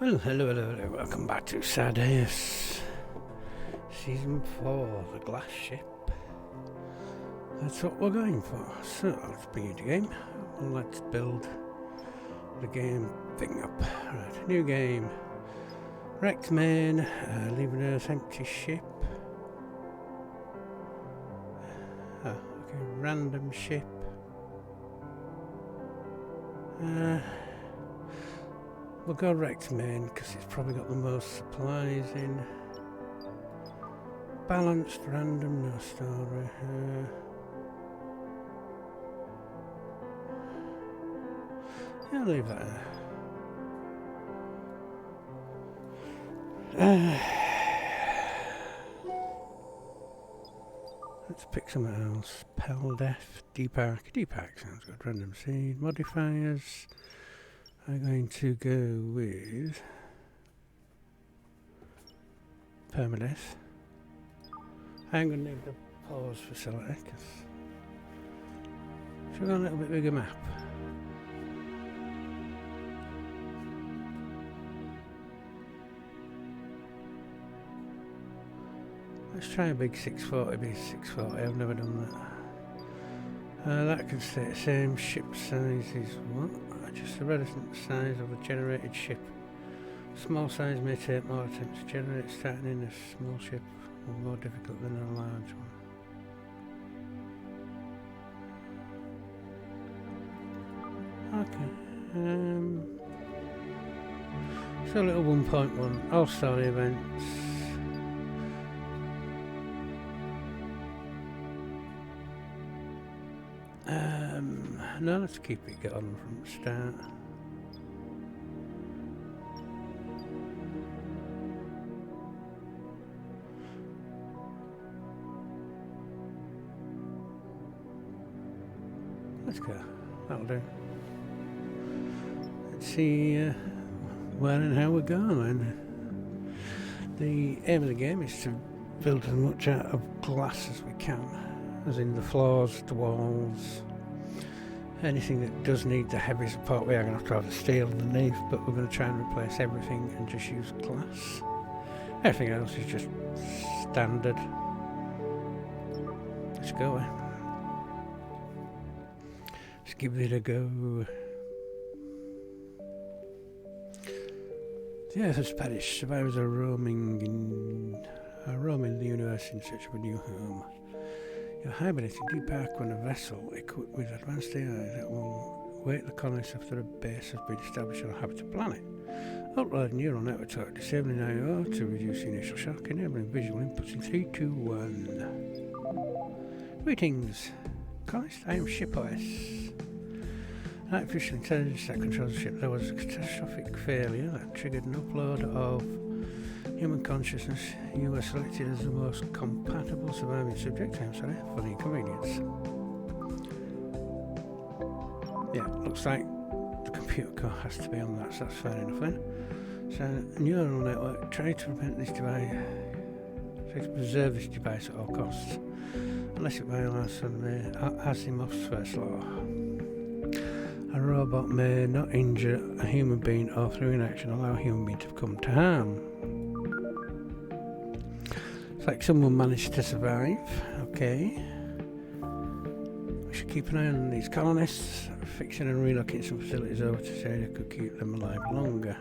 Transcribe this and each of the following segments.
Well, hello, welcome back to StarDeus Season 4, the glass ship. That's what we're going for. So, let's begin the game. Let's build the game thing up. Right, new game. Wrecked main, leave an Earth empty ship. Okay, random ship. We'll go wrecked main because it's probably got the most supplies in. Balanced, random, no story. Yeah, I'll leave that there. Let's pick something else. Pell Death, Deepak. Deepak sounds good. Random seed. Modifiers. I'm going to go with permadeath. I'm going to need to pause for select because should we go a little bit bigger map? Let's try a big 640 by 640. I've never done that. That can stay the same. Ship size is what? Just the relative size of the generated ship. Small size may take more attempts to generate. Starting in a small ship will be more difficult than a large one. Okay. So little 1.1 all-star events. No, let's keep it going from the start. Let's go. That'll do. Let's see where and how we're going. The aim of the game is to build as much out of glass as we can, as in the floors, the walls. Anything that does need the heavy support, we are going to have the steel underneath, but we're going to try and replace everything and just use glass. Everything else is just standard. Let's go. Let's give it a go. The Earth has perished. Survivors are roaming the universe in search of a new home. You're hibernating Deepak on a vessel equipped with advanced AI that will wake the colonists after a base has been established on a habitable planet. Upload neural network to disabling IO to reduce the initial shock, enabling visual inputs in 3, 2, 1. Greetings, colonists. I am Ship OS. Artificial intelligence that controls the ship. There was a catastrophic failure that triggered an upload of human consciousness. You were selected as the most compatible surviving subject. I'm sorry for the inconvenience. Yeah, looks like the computer core has to be on that, so that's fair enough then. So, neural network, try to preserve this device at all costs, unless it violates Asimov's first law. A robot may not injure a human being or through inaction allow a human being to come to harm. It's like someone managed to survive. Okay. We should keep an eye on these colonists. Fixing and relocating some facilities over to this area could keep them alive longer.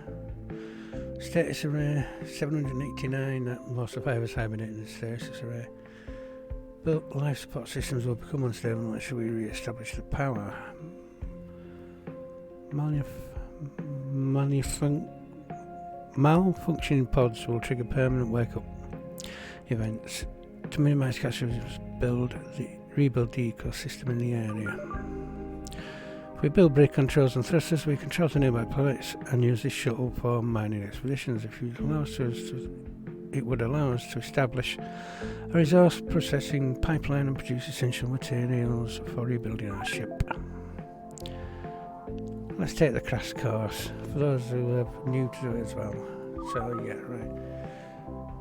Status array 789. That more survivors hibernate in the status array. Built life support systems will become unstable unless we re-establish the power. Malfunctioning pods will trigger permanent wake-up events. To minimise catastrophes, rebuild the ecosystem in the area. If we build brake controls and thrusters, we control the nearby planets and use this shuttle for mining expeditions. If you allow us it would allow us to establish a resource processing pipeline and produce essential materials for rebuilding our ship. Let's take the crash course for those who are new to it as well. So yeah, right.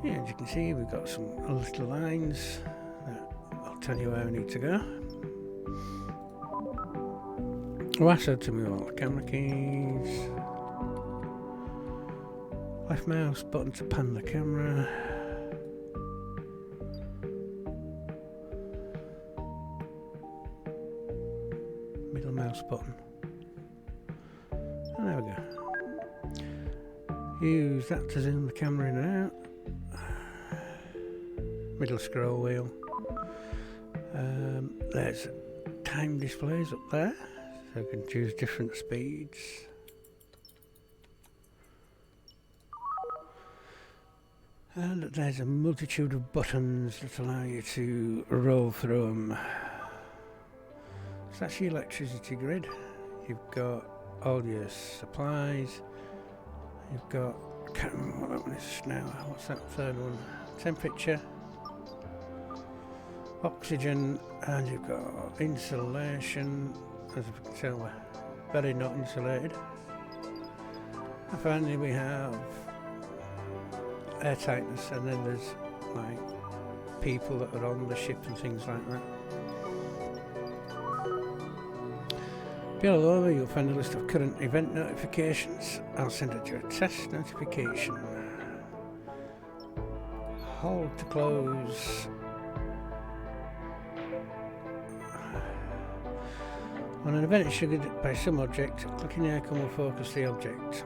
Yeah, as you can see, we've got some little lines that I'll tell you where we need to go. WASO to move all the camera keys. Left mouse button to pan the camera. Middle mouse button. And there we go. Use that to zoom the camera in and out. Middle scroll wheel. There's time displays up there, so you can choose different speeds. And there's a multitude of buttons that allow you to roll through them. So that's your electricity grid. You've got all your supplies. You've got, I can't remember what that one is now. What's that third one? Temperature, oxygen, and you've got insulation. As you can tell, we're very not insulated. And finally we have air tightness, and then there's like people that are on the ship and things like that. Below there you'll find a list of current event notifications. I'll send it to a test notification. Hold to close. When an event is triggered by some object, clicking the icon will focus the object.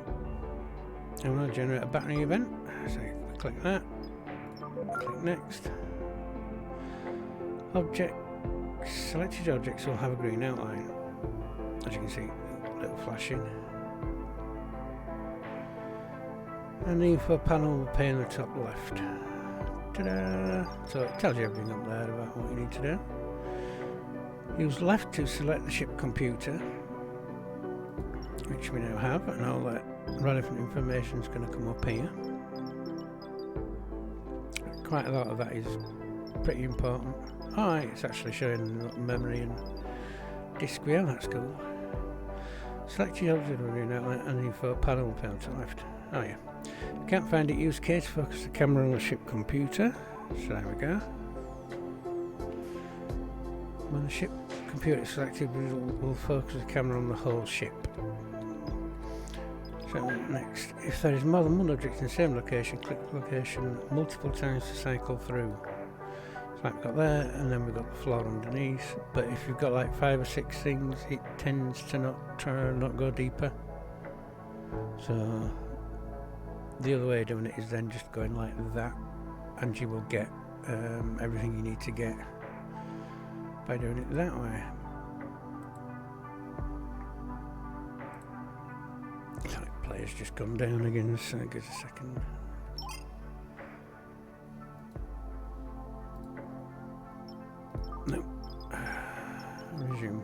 And we'll generate a battery event. So click that. Click next. Selected objects will have a green outline. As you can see, a little flashing. And the info panel will appear in the top left. Ta-da! So it tells you everything up there about what you need to do. Use left to select the ship computer, which we now have, and all that relevant information is going to come up here. Quite a lot of that is pretty important. Alright, it's actually showing what memory and disk we have, that's cool. Select your auxiliary outlet and the info panel will appear to the left. Oh yeah. If you can't find it, use K to focus the camera on the ship computer. So there we go. When the ship computer is selected, we'll focus the camera on the whole ship. So next, if there is more than one object in the same location, click the location multiple times to cycle through. So like we've got there, and then we've got the floor underneath. But if you've got like 5 or 6 things, it tends to not go deeper. So the other way of doing it is then just going like that, and you will get everything you need to get by doing it that way. Like player's just gone down again, so give us a second. No. Resume.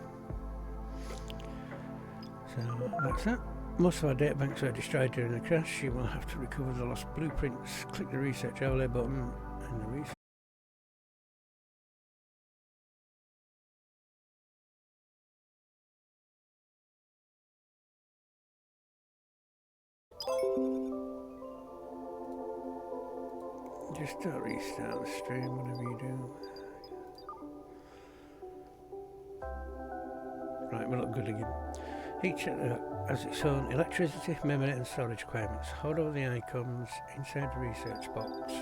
So that's that. Most of our databanks are destroyed during a crash. You will have to recover the lost blueprints. Click the research overlay button and the research. Just restart the stream, whatever you do. Right, we look good again. Each has its own electricity, memory and storage requirements. Hold over the icons inside the research box.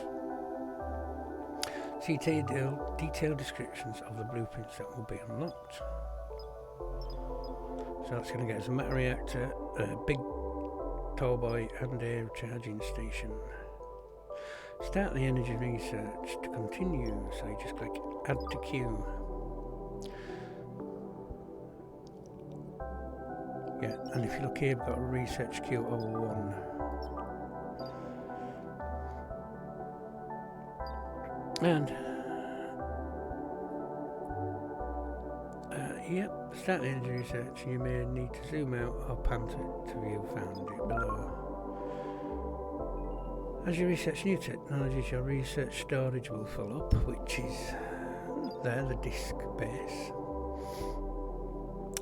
See detailed descriptions of the blueprints that will be unlocked. So that's going to get us a metal reactor, a big tall boy and a charging station. Start the energy research to continue, so you just click add to queue. Yeah, and if you look here, we've got a research queue of 1. And yep, start the energy research. You may need to zoom out or pan to view found it below. As you research new technologies, your research storage will fill up, which is there, the disk base.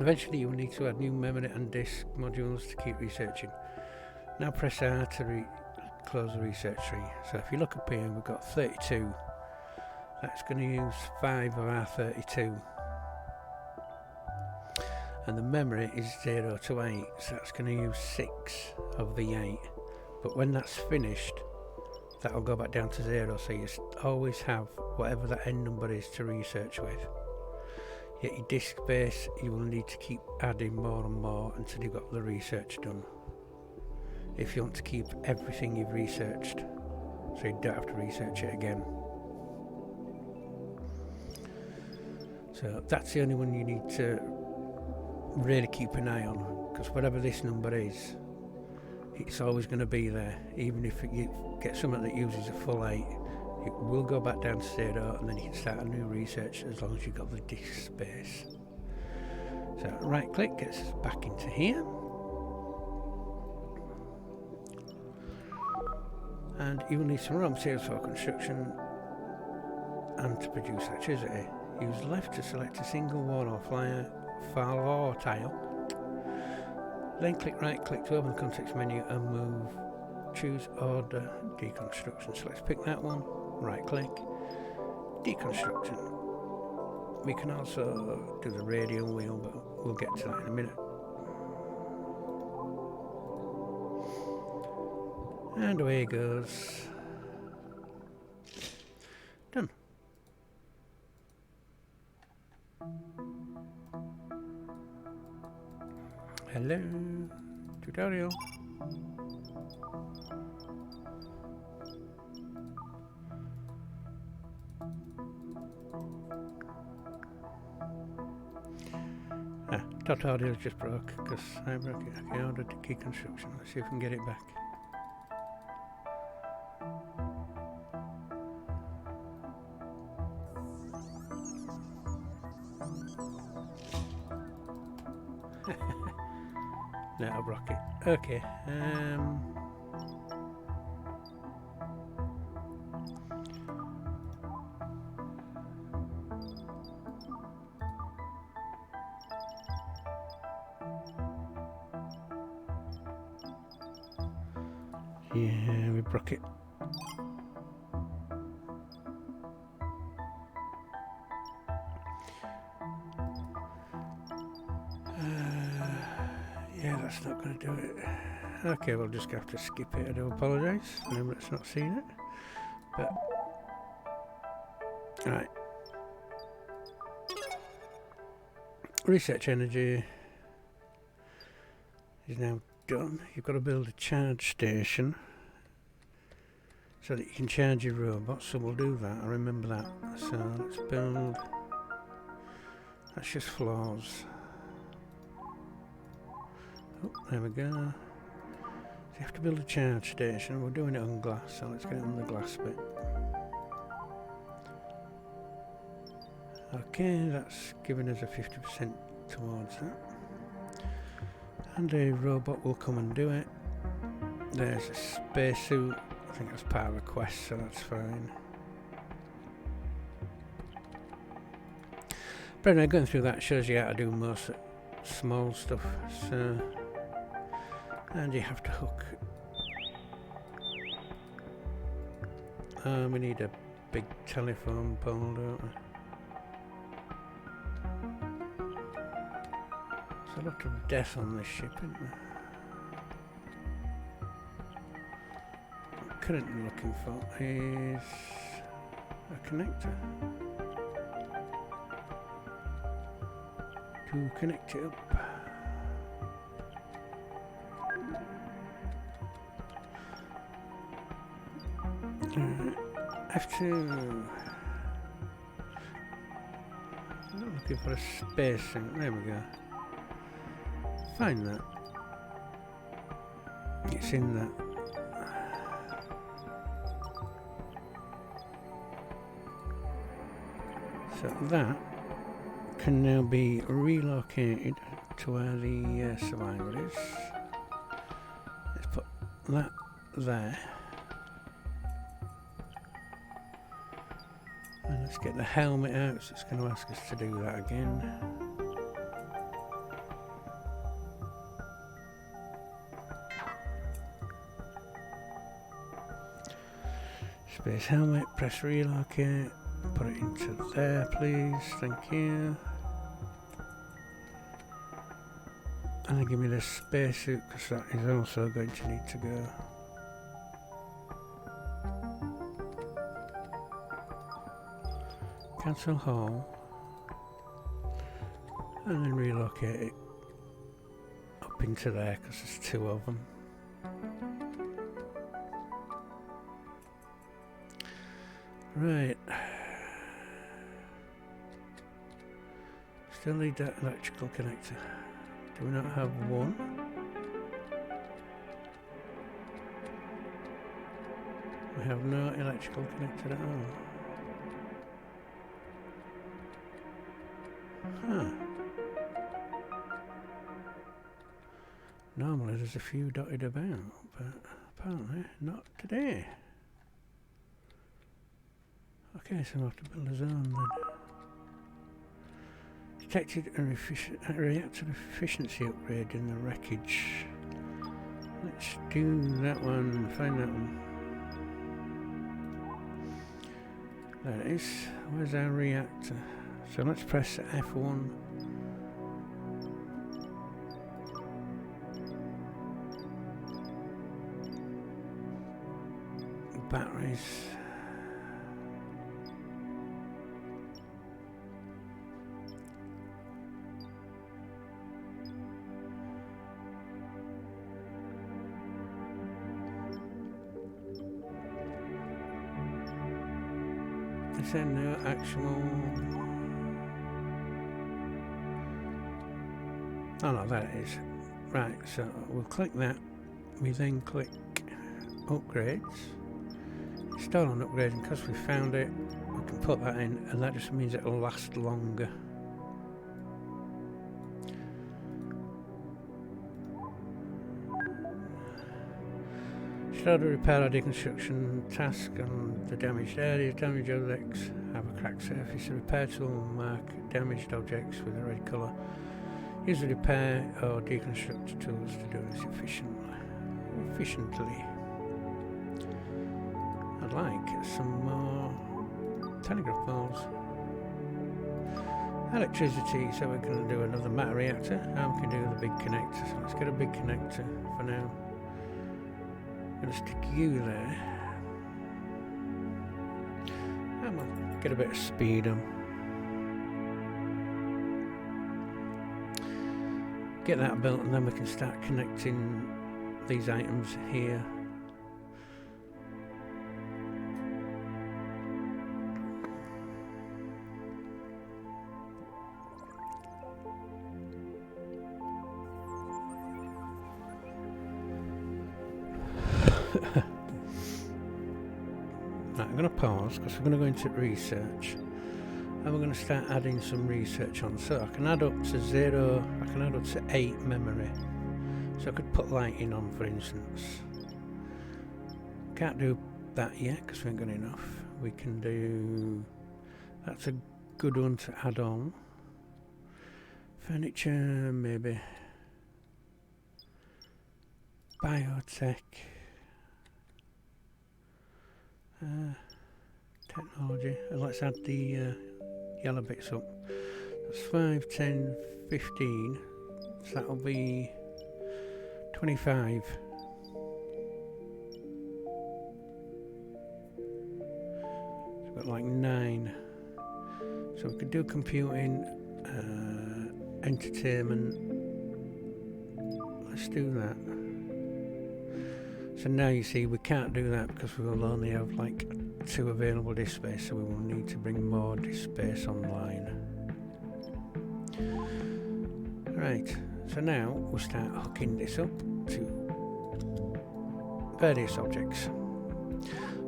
Eventually you will need to add new memory and disk modules to keep researching. Now press R to close the research tree. So if you look up here, we've got 32. That's going to use 5 of our 32. And the memory is 0 to 8, so that's going to use 6 of the 8. But when that's finished, that'll go back down to 0, so you always have whatever that end number is to research with. Yet your disk space, you will need to keep adding more and more until you've got the research done, if you want to keep everything you've researched, so you don't have to research it again. So that's the only one you need to really keep an eye on, because whatever this number is, it's always going to be there. Even if you get something that uses a full 8, it will go back down to 0, and then you can start a new research as long as you've got the disk space. So right click gets us back into here, and you will need some raw materials for construction and to produce electricity. Use left to select a single wall or file or tile. Then click right click to open the context menu and choose order deconstruction. So let's pick that one, right click, deconstruction. We can also do the radial wheel, but we'll get to that in a minute. And away it goes. Done. Hello, tutorial. Tutorial just broke because I broke it. Okay, ordered the key construction. Let's see if we can get it back. No, I broke it. Okay. Yeah, we broke it. Yeah, that's not going to do it. Okay, we'll just have to skip it. I do apologise. Remember, it's not seen it. But right, research energy is now done. You've got to build a charge station so that you can charge your robots. So we'll do that. I remember that. So let's build. That's just floors. Oh, there we go. So you have to build a charge station. We're doing it on glass, so let's get it on the glass bit. Okay, that's giving us a 50% towards that. And a robot will come and do it. There's a spacesuit. I think that's part of a quest, so that's fine. But anyway, going through that shows you how to do most small stuff. So, and you have to hook. We need a big telephone pole, don't we? There's a lot of death on this ship, isn't there? What I'm currently looking for is a connector to connect it up. I'm not looking for a space thing. There we go. Find that. It's in that. So that can now be relocated to where the survivor is. Let's put that there. And let's get the helmet out, so it's going to ask us to do that again. Space helmet, press relocate, put it into there please, thank you. And then give me the spacesuit, because that is also going to need to go. Cancel hall. And then relocate it up into there because there's two of them. Right. Still need that electrical connector. Do we not have one? We have no electrical connector at all. Huh. Normally there's a few dotted about, but apparently not today. Okay, so we'll have to build a zone then. Detected a reactor efficiency upgrade in the wreckage. Let's do that one, find that one. There it is. Where's our reactor? So let's press F1. Batteries. Is there no actual... Oh no, that is. Right, so we'll click that. We then click upgrades. Install on upgrades, and because we found it, we can put that in, and that just means it'll last longer. Start a repair or deconstruction task on the damaged areas. Damaged objects have a cracked surface. A repair tool will mark damaged objects with a red colour. Use the repair or deconstruct tools to do this efficiently. I'd like some more telegraph poles. Electricity, so we're going to do another matter reactor. Now we can do the big connector. So let's get a big connector for now. I'm going to stick you there. And we'll get a bit of speed on. Get that built, and then we can start connecting these items here. Right, I'm going to pause because we're going to go into research. And we're going to start adding some research on. So I can add up to 0, I can add up to 8 memory. So I could put lighting on, for instance. Can't do that yet because we ain't got enough. We can do... That's a good one to add on. Furniture, maybe. Biotech. Technology. And let's add the... yellow bits up. That's 5, 10, 15. So that'll be 25. So we've got like 9. So we could do computing, entertainment. Let's do that. So now you see we can't do that because we will only have like 2 available disk space, so we will need to bring more disk space online. Right, so now we'll start hooking this up to various objects.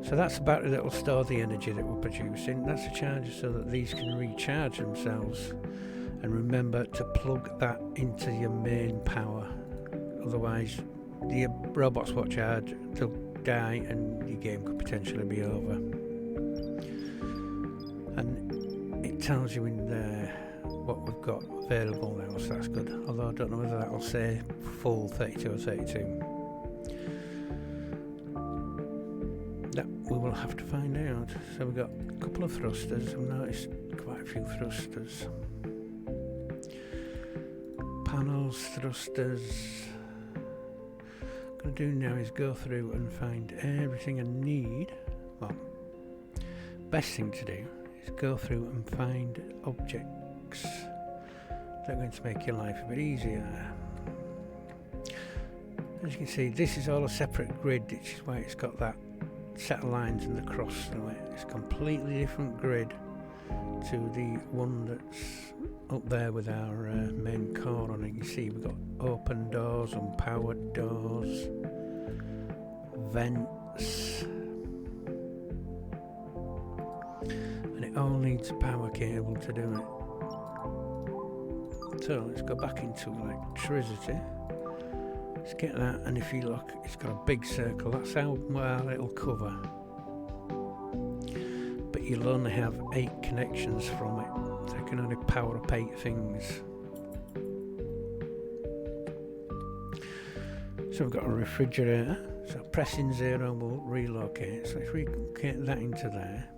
So that's the battery that will store the energy that we're producing. That's a charger so that these can recharge themselves. And remember to plug that into your main power. Otherwise, the robots won't charge, they'll die and your game could potentially be over. And it tells you in there what we've got available now, so that's good. Although I don't know whether that'll say full 32 or 32. That we will have to find out. So we've got a couple of thrusters. I've noticed quite a few thrusters. Panels, thrusters. What I'm going to do now is go through and find everything I need. Well, best thing to do is go through and find objects that are going to make your life a bit easier. As you can see, this is all a separate grid, which is why it's got that set of lines and the cross through it. It's a completely different grid to the one that's up there with our main core on it. You see we've got open doors, unpowered doors, vents, and it all needs a power cable to do it. So let's go back into electricity. Let's get that, and if you look, it's got a big circle. That's how well it'll cover. But you'll only have 8 connections from it. So you can only power up 8 things. So we've got a refrigerator. So pressing 0 will relocate. So if we get that into there.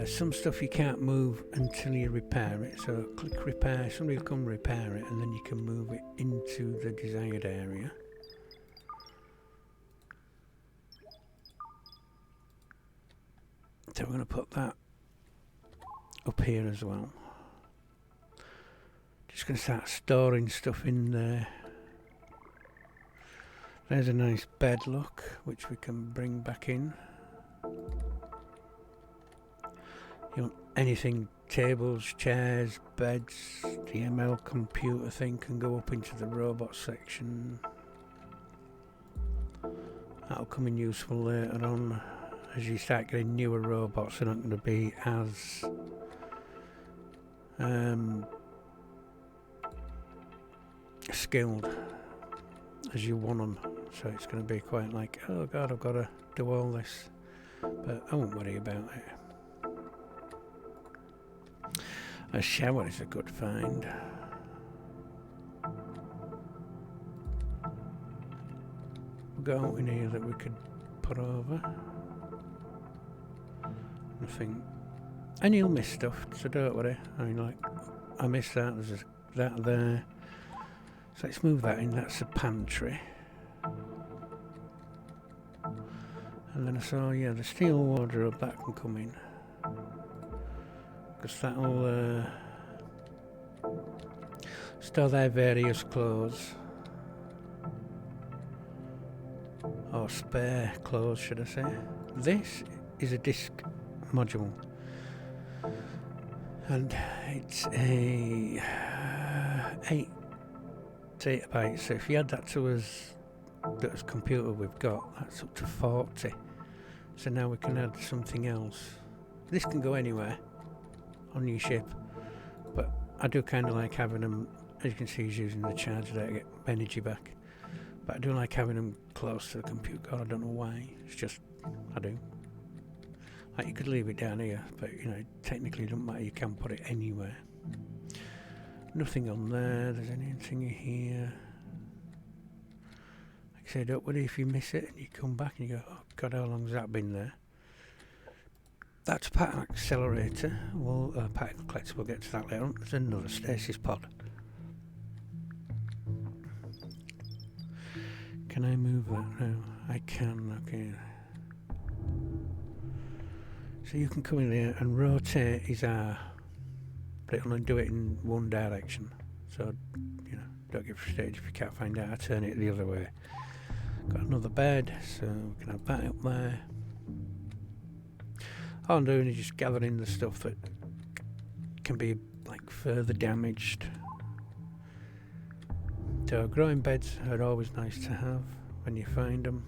Some stuff you can't move until you repair it, so click repair, somebody will come repair it, and then you can move it into the desired area. So we're going to put that up here as well. Just going to start storing stuff in there. There's a nice bed, look, which we can bring back in. You want anything, tables, chairs, beds, the ML computer thing can go up into the robot section. That'll come in useful later on. As you start getting newer robots, they're not going to be as skilled as you want them. So it's going to be quite like, oh god, I've got to do all this. But I won't worry about it. A shower is a good find. We've got out in here that we could put over. Nothing. And you'll miss stuff, so don't worry. I mean, like, I missed that, there's that there. So let's move that in, that's a pantry. And then I saw, yeah, the steel wardrobe, that can come in. Because that'll store their various clothes. Or spare clothes, should I say. This is a disk module. And it's a 8 gigabytes. So if you add that to us, that computer we've got, that's up to 40. So now we can add something else. This can go anywhere on your ship, but I do kind of like having them, as you can see he's using the charger there to get energy back, but I do like having them close to the computer. I don't know why, it's just, I do. Like, you could leave it down here, but you know, technically it doesn't matter, you can put it anywhere. Nothing on there, there's anything here. Like I say, don't worry if you miss it and you come back and you go, oh god, how long has that been there? That's a particle accelerator. Well, particle collector, we'll get to that later on. There's another stasis pod. Can I move that now? I can, okay. So you can come in there and rotate his R, but it'll only do it in one direction. So, you know, don't get frustrated if you can't find out how to turn it the other way. Got another bed, so we can have that up there. All I'm doing is just gathering the stuff that can be like further damaged. So growing beds are always nice to have when you find them.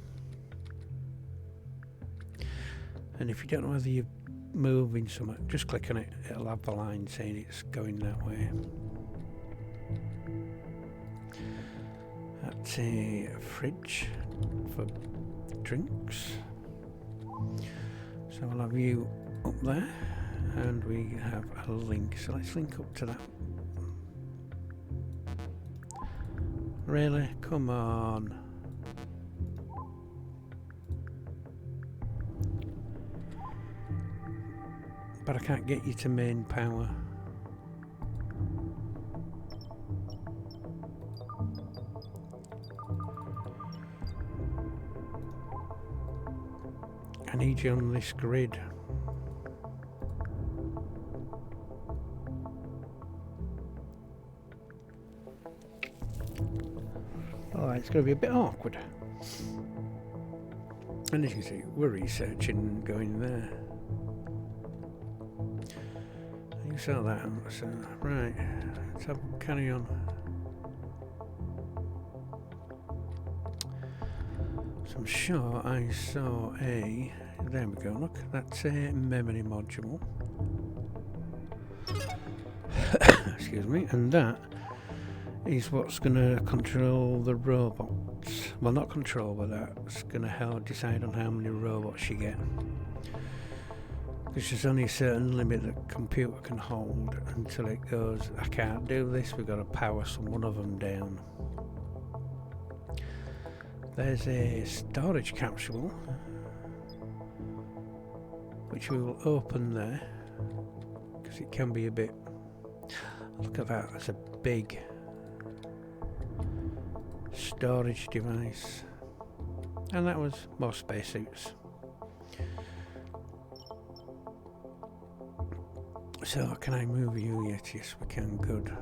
And if you don't know whether you're moving somewhere, just click on it, it'll have the line saying it's going that way. That's a fridge for drinks. So we'll have you up there, and we have a link, so let's link up to that. Really? Come on. But I can't get you to main power. I need you on this grid. Alright, it's going to be a bit awkward. And as you can see, we're researching going there. You saw that, so right, let's have carry on. So I'm sure I saw a, there we go, look, that's a memory module. Excuse me, and that is what's going to control the robots. Well, not control, but that's going to help decide on how many robots you get. Because there's only a certain limit that computer can hold until it goes, I can't do this, we've got to power some one of them down. There's a storage capsule, which we will open there, because it can be a bit, look at that, that's a big storage device. And that was more spacesuits. So can I move you? Yes, we can, good.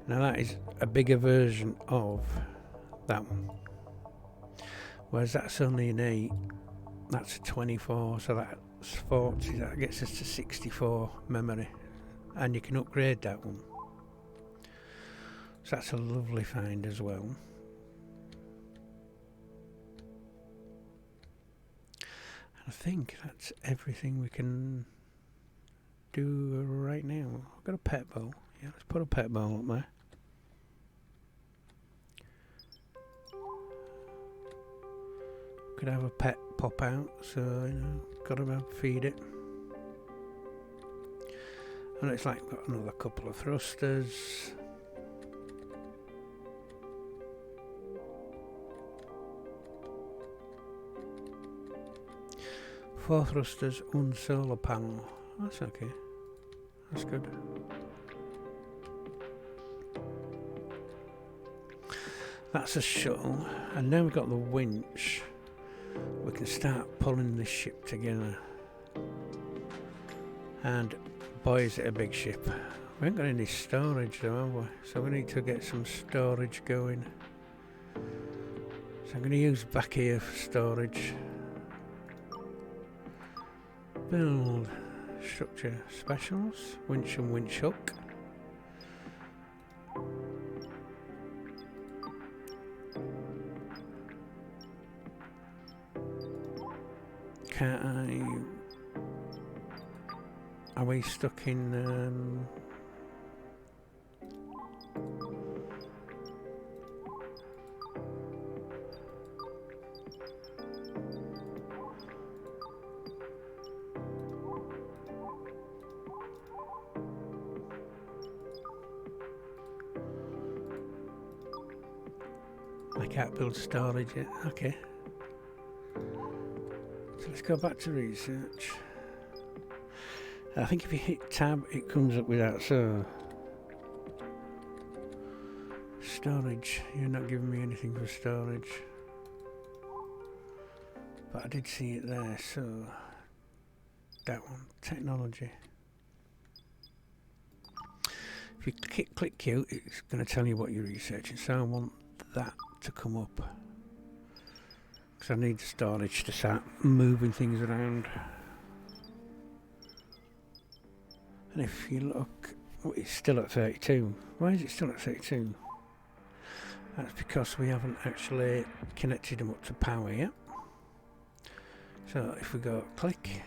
Now that is a bigger version of that one. Whereas that's only an 8, that's a 24, so that's 40, that gets us to 64 memory. And you can upgrade that one. So that's a lovely find as well. And I think that's everything we can do right now. I've got a pet bowl. Yeah, let's put a pet bowl up there. Could have a pet pop out, so you know, gotta feed it. And it's like got another couple of thrusters. Four thrusters, one solar panel. That's okay. That's good. That's a shuttle, and now we've got the winch. We can start pulling this ship together. And boy, is it a big ship. We haven't got any storage though, have we? So we need to get some storage going. So I'm going to use back here for storage. Build structure specials, winch and winch hook. Can't are we stuck in I can't build storage yet. Okay. So let's go back to research. I think if you hit tab, it comes up with that. So storage. You're not giving me anything for storage, but I did see it there. So that one, technology. If you click Q, it's going to tell you what you're researching. So I want that to come up because I need the storage to start moving things around. And if you look, it's still at 32. Why is it still at 32? That's because we haven't actually connected them up to power yet. So if we go click,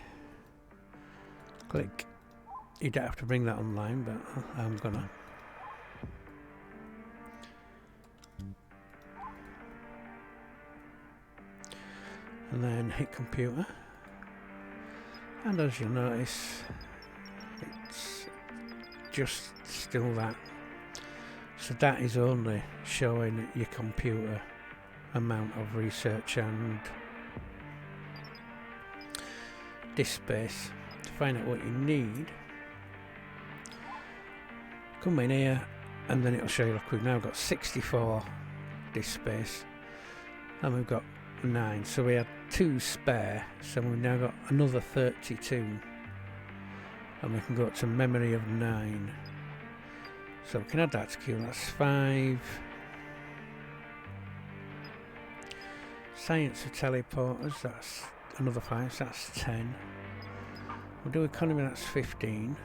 you don't have to bring that online, but I'm gonna. And then hit computer, and as you'll notice, it's just still that. So that is only showing your computer amount of research and disk space. To find out what you need, come in here and then it'll show you, look, we've now got 64 disk space and we've got 9, so we had 2 spare, so we've now got another 32, and we can go up to memory of 9. So we can add that to queue. That's 5. Science of teleporters, that's another 5, so that's 10. We'll do economy, that's 15.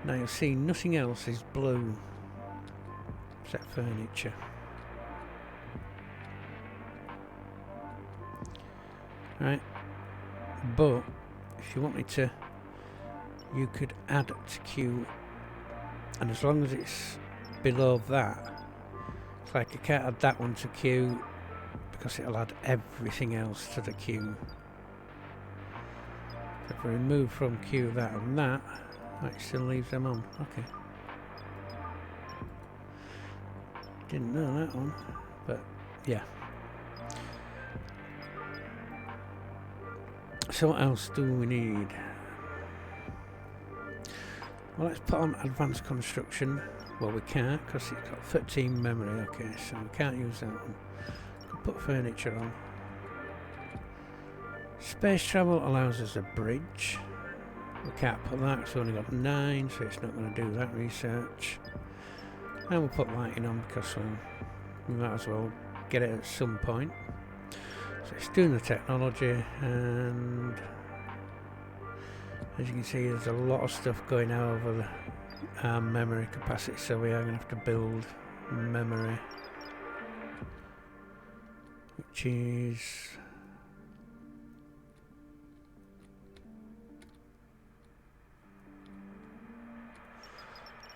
Now you'll see nothing else is blue except furniture. Right, but if you wanted to, you could add to queue, and as long as it's below that, it's like you can't add that one to queue because it'll add everything else to the queue. So if we remove from queue that and that, it still leaves them on. Okay. Didn't know that one, but yeah. So what else do we need? Well, let's put on advanced construction. Well, we can't because it's got 13 memory. Okay, so we can't use that one. We'll put furniture on. Space travel allows us a bridge. We can't put that, it's only got 9, so it's not going to do that research. And we'll put lighting on because we might as well get it at some point. So it's doing the technology, and as you can see there's a lot of stuff going over the memory capacity, so we are going to have to build memory, which is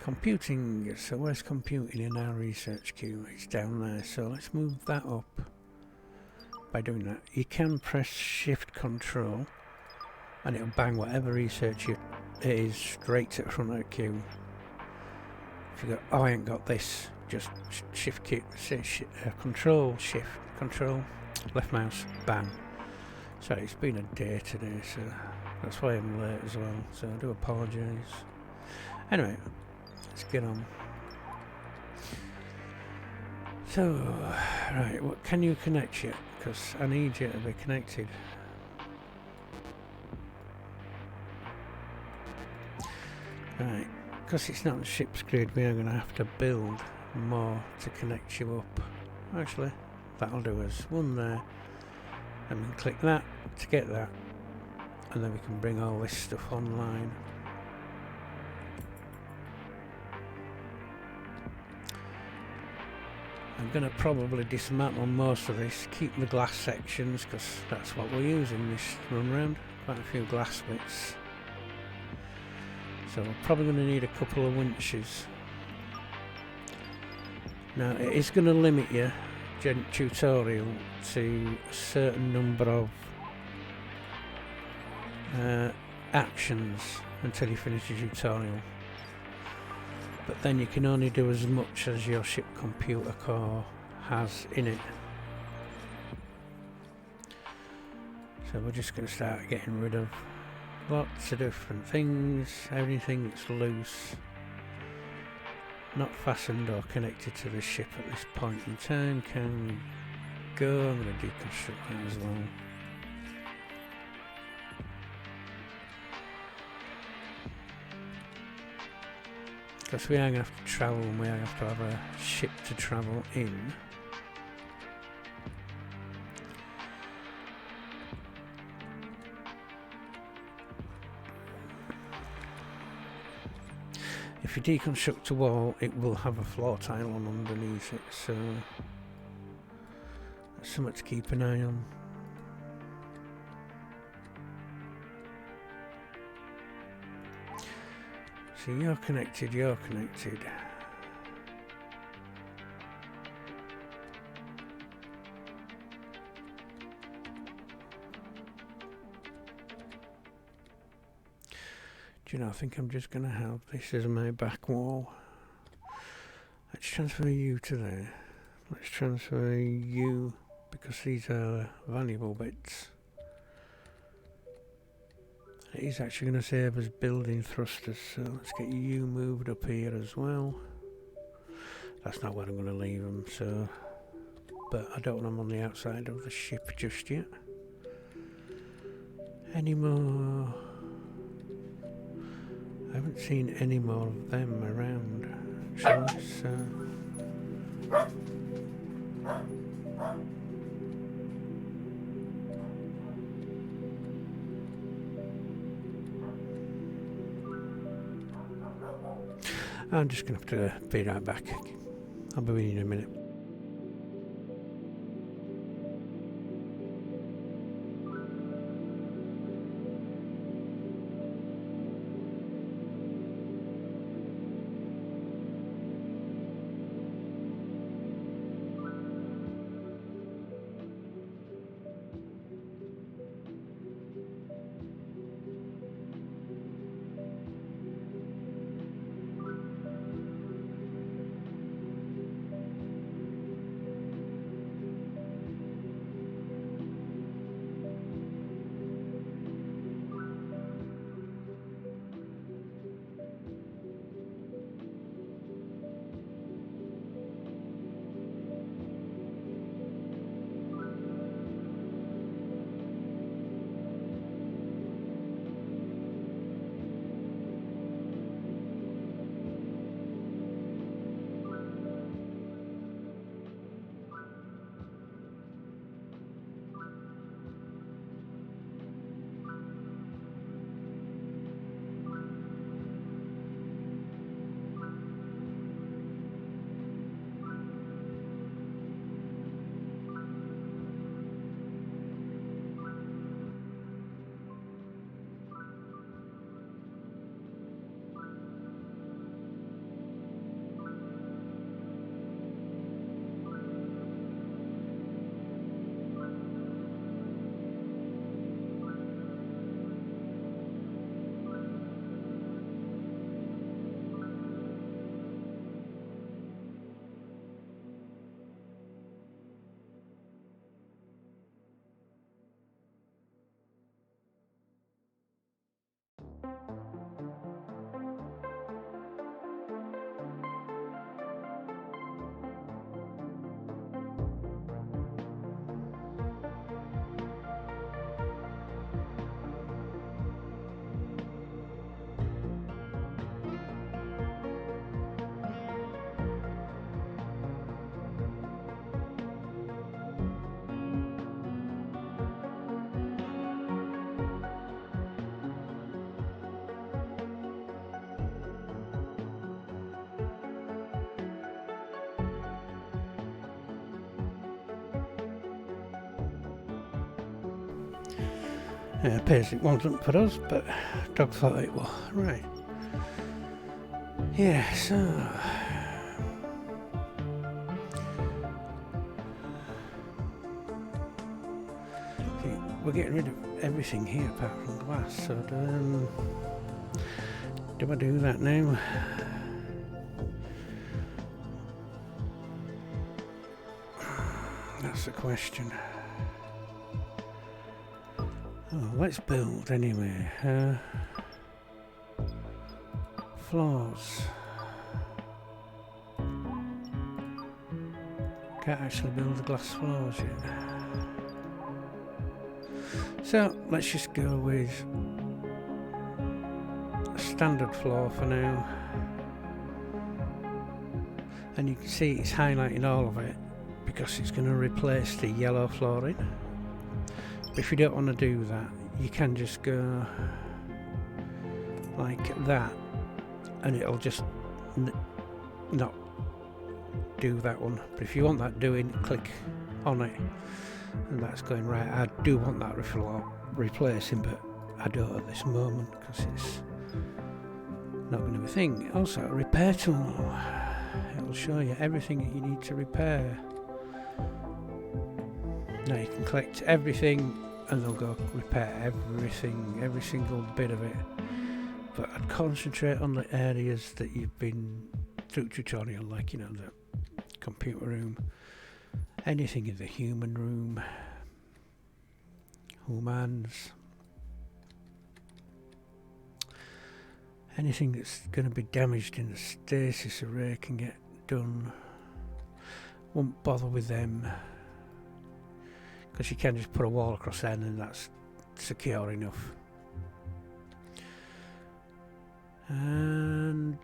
computing. So where's computing in our research queue? It's down there, so let's move that up. By doing that, you can press shift control and it'll bang whatever research it is straight to the front of the queue. If you go, oh I ain't got this, just shift key, control shift control left mouse, bang. So it's been a day today, so that's why I'm late as well, so I do apologise. Anyway, let's get on. So, right, what can you connect yet? Because I need you to be connected. Right, because it's not a ship's grid, we are going to have to build more to connect you up. Actually, that'll do us. One there, and we can click that to get that, and then we can bring all this stuff online. I'm going to probably dismantle most of this, keep the glass sections because that's what we're using this run round, quite a few glass bits. So we're probably going to need a couple of winches. Now it is going to limit your tutorial to a certain number of actions until you finish the tutorial. But then you can only do as much as your ship computer core has in it. So we're just going to start getting rid of lots of different things, everything that's loose, not fastened or connected to the ship at this point in time can go. I'm going to deconstruct that as well. Because we are going to have to travel, and we are going to have a ship to travel in. If you deconstruct a wall, it will have a floor tile on underneath it, so that's something to keep an eye on. So you're connected, you're connected. Do you know, I think I'm just going to have this as my back wall. Let's transfer you to there. Let's transfer you, because these are valuable bits. It is actually going to save us building thrusters, so let's get you moved up here as well. That's not where I'm going to leave them, so but I don't want them on the outside of the ship just yet. Any more? I haven't seen any more of them around. So let's I'm just going to have to be right back. I'll be with you in a minute. Appears it wasn't for us, but Doug thought it was. Right. Yeah, so... see, we're getting rid of everything here apart from glass, so do I do that now? That's the question. Oh, let's build anyway. Floors. Can't actually build the glass floors yet. So let's just go with a standard floor for now. And you can see it's highlighting all of it because it's going to replace the yellow flooring. If you don't want to do that, you can just go like that and it'll just not do that one. But if you want that doing, click on it and that's going right. I do want that replacing, but I don't at this moment because it's not going to be a thing. Also, a repair tool. It'll show you everything that you need to repair. Now you can collect everything and they'll go repair everything, every single bit of it. But I'd concentrate on the areas that you've been through tutorial, like, you know, the computer room, anything in the human room, humans, anything that's going to be damaged in the stasis array can get done. Won't bother with them. because you can just put a wall across there and that's secure enough. And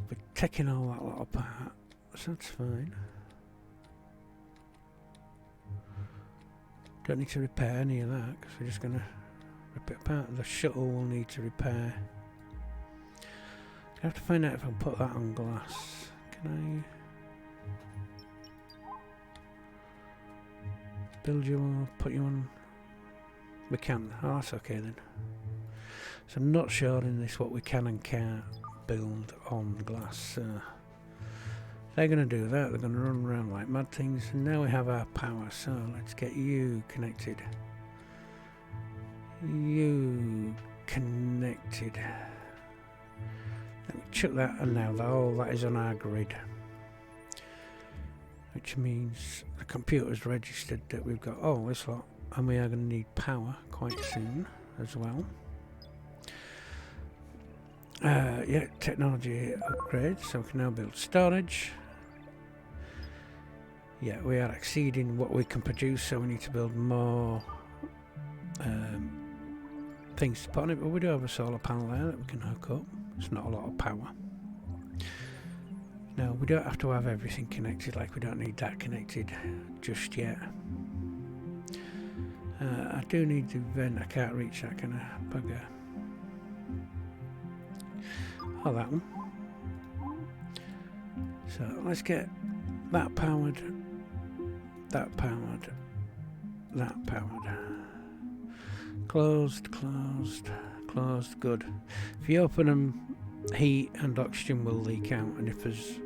we're taking all that lot apart, so that's fine. Don't need to repair any of that because we're just going to rip it apart. The shuttle will need to repair. I have to find out if I can put that on glass. Can I build you or put you on? We can. Oh, that's okay then. So I'm not sure in this what we can and can't build on glass. So they're going to do that. They're going to run around like mad things. And now we have our power. So let's get you connected. You connected. Let me chuck that, and now all that is on our grid, which means the computer's registered that we've got all this lot, and we are going to need power quite soon as well. Yeah, technology upgrade, so we can now build storage. Yeah, we are exceeding what we can produce, so we need to build more things to put on it, but we do have a solar panel there that we can hook up. It's not a lot of power. Now, we don't have to have everything connected, like we don't need that connected just yet. I do need the vent. I can't reach that kind of bugger. Oh, that one. So let's get that powered, that powered, that powered. Closed, closed, closed. Good. If you open them, heat and oxygen will leak out, and if this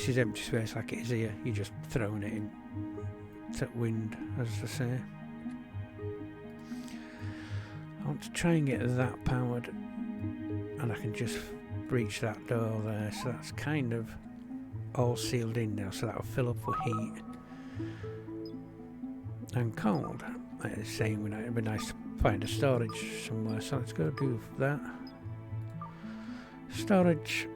is empty space like it is here, you're just throwing it in to wind, as I say. I want to try and get that powered, and I can just reach that door there, so that's kind of all sealed in now, so that'll fill up with heat and cold. Like I was saying, it'd be nice to find a storage somewhere, so let's go do that. Storage.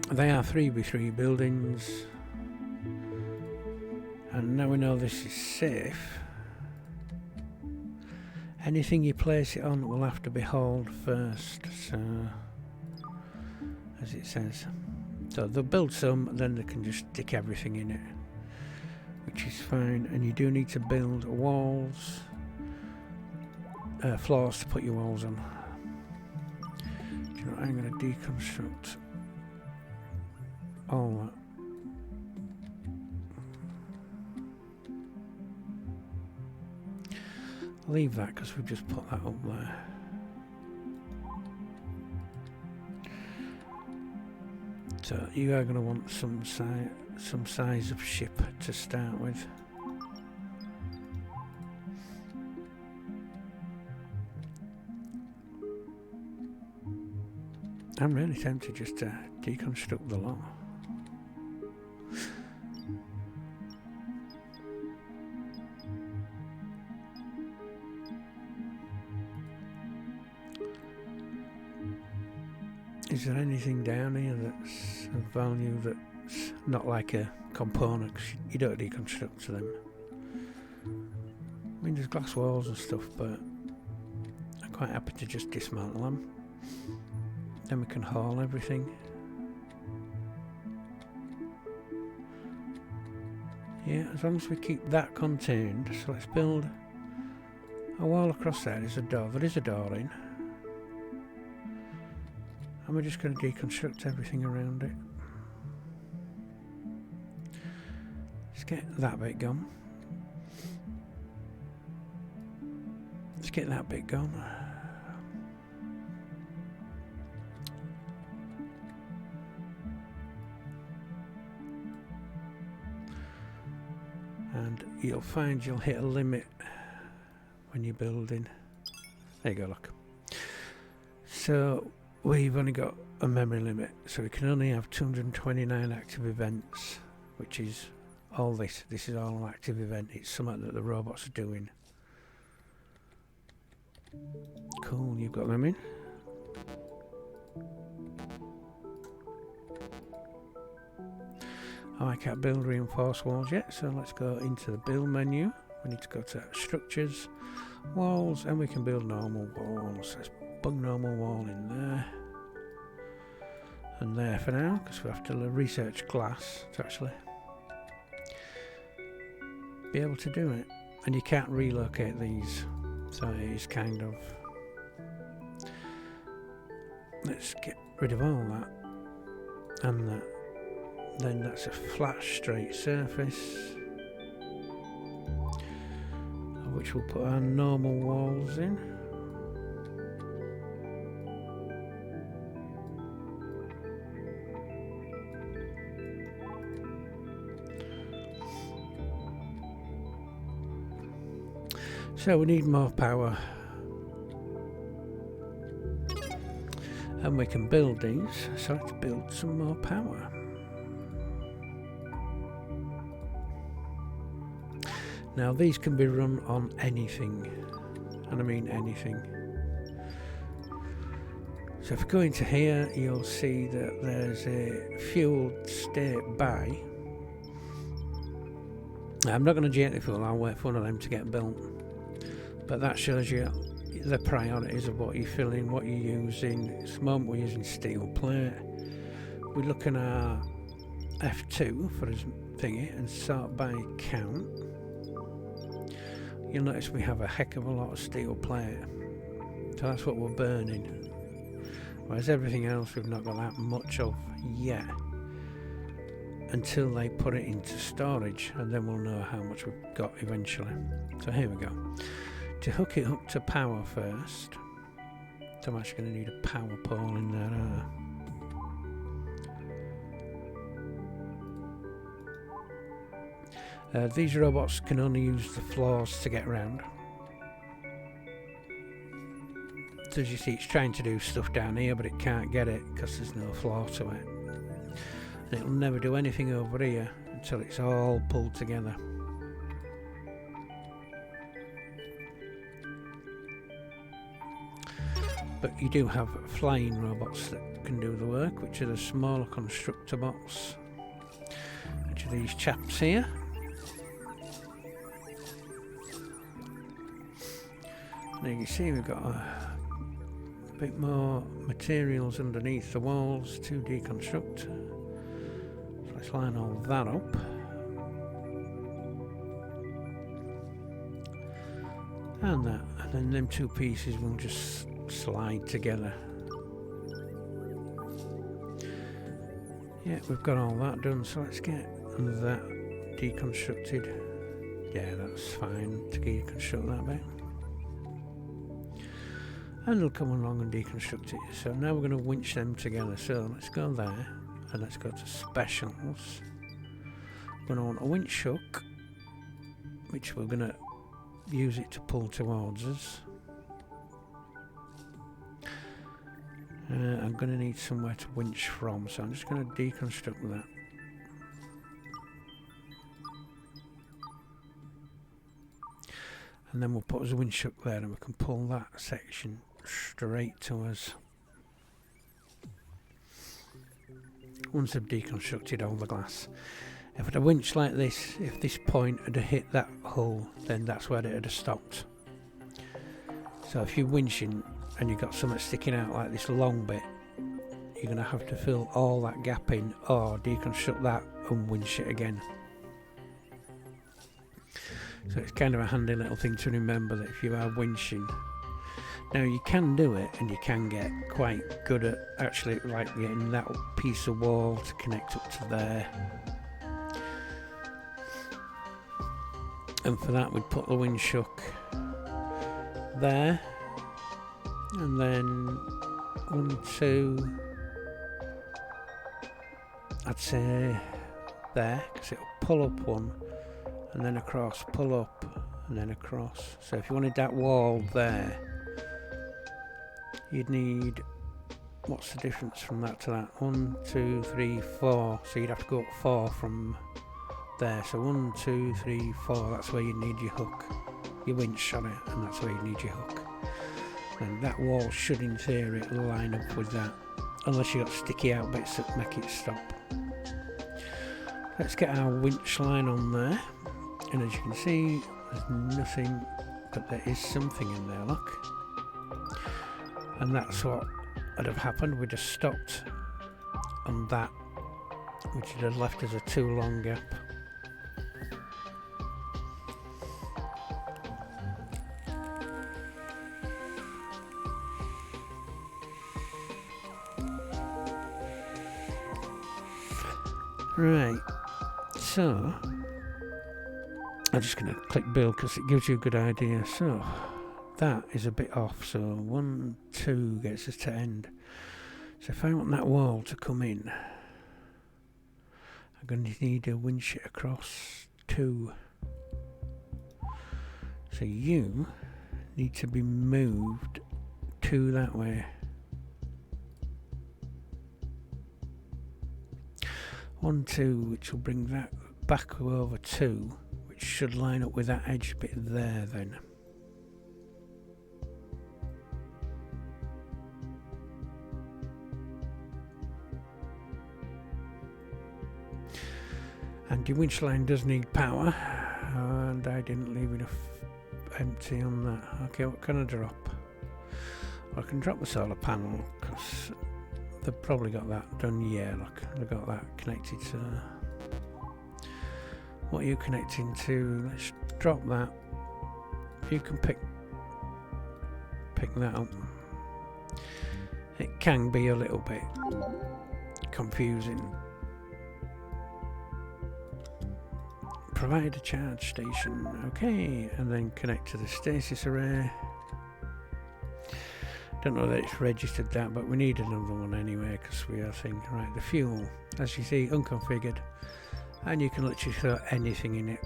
They are 3x3 buildings, and now we know this is safe. Anything you place it on will have to be hauled first, so as it says. So they'll build some, then they can just stick everything in it, which is fine. And you do need to build walls, floors to put your walls on. Do you know what? I'm going to deconstruct all that. Leave that because we've just put that up there. So you are going to want some size of ship to start with. I'm really tempted just to deconstruct the lot. Is there anything down here that's of value that's not like a component? 'Cause you don't deconstruct them. I mean, there's glass walls and stuff, but I'm quite happy to just dismantle them. Then we can haul everything. Yeah, as long as we keep that contained. So let's build a wall across there. There's a door. There is a door in. And we're just going to deconstruct everything around it. Let's get that bit gone. Let's get that bit gone. And you'll find you'll hit a limit when you're building. There you go, look. So we've only got a memory limit, so we can only have 229 active events, which is all this. This is all an active event. It's something that the robots are doing. Cool, you've got them in. Oh, I can't build reinforced walls yet, so let's go into the build menu. We need to go to structures, walls, and we can build normal walls. Let's bung normal wall in there. And there for now, because we have to research glass to actually be able to do it. And you can't relocate these, so it is kind of... Let's get rid of all that. And that. Then that's a flat straight surface, which we'll put our normal walls in. So we need more power, and we can build these, so let's build some more power. Now these can be run on anything, and I mean anything. So if we go into here, you'll see that there's a fueled state by. Now, I'm not going to gently fuel, I'll wait for one of them to get built. But that shows you the priorities of what you're filling, what you're using. At the moment we're using steel plate. We look at our F2 for his thingy and sort by count. You'll notice we have a heck of a lot of steel plate. So that's what we're burning. Whereas everything else we've not got that much of yet. Until they put it into storage, and then we'll know how much we've got eventually. So here we go. To hook it up to power first, so I'm actually going to need a power pole in there. These robots can only use the floors to get round. So as you see, it's trying to do stuff down here, but it can't get it because there's no floor to it. And it'll never do anything over here until it's all pulled together. But you do have flying robots that can do the work, which are the smaller constructor bots, which are these chaps here. Now you can see we've got a bit more materials underneath the walls to deconstruct. So let's line all that up. And that, and then them two pieces will just slide together. Yeah, we've got all that done, so let's get that deconstructed. Yeah, that's fine to deconstruct that bit. And it'll come along and deconstruct it. So now we're going to winch them together. So let's go there, and let's go to specials. We're going to want a winch hook, which we're going to use it to pull towards us. I'm going to need somewhere to winch from, so I'm just going to deconstruct that. And then we'll put us a winch hook there, and we can pull that section straight to us. Once I've deconstructed all the glass. If I'd a winch like this, if this point had hit that hole, then that's where it would have stopped. So if you're winching and you've got something sticking out like this long bit, you're going to have to fill all that gap in, or deconstruct that and winch it again. So it's kind of a handy little thing to remember, that if you are winching, now you can do it, and you can get quite good at actually like getting that piece of wall to connect up to there. And for that we'd put the winch hook there, and then 1, 2, I'd say there, because it'll pull up one and then across, pull up and then across. So if you wanted that wall there, you'd need, what's the difference from that to that? 1, 2, 3, 4. So you'd have to go up 4 from there. So 1, 2, 3, 4. That's where you need your hook, your winch on it, and that's where you need your hook. And that wall should, in theory, line up with that, unless you've got sticky out bits that make it stop. Let's get our winch line on there, and as you can see there's nothing, but there is something in there, look. And that's what would have happened. We'd have stopped on that, which would have left us a too long gap. Right, so I'm just going to click build because it gives you a good idea. So that is a bit off, so 1, 2 gets us to end. So if I want that wall to come in, I'm going to need a winch it across 2. So you need to be moved 2 that way. 1, 2, which will bring that back over 2, which should line up with that edge bit there then. And your winch line does need power, and I didn't leave enough empty on that. Okay, what can I drop? Well, I can drop the solar panel because they've probably got that done. Yeah, look, they've got that connected to. What are you connecting to? Let's drop that. You can pick that up. It can be a little bit confusing. Provide a charge station, okay, and then connect to the stasis array. Don't know that it's registered that, but we need another one anyway because we are thinking, right, the fuel, as you see, unconfigured, and you can literally throw anything in it,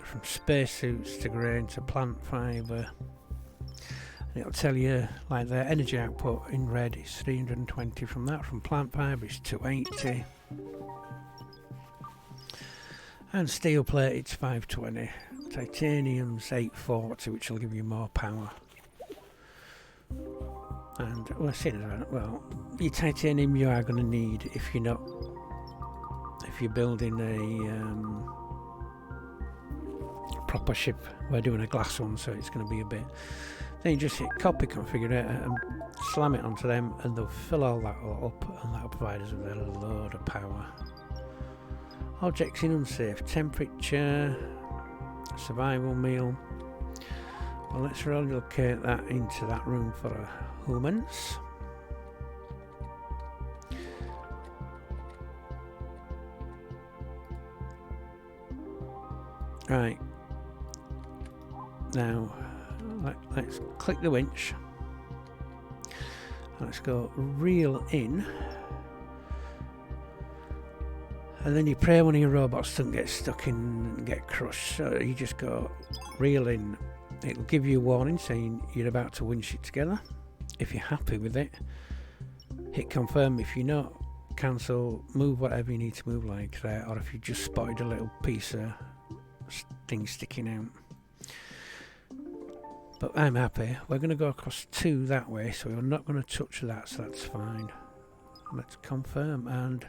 from spacesuits to grain to plant fibre. And it'll tell you, like, their energy output in red is 320 from that, from plant fibre it's 280. And steel plate it's 520, titanium's 840, which will give you more power. And well, your titanium you are going to need if you're building a proper ship. We're doing a glass one, so it's going to be a bit. Then you just hit copy configurator and slam it onto them, and they'll fill all that up, and that'll provide us with a load of power. Objects in unsafe, temperature, survival meal. Well, let's relocate that into that room for humans. Right. Now, let's click the winch. Let's go reel in. And then you pray one of your robots doesn't get stuck in and get crushed. So you just go reel in. It'll give you a warning saying you're about to winch it together. If you're happy with it, hit confirm. If you're not, cancel, move whatever you need to move, like there. Or if you just spotted a little piece of thing sticking out. But I'm happy. We're going to go across 2 that way, so we're not going to touch that, so that's fine. Let's confirm, and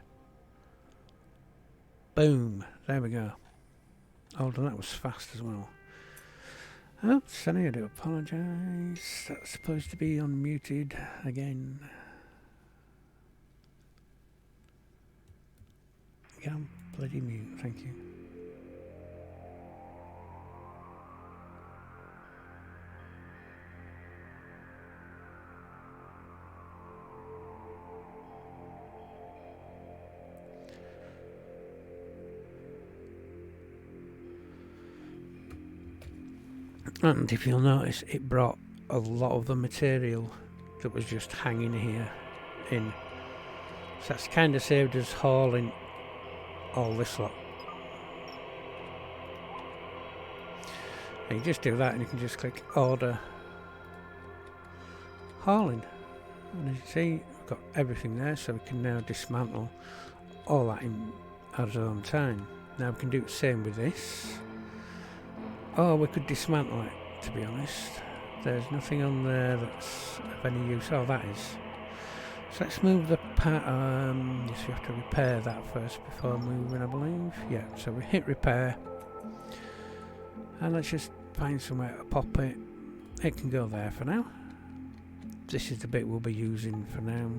boom, there we go. Hold on, that was fast as well. Oh, Sonny, I do apologise. That's supposed to be unmuted again. Yeah, I'm bloody mute, thank you. And if you'll notice, it brought a lot of the material that was just hanging here in. So that's kind of saved us hauling all this lot. And you just do that and you can just click order hauling. And as you see, we've got everything there, so we can now dismantle all that in our own time. Now we can do the same with this. Oh, we could dismantle it, to be honest. There's nothing on there that's of any use. Oh, that is. So let's move the yes, we have to repair that first before moving, I believe. Yeah, so we hit repair. And let's just find somewhere to pop it. It can go there for now. This is the bit we'll be using for now.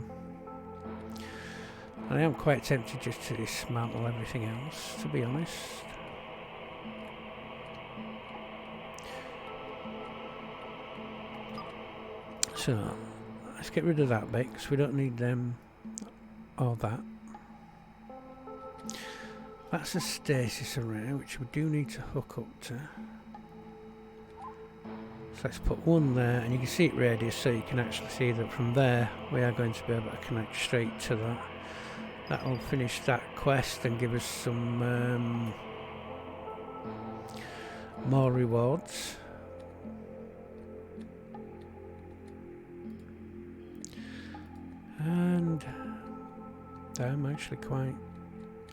And I am quite tempted just to dismantle everything else, to be honest. So, let's get rid of that bit, because we don't need them or that. That's a stasis array, which we do need to hook up to. So let's put one there, and you can see it radius, so you can actually see that from there we are going to be able to connect straight to that. That'll finish that quest and give us some more rewards. And I'm actually quite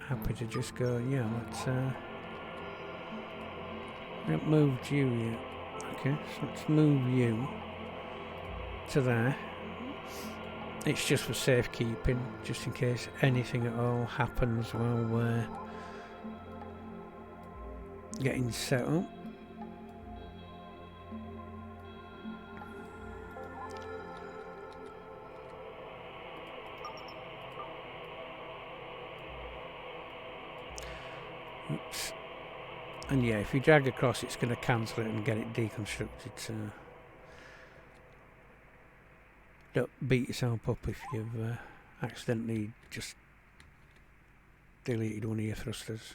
happy to just go, yeah, let's we haven't moved you yet. Okay, so let's move you to there. It's just for safekeeping, just in case anything at all happens while we're getting set up. Oops. And yeah, if you drag across, it's going to cancel it and get it deconstructed, so don't beat yourself up if you've accidentally just deleted one of your thrusters.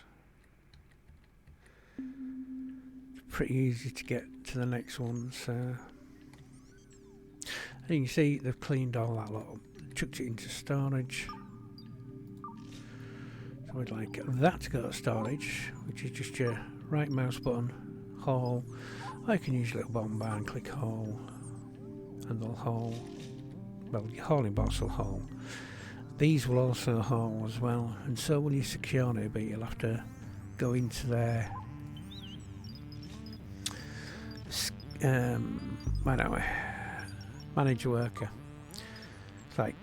It's pretty easy to get to the next one, so and you can see they've cleaned all that lot up, chucked it into storage. So we'd like that to go to storage, which is just your right mouse button, haul, or you can use a little bottom bar and click haul, and they'll haul. Well, your hauling box will haul. These will also haul as well, and so will your security, but you'll have to go into their manage worker. It's like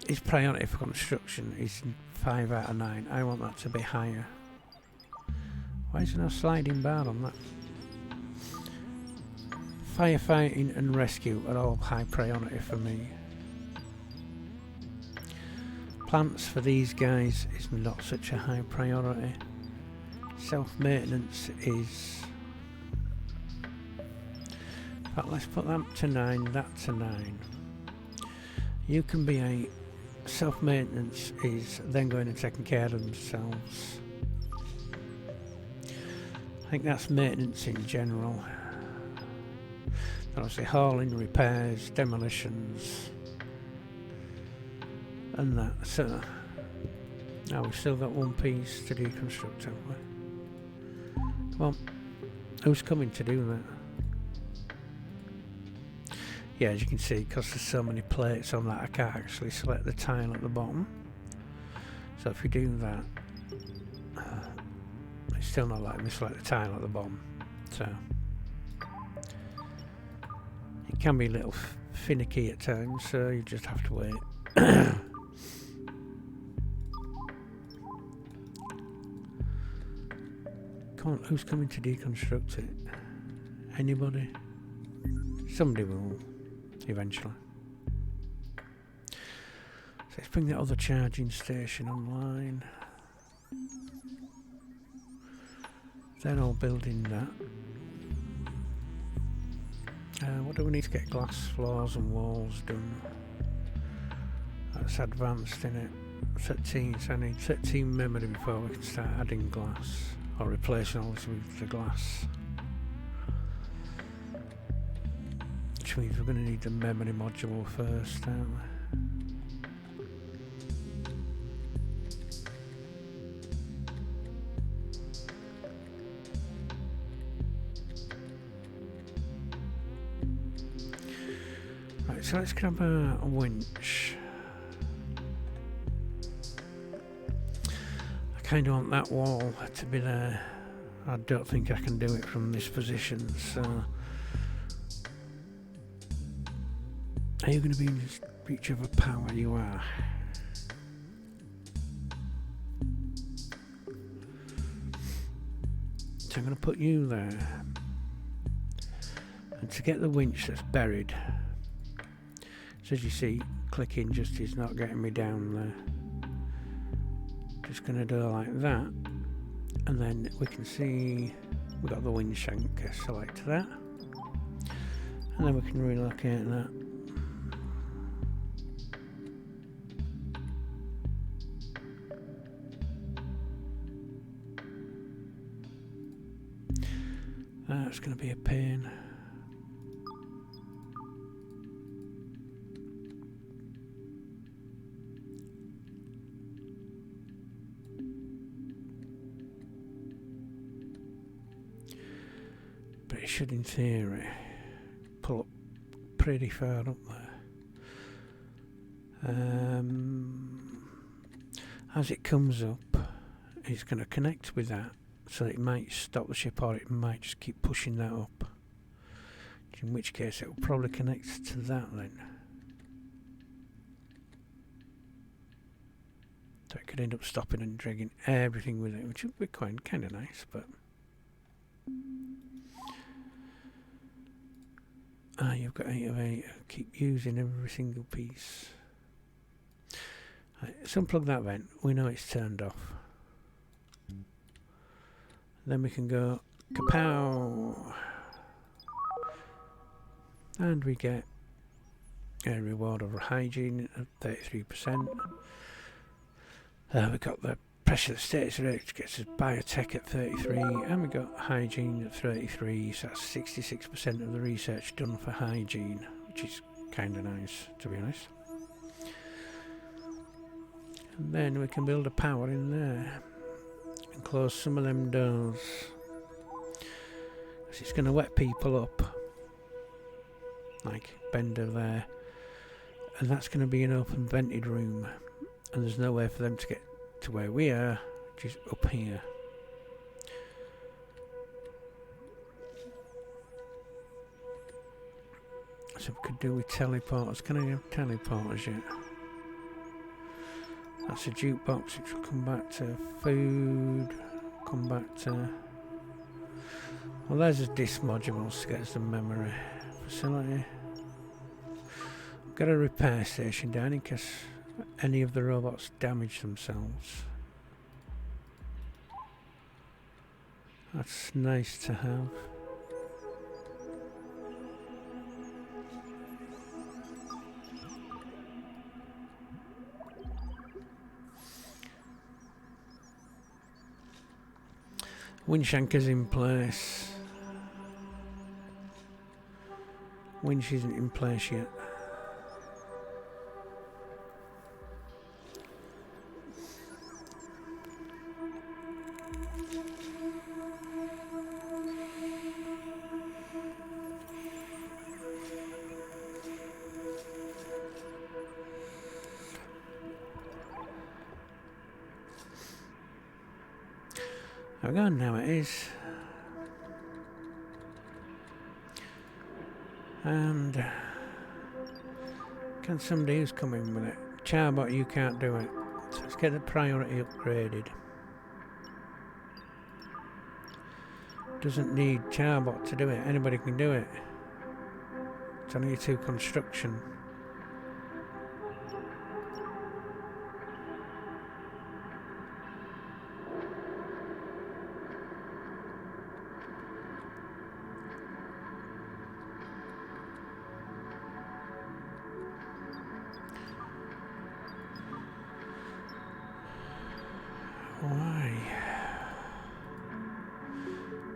his priority for construction is 5 out of 9. I want that to be higher. Why is there no sliding bar on that? Firefighting and rescue are all high priority for me. Plants for these guys is not such a high priority. Self-maintenance is... in fact, let's put that to 9, that to 9. You can be a... self-maintenance is then going and taking care of themselves. I think that's maintenance in general. Obviously hauling, repairs, demolitions and that. So now we've still got one piece to deconstruct, haven't we? Come on, who's coming to do that? Yeah, as you can see, because there's so many plates on that, I can't actually select the tile at the bottom. So if we do that, it's still not letting me select the tile at the bottom. So it can be a little finicky at times, so you just have to wait. Come on, who's coming to deconstruct it? Anybody? Somebody will, eventually. So let's bring that other charging station online. They're all building that. What do we need to get glass floors and walls done? That's advanced in it. 13, so I need 13 memory before we can start adding glass, or replacing all this with the glass. Which means we're going to need the memory module first, aren't we? So let's grab a winch. I kind of want that wall to be there. I don't think I can do it from this position, so Are you going to be in reach of a power? You are. So I'm going to put you there. And to get the winch that's buried, so as you see, clicking just is not getting me down there. Just going to do it like that. And then we can see we've got the winch shank, select that. And then we can relocate that. That's going to be a pain. But it should, in theory, pull up pretty far up there. As it comes up, it's going to connect with that, so that it might stop the ship, or it might just keep pushing that up. In which case, it will probably connect to that then. So it could end up stopping and dragging everything with it, which would be kind of nice, but. You've got 8 of 8. Keep using every single piece. Right, let's unplug that vent. We know it's turned off. Then we can go kapow! And we get a reward of hygiene at 33%. We've got the pressure that status rate, which gets us biotech at 33, and we got hygiene at 33, so that's 66% of the research done for hygiene, which is kind of nice, to be honest. And then we can build a power in there and close some of them doors, because it's going to wet people up, like Bender there, and that's going to be an open vented room, and there's no way for them to get to where we are, which is up here. So we could do with teleporters. Can I have teleporters yet? That's a jukebox, which will come back to food, come back to... Well, there's a disk modules to get us the memory facility. Got a repair station down in case any of the robots damage themselves. That's nice to have. Winch anchor's in place. Winch isn't in place yet. Hang on, now it is. And can somebody else come in with it? Charbot, you can't do it. So let's get the priority upgraded. Doesn't need Charbot to do it. Anybody can do it. It's only a 2 construction.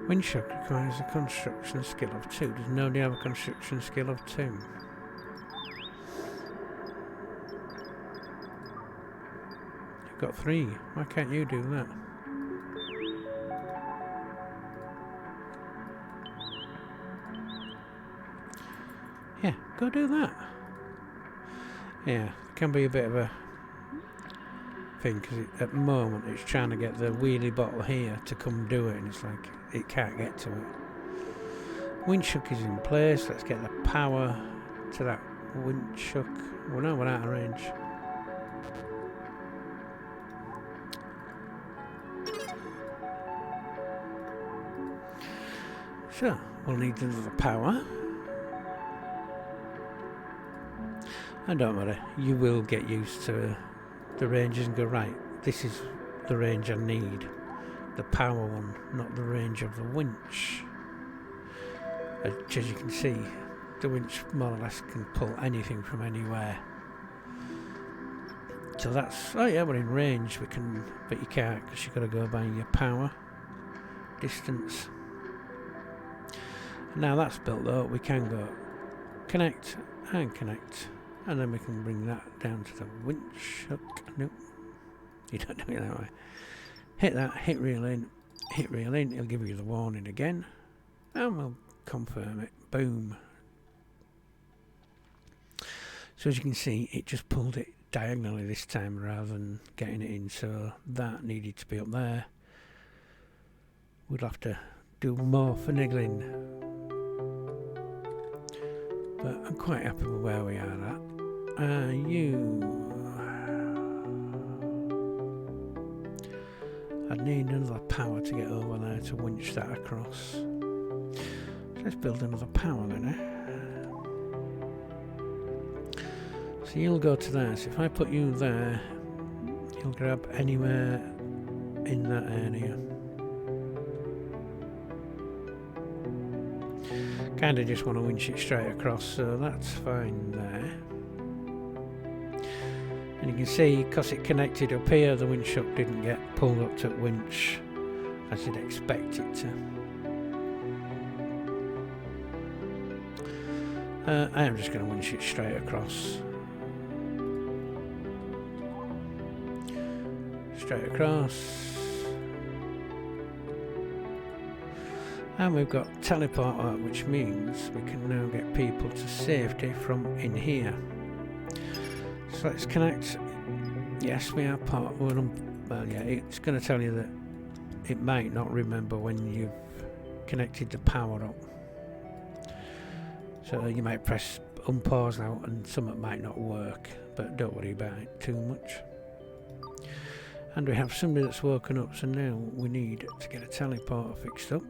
Windshock requires a construction skill of 2. Does nobody have a construction skill of 2? You've got 3. Why can't you do that? Yeah, go do that. Yeah, it can be a bit of a thing, because at the moment it's trying to get the wheelie bottle here to come do it, and it's like it can't get to it. Windshock is in place. Let's get the power to that winch hook. Well, no, we're out of range. So, we'll need another power. And don't worry, you will get used to the ranges and go, right, this is the range I need. The power one, not the range of the winch. As you can see, the winch more or less can pull anything from anywhere. So that's, oh yeah, we're in range, we can, but you can't because you've got to go by your power distance. Now that's built though, we can go connect and connect, and then we can bring that down to the winch hook. Nope, you don't do it that way. Hit that, hit reel in, it'll give you the warning again, and we'll confirm it. Boom. So as you can see, it just pulled it diagonally this time rather than getting it in, so that needed to be up there. We'll have to do more finagling, but I'm quite happy with where we are at. I'd need another power to get over there to winch that across. So let's build another power then, eh? So you'll go to there, so if I put you there, you'll grab anywhere in that area. Kinda just want to winch it straight across, so that's fine there. And you can see, because it connected up here, the winch hook didn't get pulled up to winch as you'd expect it to. I am just going to winch it straight across. Straight across. And we've got teleporter, which means we can now get people to safety from in here. So let's connect. Yes, we are part of them. Well, yeah, it's going to tell you that it might not remember when you've connected the power up. So you might press unpause now and something might not work, but don't worry about it too much. And we have somebody that's woken up, so now we need to get a teleporter fixed up.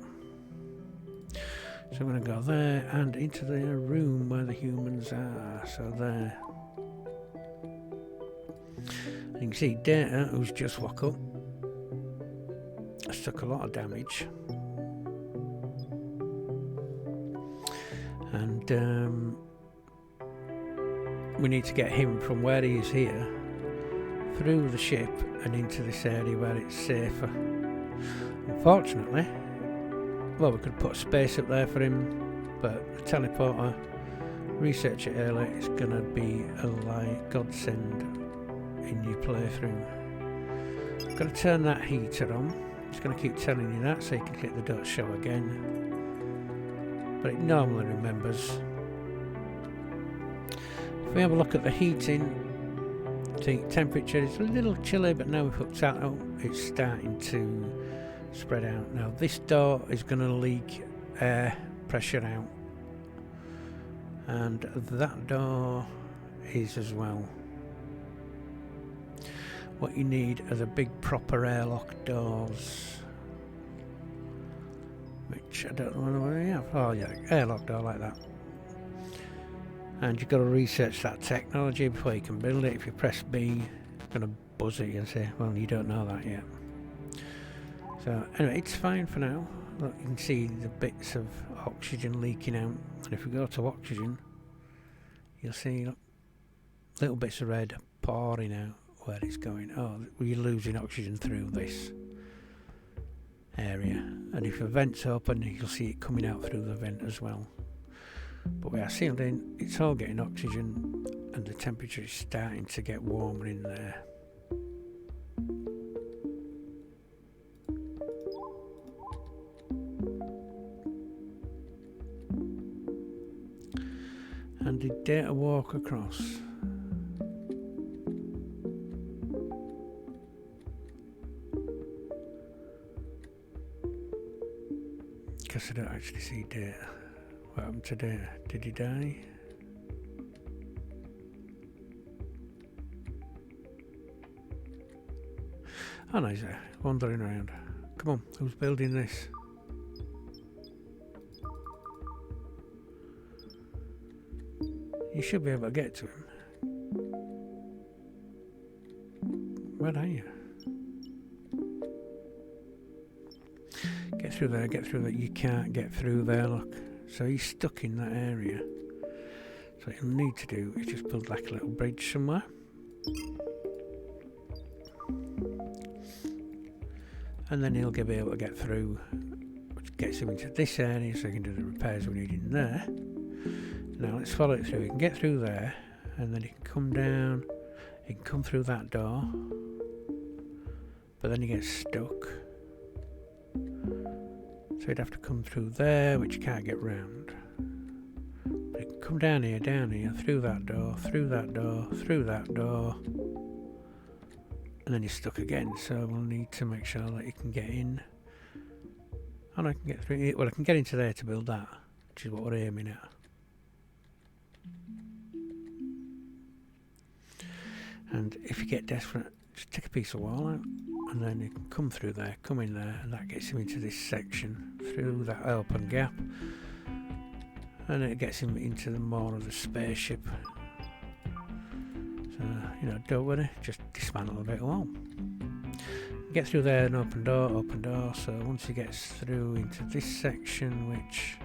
So I'm going to go there and into the room where the humans are. So there. And you can see Data, who's just woke up, has took a lot of damage. And we need to get him from where he is here through the ship and into this area where it's safer. Unfortunately, well, we could put a space up there for him, but the teleporter, research it earlier, is going to be a godsend in your playthrough. I'm going to turn that heater on. It's going to keep telling you that so you can click the dot show again. But it normally remembers. If we have a look at the heating, the temperature is a little chilly, but now we've hooked that up, it's starting to spread out. Now this door is going to leak air pressure out, and that door is as well. What you need are the big proper airlock doors, which I don't know whether we have. Oh yeah, airlock door like that. And you've got to research that technology before you can build it. If you press B, it's going to buzz at you and say, well, you don't know that yet. So anyway, it's fine for now. Look, you can see the bits of oxygen leaking out. And if we go to oxygen, you'll see, look, little bits of red pouring out where it's going. Oh, we're losing oxygen through this area. And if the vent's open, you'll see it coming out through the vent as well. But we are sealed in, it's all getting oxygen, and the temperature is starting to get warmer in there. And did Data walk across? Because I don't actually see Data. What happened to Data? Did he die? Oh no, he's there, wandering around. Come on, who's building this? You should be able to get to him. Where are you? Get through there, get through there. You can't get through there, look. So he's stuck in that area. So what you'll need to do is just build like a little bridge somewhere. And then he'll be able to get through, which gets him into this area so he can do the repairs we need in there. Now let's follow it through. He can get through there, and then he can come down, he can come through that door, but then he gets stuck. So he'd have to come through there, which you can't get round. But he can come down here, through that door, through that door, through that door, and then he's stuck again. So we'll need to make sure that he can get in. And I can get through it. Well, I can get into there to build that, which is what we're aiming at. And if you get desperate, just take a piece of wall out, and then you can come through there, come in there, and that gets him into this section, through that open gap, and it gets him into the more of the spaceship. So, you know, don't worry, just dismantle a bit of wall. Get through there, an open door, so once he gets through into this section, which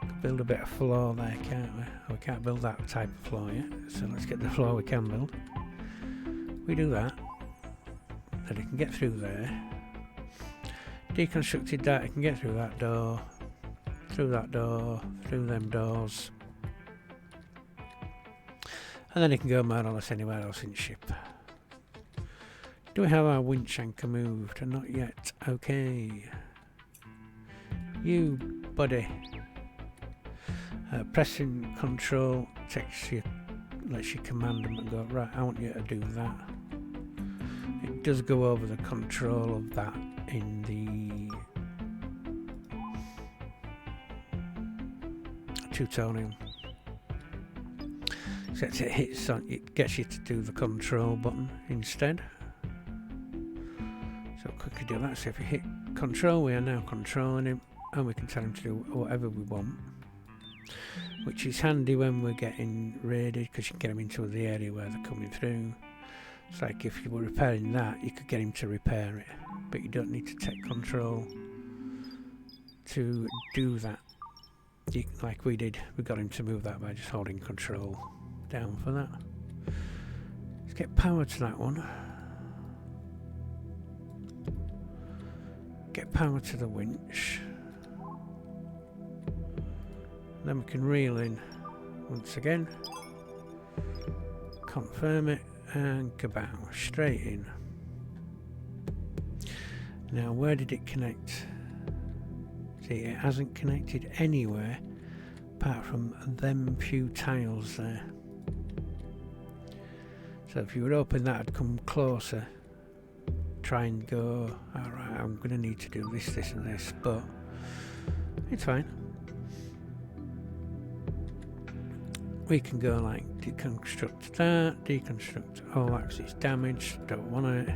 could build a bit of floor there, can't we? We can't build that type of floor yet, so let's get the floor we can build. We do that, then he can get through there. Deconstructed that, he can get through that door, through them doors, and then he can go more or less anywhere else in the ship. Do we have our winch anchor moved? Not yet. Okay. You, buddy. Pressing control takes you, lets you command them and go, right, I want you to do that. It does go over the control of that in the tutorial. So it hits on, it gets you to do the control button instead. So quickly do that. So if you hit control, we are now controlling him, and we can tell him to do whatever we want, which is handy when we're getting raided, because you can get them into the area where they're coming through. It's like if you were repairing that, you could get him to repair it, but you don't need to take control to do that. Like we did, we got him to move that by just holding control down for that. Let's get power to that one. Get power to the winch. Then we can reel in once again. Confirm it and kabow, straight in. Now where did it connect? See, it hasn't connected anywhere apart from them few tiles there. So if you were hoping that would come closer, try and go, alright, I'm going to need to do this, this and this, but it's fine. We can go like deconstruct that, deconstruct all axis damage, don't want it.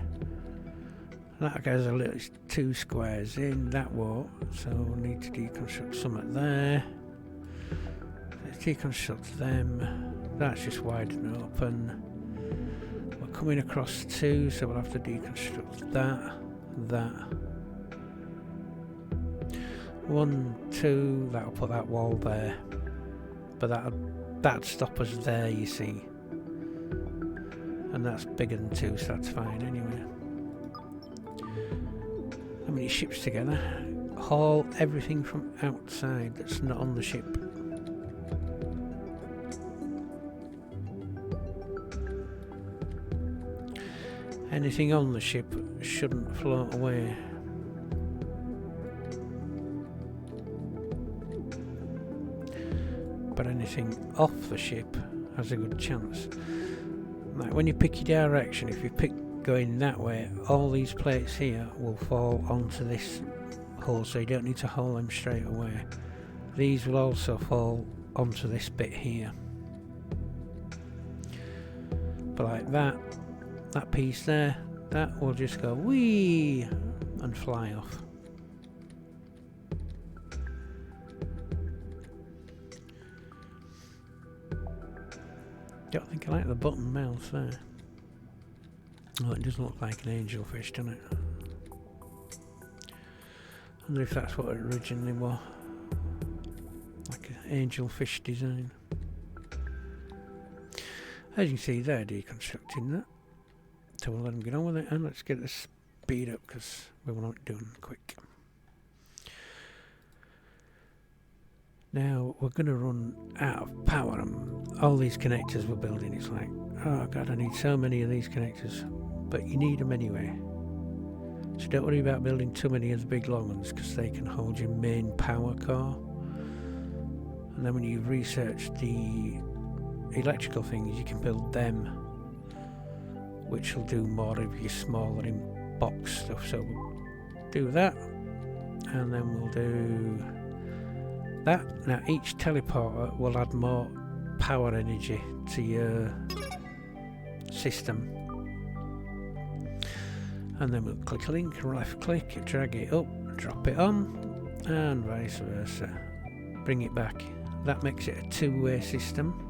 That goes a little, it's 2 squares in, that won't, so we'll need to deconstruct some there. Let's deconstruct them, that's just wide and open. We're coming across 2, so we'll have to deconstruct that. 1, 2, that'll put that wall there, but that'd stop us there, you see, and that's bigger than 2, so that's fine anyway. How many ships together? Haul everything from outside that's not on the ship. Anything on the ship shouldn't float away. But anything off the ship has a good chance. Like when you pick your direction, if you pick going that way, all these plates here will fall onto this hole, so you don't need to haul them straight away. These will also fall onto this bit here. But like that piece there, that, we'll just go whee and fly off. Don't think I like the button mouse there. Oh, it does look like an angelfish, doesn't it? I wonder if that's what it originally was. Like an angelfish design. As you can see, they're deconstructing that. So we'll let them get on with it, and let's get the speed up because we want it done quick. Now we're going to run out of power, and all these connectors we're building, it's like, oh god, I need so many of these connectors, but you need them anyway. So don't worry about building too many of the big long ones because they can hold your main power core. And then when you've researched the electrical things, you can build them, which will do more of your smaller in box stuff. So we'll do that, and then we'll do that. Now each teleporter will add more power energy to your system, and then we'll click a link, left click, drag it up, drop it on, and vice versa, bring it back. That makes it a two-way system.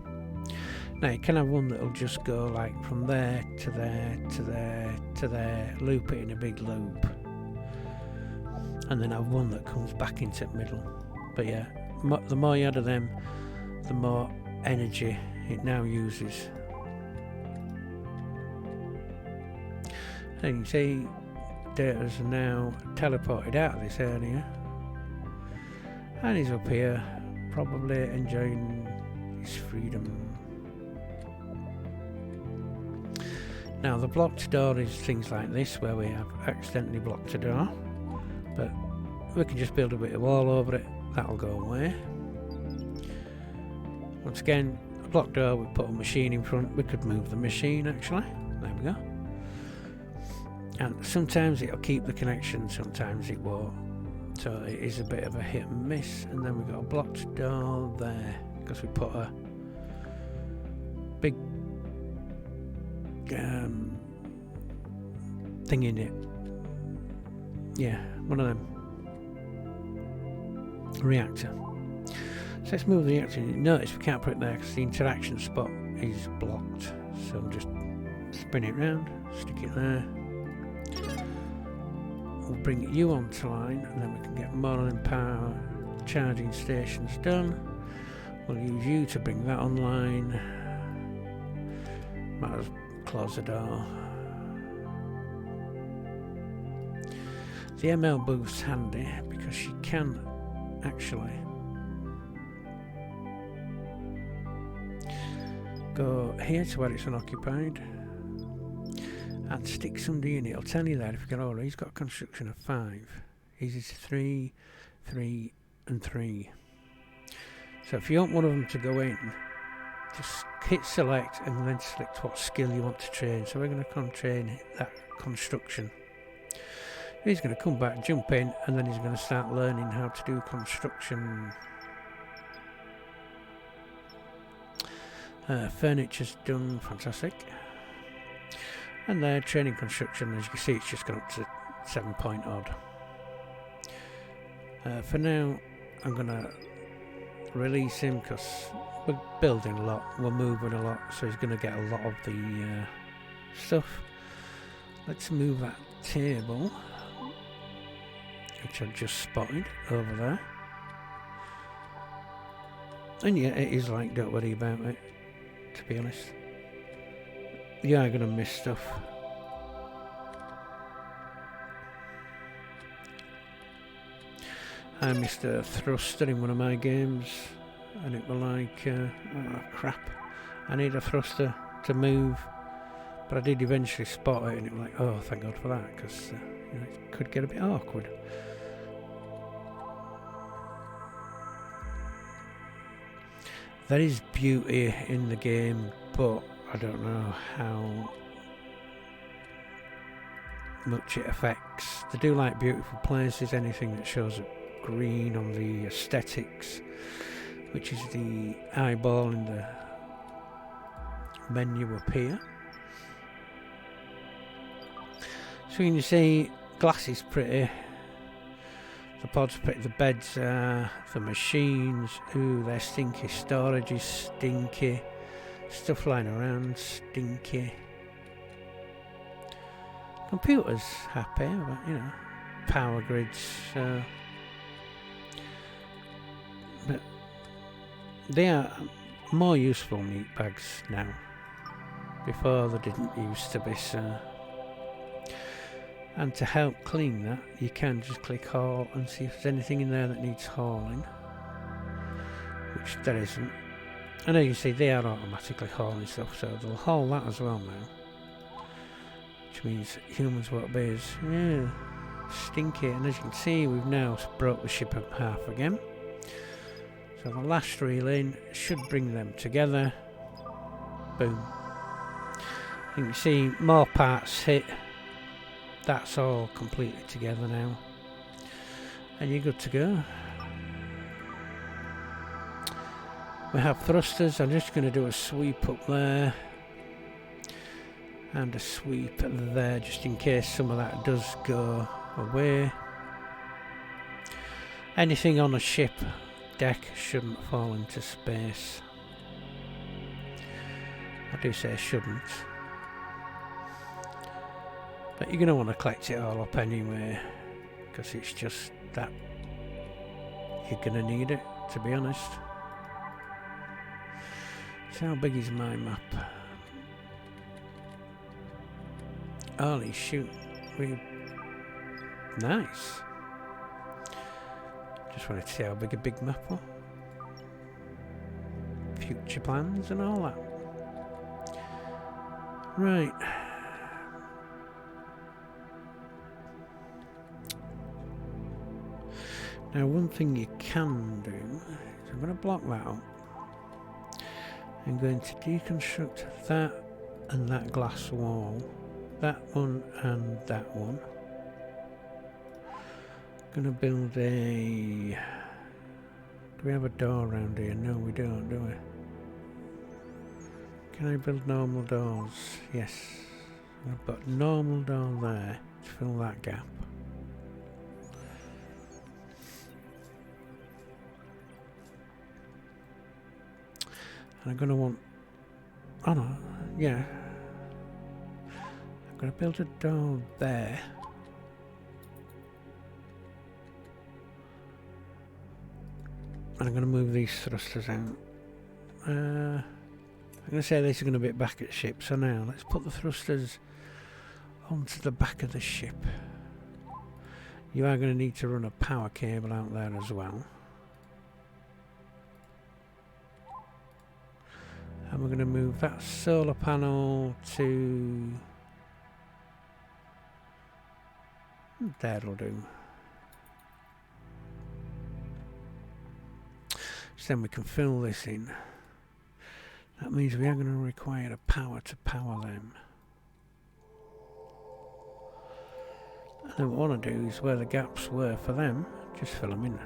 Now you can have one that'll just go like from there to there to there to there, loop it in a big loop, and then have one that comes back into the middle. But yeah, the more you add of them, the more energy it now uses. And you can see Data's now teleported out of this area, and he's up here, probably enjoying his freedom. Now the blocked door is things like this, where we have accidentally blocked a door, but we can just build a bit of wall over it, that'll go away. Once again, a blocked door, we put a machine in front, we could move the machine actually, there we go. And sometimes it'll keep the connection, sometimes it won't, so it is a bit of a hit and miss. And then we've got a blocked door there, because we put a big thing in it. Yeah, one of them. Reactor. So let's move the reactor. Notice we can't put it there because the interaction spot is blocked. So we'll just spin it round, stick it there. We'll bring you onto line, and then we can get more than power charging stations done. We'll use you to bring that online. Might as well close the door. The ML boost's handy because she can actually go here to where it's unoccupied and stick somebody in it. It'll tell you that if you get over. He's got a construction of 5. He's 3, 3 and 3. So if you want one of them to go in, just hit select and then select what skill you want to train. So we're going to train that construction. He's going to come back, jump in, and then he's going to start learning how to do construction. Furniture's done, fantastic. And there, training construction, as you can see, it's just gone up to 7 point odd. For now, I'm going to release him because we're building a lot, we're moving a lot, so he's going to get a lot of the stuff. Let's move that table, which I've just spotted over there. And yeah, it is like, don't worry about it, to be honest. You are going to miss stuff. I missed a thruster in one of my games, and it was like, oh crap, I need a thruster to move. But I did eventually spot it, and it was like, oh, thank God for that, because you know, it could get a bit awkward. There is beauty in the game, but I don't know how much it affects. They do like beautiful places, anything that shows up green on the aesthetics, which is the eyeball in the menu up here. So you see, glass is pretty. The pod's pretty. The beds are. The machines. Ooh, they're stinky. Storage is stinky. Stuff lying around, stinky. Computer's happy, but you know, power grids. But they are more useful meat bags now. Before they didn't used to be so. And to help clean that, you can just click haul and see if there's anything in there that needs hauling, which there isn't. And as you see, they are automatically hauling stuff, so they'll haul that as well now. Which means humans won't be as stinky. And as you can see, we've now broke the ship in half again. So the last reel in should bring them together. Boom. You can see more parts hit. That's all completely together now. And you're good to go. We have thrusters. I'm just going to do a sweep up there. And a sweep there, just in case some of that does go away. Anything on a ship deck shouldn't fall into space. I do say shouldn't. But you're going to want to collect it all up anyway, because it's just that you're going to need it, to be honest. So how big is my map? Holy shoot. Nice. Just wanted to see how big a big map was. Future plans and all that. Right. Now one thing you can do is I'm going to block that up. I'm going to deconstruct that and that glass wall. That one and that one. I'm going to build a... Do we have a door around here? No, we don't, do we? Can I build normal doors? Yes. I've got normal door there to fill that gap. And I'm going to want... Oh no, yeah. I'm going to build a door there. And I'm going to move these thrusters out. I'm going to say this is going to be back at the ship. So now let's put the thrusters onto the back of the ship. You are going to need to run a power cable out there as well. And we're going to move that solar panel to... That'll do. So then we can fill this in. That means we are going to require a power to power them. And then what I want to do is where the gaps were for them, just fill them in.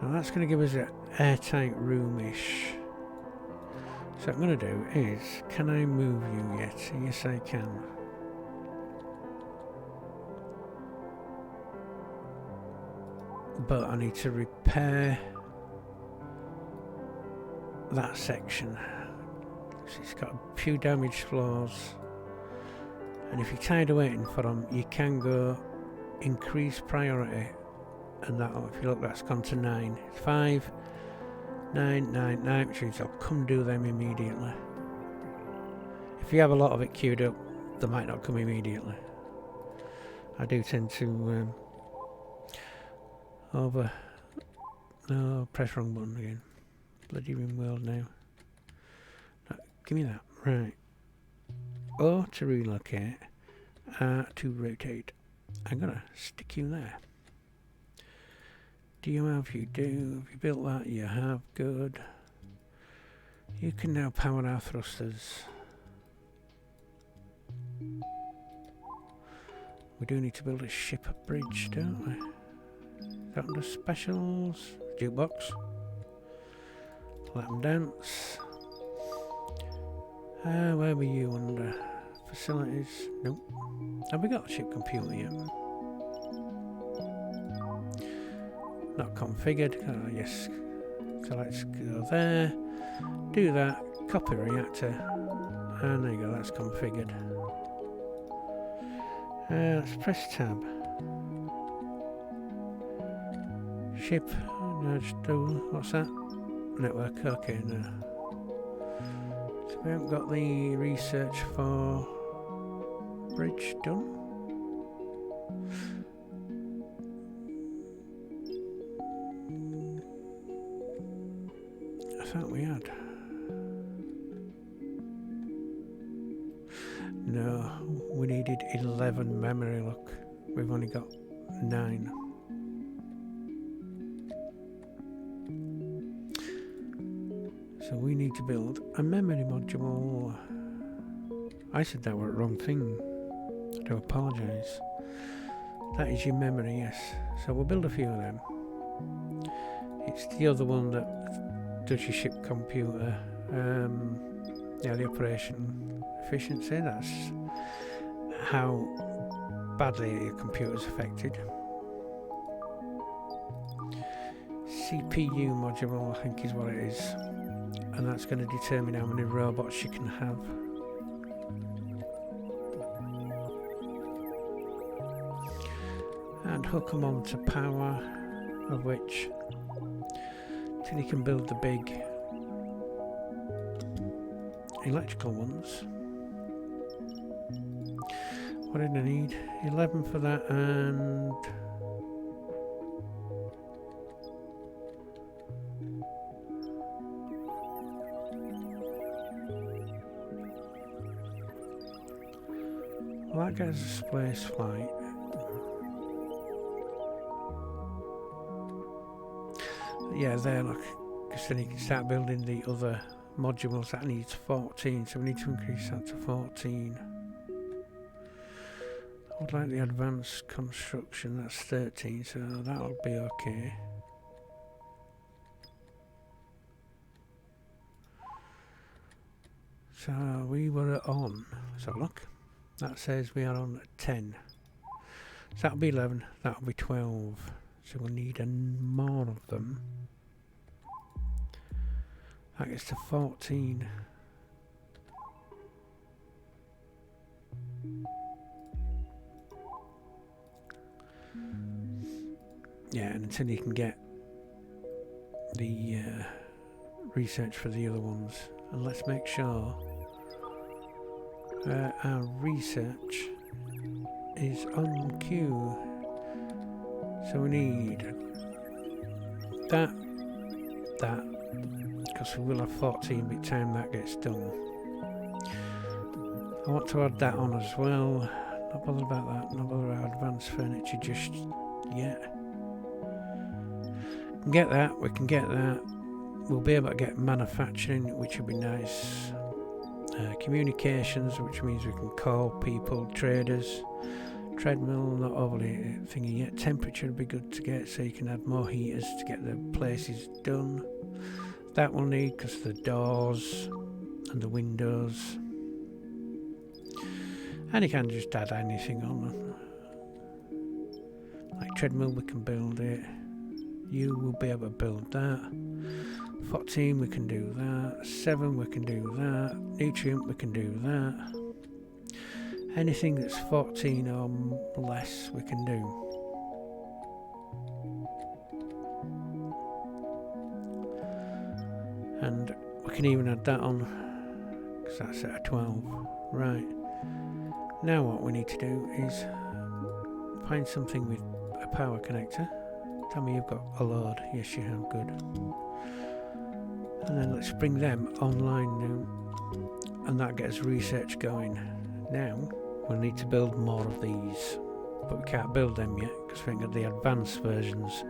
Now that's going to give us an airtight room-ish. So what I'm going to do is, can I move you yet? Yes I can. But I need to repair that section. So it's got a few damaged floors. And if you're tired of waiting for them, you can go increase priority. And that, if you look, that's gone to 9. 5, 9, 9, 9, which means I'll come do them immediately. If you have a lot of it queued up, they might not come immediately. I do tend to no, press wrong button again. Bloody rim world now. No, give me that. Right. O to relocate. R to rotate. I'm gonna stick you there. Do you have? You do. Have you built that? You have. Good. You can now power our thrusters. We do need to build a ship bridge, don't we? That under specials. Jukebox. Let them dance. Where were you under? Facilities? Nope. Have we got a ship computer yet? Not configured. Oh, yes. So let's go there. Do that. Copy reactor. And there you go, that's configured. Let's press tab. Ship. No, just do. What's that? Network. Okay, no. So we haven't got the research for bridge done. I thought we had. No, we needed 11 memory, look. We've only got 9. So we need to build a memory module. I said that were the wrong thing. I do apologise. That is your memory, yes. So we'll build a few of them. It's the other one that does your ship computer. Yeah, the operation efficiency. That's how badly your computer's affected. CPU module, I think, is what it is. And that's going to determine how many robots you can have. And hook them on to power, of which till you can build the big electrical ones. What did I need? 11 for that, and well, that gets a space flight. Yeah, there, look, because then you can start building the other modules. That needs 14, so we need to increase that to 14. I would like the advanced construction, that's 13, so that'll be okay. So we were on, so look, that says we are on 10. So that'll be 11, that'll be 12. So we'll need more of them. That gets to 14. Yeah, and until you can get the research for the other ones. And let's make sure our research is on queue. So we need that, because we will have 14 by the time that gets done. I want to add that on as well. Not bothered about that, not bothered about advanced furniture just yet. We can get that, we can get that. We'll be able to get manufacturing, which would be nice. Communications, which means we can call people, traders. Treadmill, not overly thingy yet. Temperature would be good to get, so you can add more heaters to get the places done. That we'll need because of the doors and the windows. And you can just add anything on. Like treadmill, we can build it. You will be able to build that. 14, we can do that. 7, we can do that. Nutrient, we can do that. Anything that's 14 or less, we can do. And we can even add that on, because that's at a 12. Right. Now what we need to do is find something with a power connector. Tell me you've got a load. Yes, you have. Good. And then let's bring them online now. And that gets research going. Now, we'll need to build more of these. But we can't build them yet, because we haven't got the advanced versions.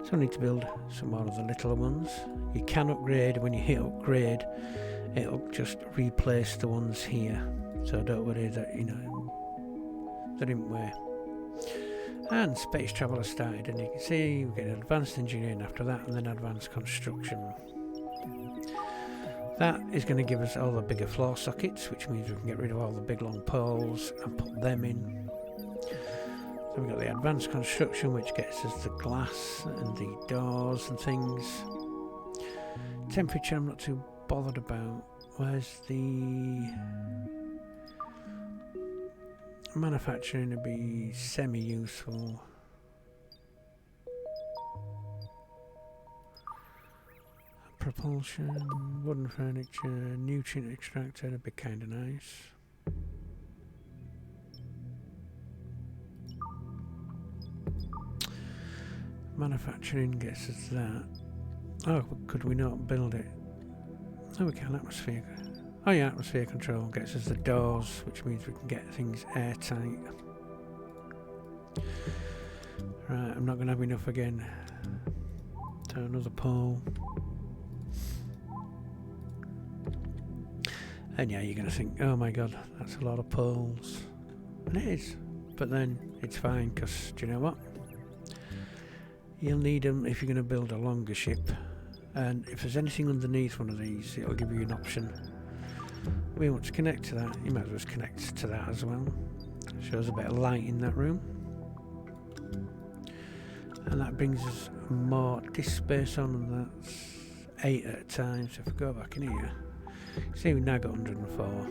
So we need to build some more of the littler ones. You can upgrade. When you hit upgrade, it'll just replace the ones here. So don't worry that, you know, they're in way. And space travel has started, and you can see we get advanced engineering after that, and then advanced construction. That is going to give us all the bigger floor sockets, which means we can get rid of all the big long poles and put them in. Then we've got the advanced construction, which gets us the glass and the doors and things. Temperature I'm not too bothered about. Where's the manufacturing to be semi-useful? Propulsion, wooden furniture, nutrient extractor, that'd be kind of nice. Manufacturing gets us that. Oh, could we not build it? Oh, we can. Atmosphere. Oh yeah, atmosphere control gets us the doors, which means we can get things airtight. Right, I'm not going to have enough again. So another pole. And yeah, you're going to think, oh my god, that's a lot of poles. And it is. But then it's fine, because do you know what? You'll need them if you're going to build a longer ship. And if there's anything underneath one of these, it'll give you an option. We want to connect to that. You might as well just connect to that as well. Shows a bit of light in that room. And that brings us more disk space on, and that's 8 at a time. So if we go back in here, see we've now got 104.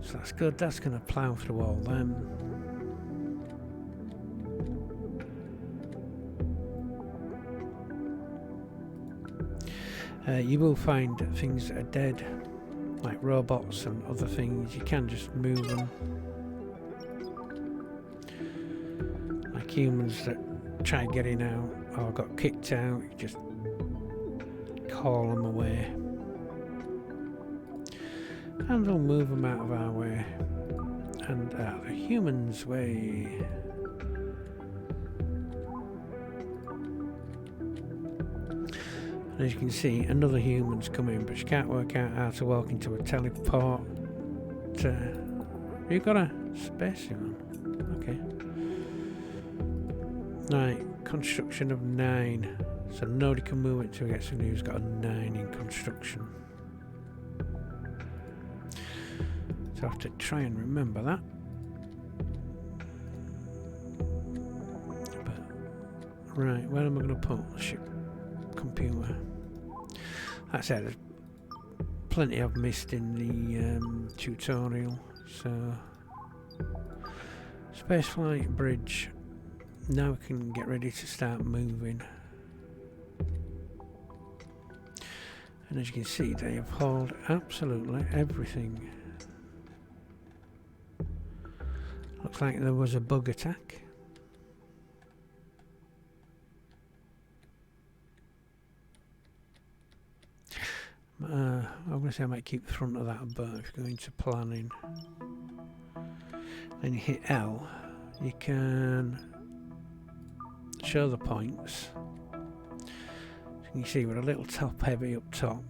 So that's good. That's going to plough through all them. You will find things that are dead, like robots and other things. You can just move them. Like humans that try getting out or got kicked out, you just call them away. And we'll move them out of our way and out of the humans' way. And as you can see, another human's coming, but she can't work out how to walk into a teleport. You got a spaceman? Okay. Right, construction of 9. So nobody can move it until we get somebody who's got a 9 in construction. So I have to try and remember that. But, right, where am I going to put the ship computer? Like I said, there's plenty I've missed in the tutorial. So, spaceflight bridge. Now we can get ready to start moving. And as you can see, they have hauled absolutely everything. Looks like there was a bug attack. I'm going to say I might keep the front of that, but if you go into planning, then you hit L, you can show the points. So you can see we're a little top heavy up top,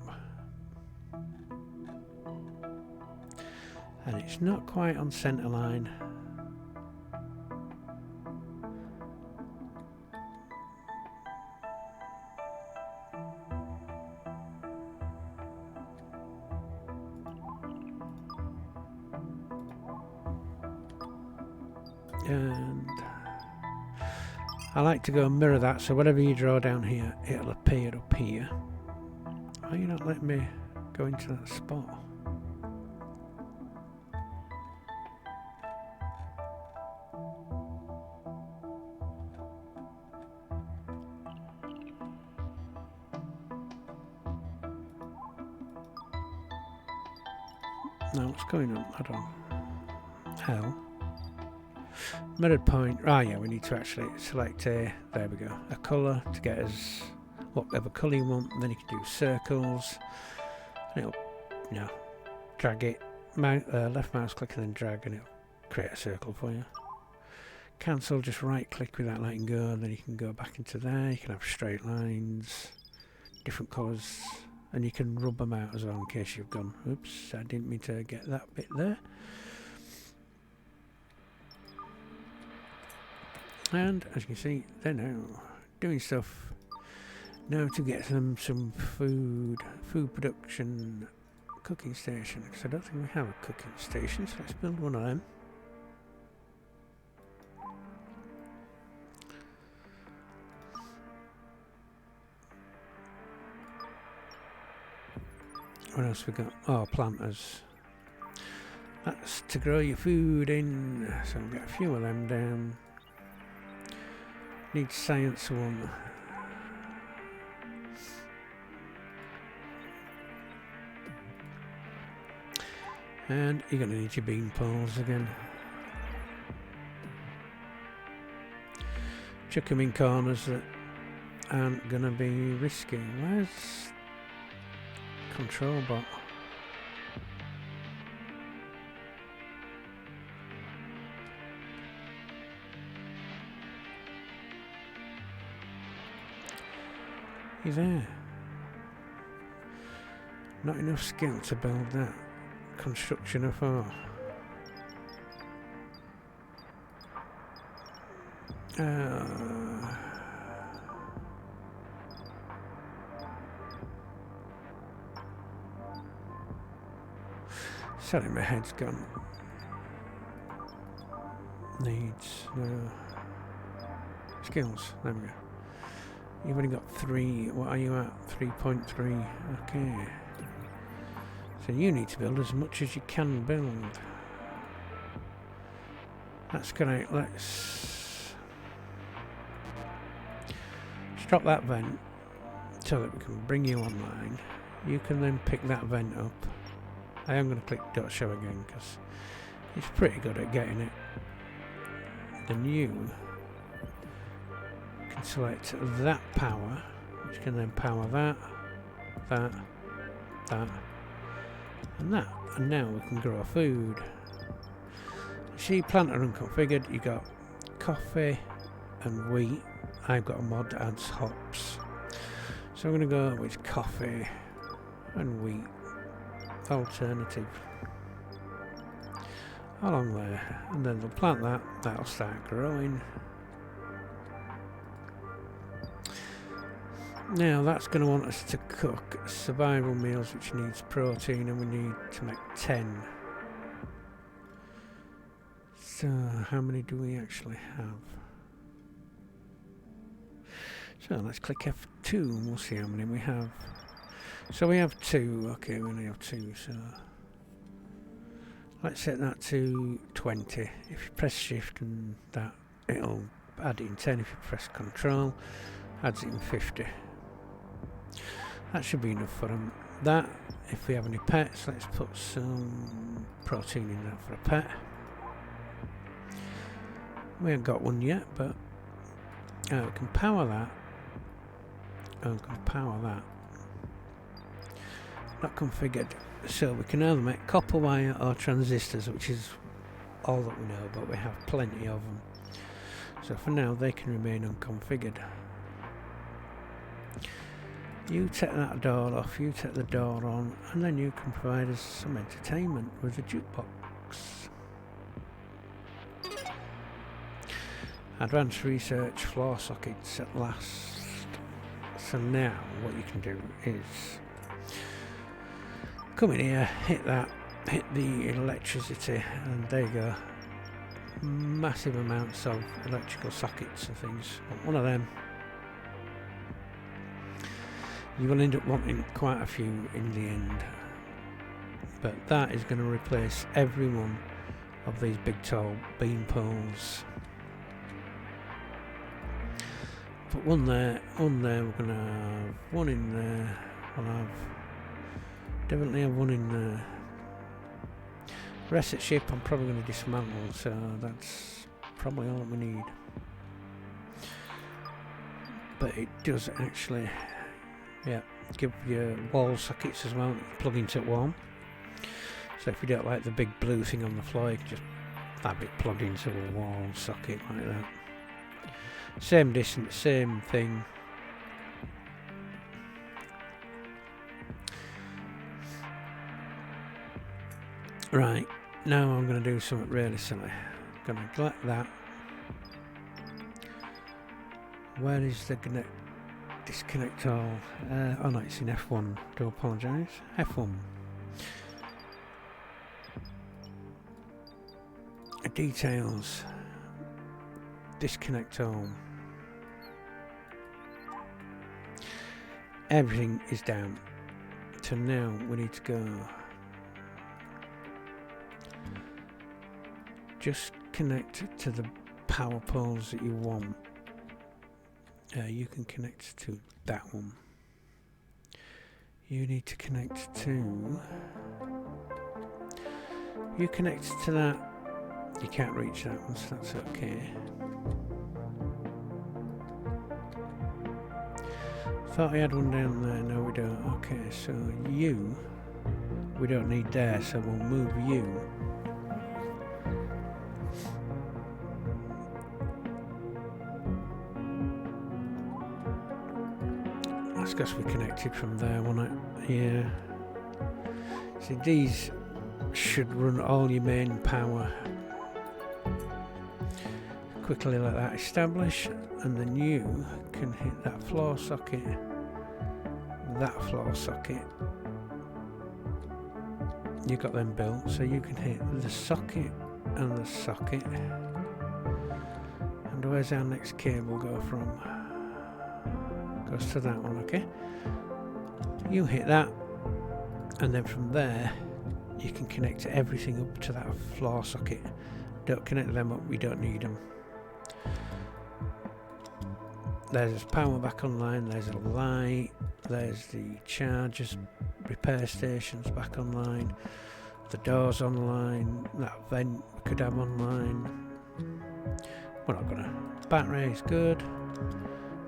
and it's not quite on centre line. And I like to go and mirror that, so whatever you draw down here, it'll appear up here. Why are you not letting me go into that spot? Now what's going on? I don't know. Hell. Mirrored point. Ah, yeah, we need to actually select a, there we go, a colour to get us whatever colour you want. And then you can do circles. And it'll, you know, drag it, left mouse click and then drag, and it'll create a circle for you. Cancel, just right click with that light and go, and then you can go back into there. You can have straight lines, different colours, and you can rub them out as well in case you've gone, oops, I didn't mean to get that bit there. And as you can see, they're now doing stuff. Now to get them some food production cooking station, because I don't think we have a cooking station, so let's build one of them. What else we got? Oh, planters. That's to grow your food in, so we'll get a few of them down. Need science one. And you're going to need your bean poles again. Chuck them in corners that aren't going to be risky. Where's control bot? He's there. Not enough skill to build that. Construction of art. Sorry, my head's gone. Needs skills. There we go. You've only got 3. What are you at? 3.3. Okay. So you need to build as much as you can build. That's great. Let's drop that vent so that we can bring you online. You can then pick that vent up. I am going to click dot show again because it's pretty good at getting it. Then you can select that power, which can then power that, that, and that. And now we can grow food. You see, planter unconfigured, you got coffee and wheat. I've got a mod that adds hops. So I'm going to go with coffee and wheat. Alternative. Along there. And then they'll plant that. That'll start growing. Now that's going to want us to cook survival meals, which needs protein, and we need to make 10. So how many do we actually have? So let's click F2 and we'll see how many we have. So we have 2. Okay, we only have 2, so let's set that to 20. If you press shift and that, it'll add it in 10. If you press control, adds it in 50. That should be enough for them. That, if we have any pets, let's put some protein in that for a pet. We haven't got one yet, but we can power that. We can power that. Not configured. So we can either make copper wire or transistors, which is all that we know, but we have plenty of them. So for now, they can remain unconfigured. You take that door off, you take the door on, and then you can provide us some entertainment with a jukebox. Advanced research, floor sockets at last. So now what you can do is come in here, hit that, hit the electricity, and there you go. Massive amounts of electrical sockets and things. One of them. You will end up wanting quite a few in the end, but that is going to replace every one of these big tall beam poles. Put one there, we're going to have one in there, definitely have one in there. Reset ship I'm probably going to dismantle, so that's probably all that we need. But it does actually, yeah, give you wall sockets as well that you plug into at one. So if you don't like the big blue thing on the floor, you can just have it plugged into a wall socket like that. Same distance, same thing. Right, now I'm going to do something really silly. I'm going to select that. Where is the connect? disconnect all. Oh no, it's in F1. Do apologise. F1. Details. Disconnect all. Everything is down. So now we need to go. Just connect to the power poles that you want. You can connect to that one. You need to connect to. You connect to that. You can't reach that one, so that's okay. Thought I had one down there. No, we don't. Okay, so you. We don't need there, so we'll move you. That's because we connected from there, wasn't it? Yeah. See, these should run all your main power. Quickly let that establish, and then you can hit that floor socket, that floor socket. You got them built, so you can hit the socket and the socket. And where's our next cable go from? Goes to that one, okay? You hit that, and then from there you can connect everything up to that floor socket. Don't connect them up, we don't need them. There's power back online, there's a light, there's the chargers, repair stations back online, the doors online, that vent we could have online. We're not gonna. Battery is good.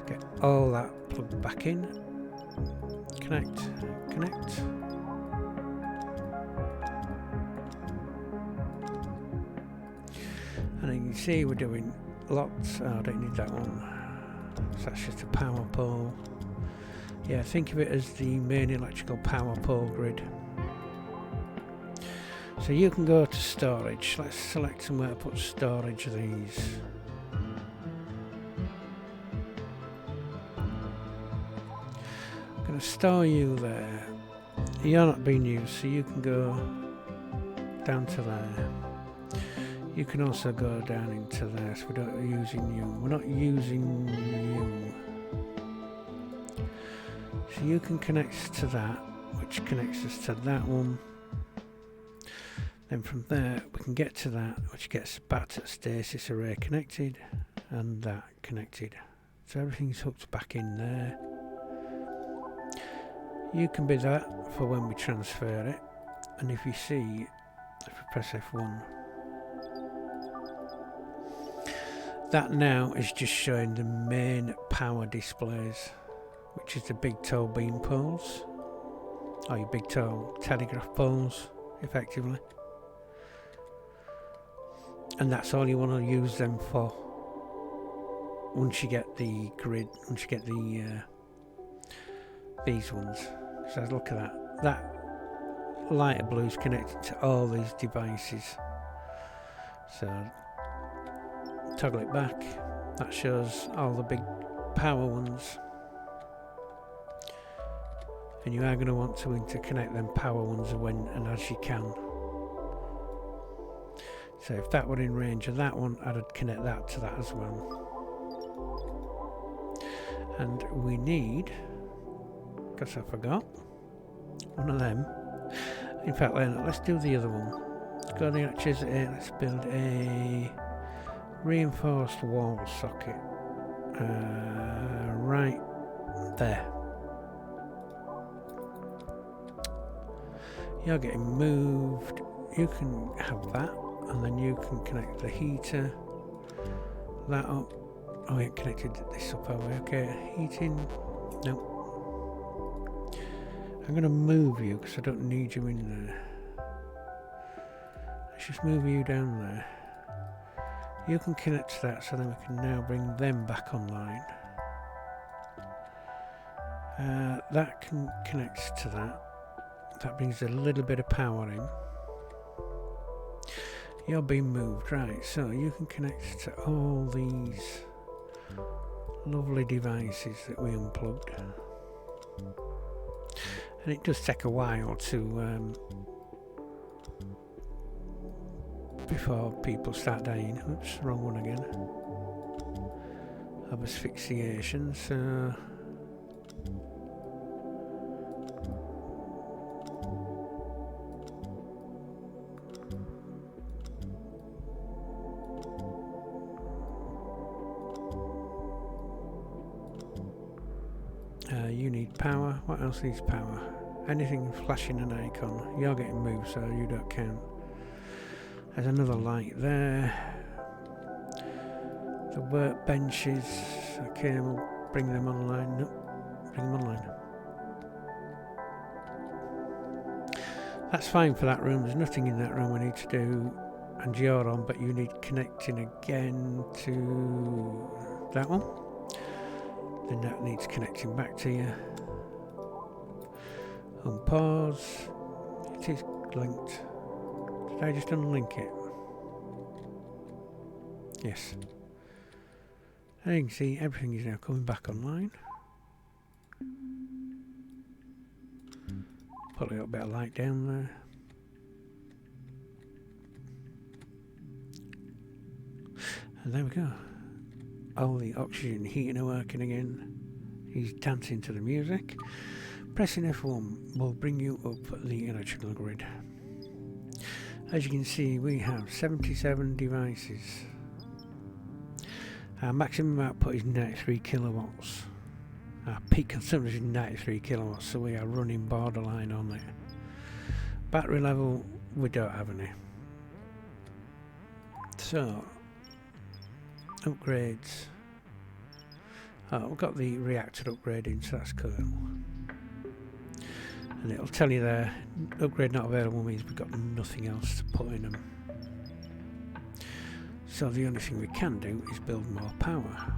Get all that plugged back in. Connect, connect. And then you can see we're doing lots. Oh, I don't need that one. So that's just a power pole. Yeah, think of it as the main electrical power pole grid. So you can go to storage. Let's select somewhere to put storage of these. I'm going to store you there. You're not being used, so you can go down to there. You can also go down into there, so we're not using you. We're not using you. So you can connect to that, which connects us to that one. Then from there, we can get to that, which gets back to the stasis array connected, and that connected. So everything's hooked back in there. You can be that for when we transfer it. And if you see, if we press F1, that now is just showing the main power displays, which is the big tall beam poles, or your big tall telegraph poles, effectively. And that's all you want to use them for. Once you get the grid, once you get the these ones. So look at that. That lighter blue is connected to all these devices. So toggle it back. That shows all the big power ones. And you are going to want to interconnect them power ones when and as you can. So if that were in range of that one, I'd connect that to that as well. And we need, because I forgot, one of them. In fact, let's do the other one. Let's go to the electricity, let's build a reinforced wall socket. Right there. You're getting moved. You can have that. And then you can connect the heater, that up. Oh, we ain't connected this up, are we? Okay, heating, no. I'm going to move you because I don't need you in there. Let's just move you down there. You can connect to that, so then we can now bring them back online. That can connect to that. That brings a little bit of power in. You're being moved, right, so you can connect to all these lovely devices that we unplugged. And it does take a while to before people start dying. Oops, wrong one again. Of asphyxiation, so you need power. What else needs power? Anything flashing an icon. You're getting moved, so you don't count. There's another light there. The workbenches. Okay, we'll bring them online. Nope, bring them online. That's fine for that room. There's nothing in that room we need to do. And you're on, but you need connecting again to that one. Then that needs connecting back to you. Unpause. It is linked. Did I just unlink it? Yes. And you can see everything is now coming back online. Put a little bit of light down there. And there we go. All the oxygen and heating are working again. He's dancing to the music. Pressing F1 will bring you up the electrical grid. As you can see, we have 77 devices. Our maximum output is 93 kilowatts. Our peak consumption is 93 kilowatts, so we are running borderline on it. Battery level, we don't have any. So, upgrades. Oh, we've got the reactor upgrading, so that's cool. And it'll tell you there, upgrade not available means we've got nothing else to put in them. So the only thing we can do is build more power.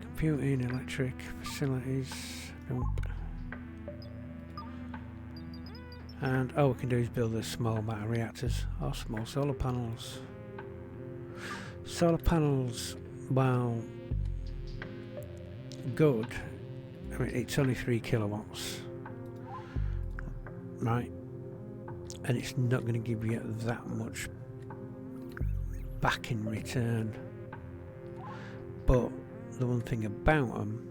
Computing, electric, facilities, nope. And all we can do is build the small matter reactors or small solar panels. Solar panels, while good, I mean, it's only 3 kilowatts, right? And it's not going to give you that much back in return. But the one thing about them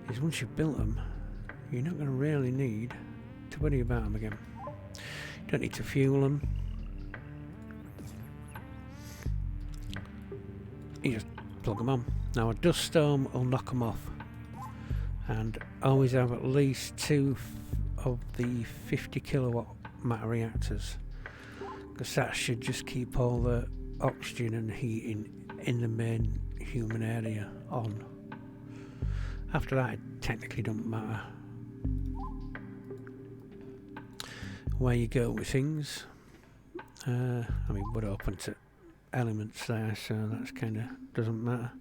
is once you've built them, you're not going to really need to worry about them again. You don't need to fuel them. You just plug them on. Now a dust storm will knock them off, and always have at least 2 of the 50 kilowatt matter reactors, because that should just keep all the oxygen and heating in the main human area on. After that, it technically doesn't matter where you go with things. I mean, we're open to elements there, so that's kind of doesn't matter.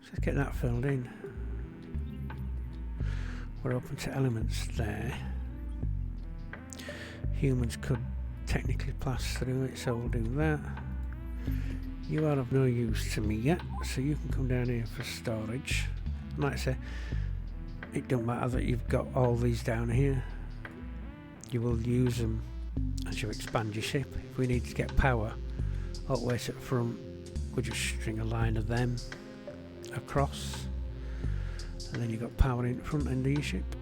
So let's get that filled in. We're open to elements there. Humans could technically pass through it, so we'll do that. You are of no use to me yet, so you can come down here for storage. Like I say, it don't matter that you've got all these down here. You will use them as you expand your ship. If we need to get power always at front, we just string a line of them across, and then you've got power in front end of your ship.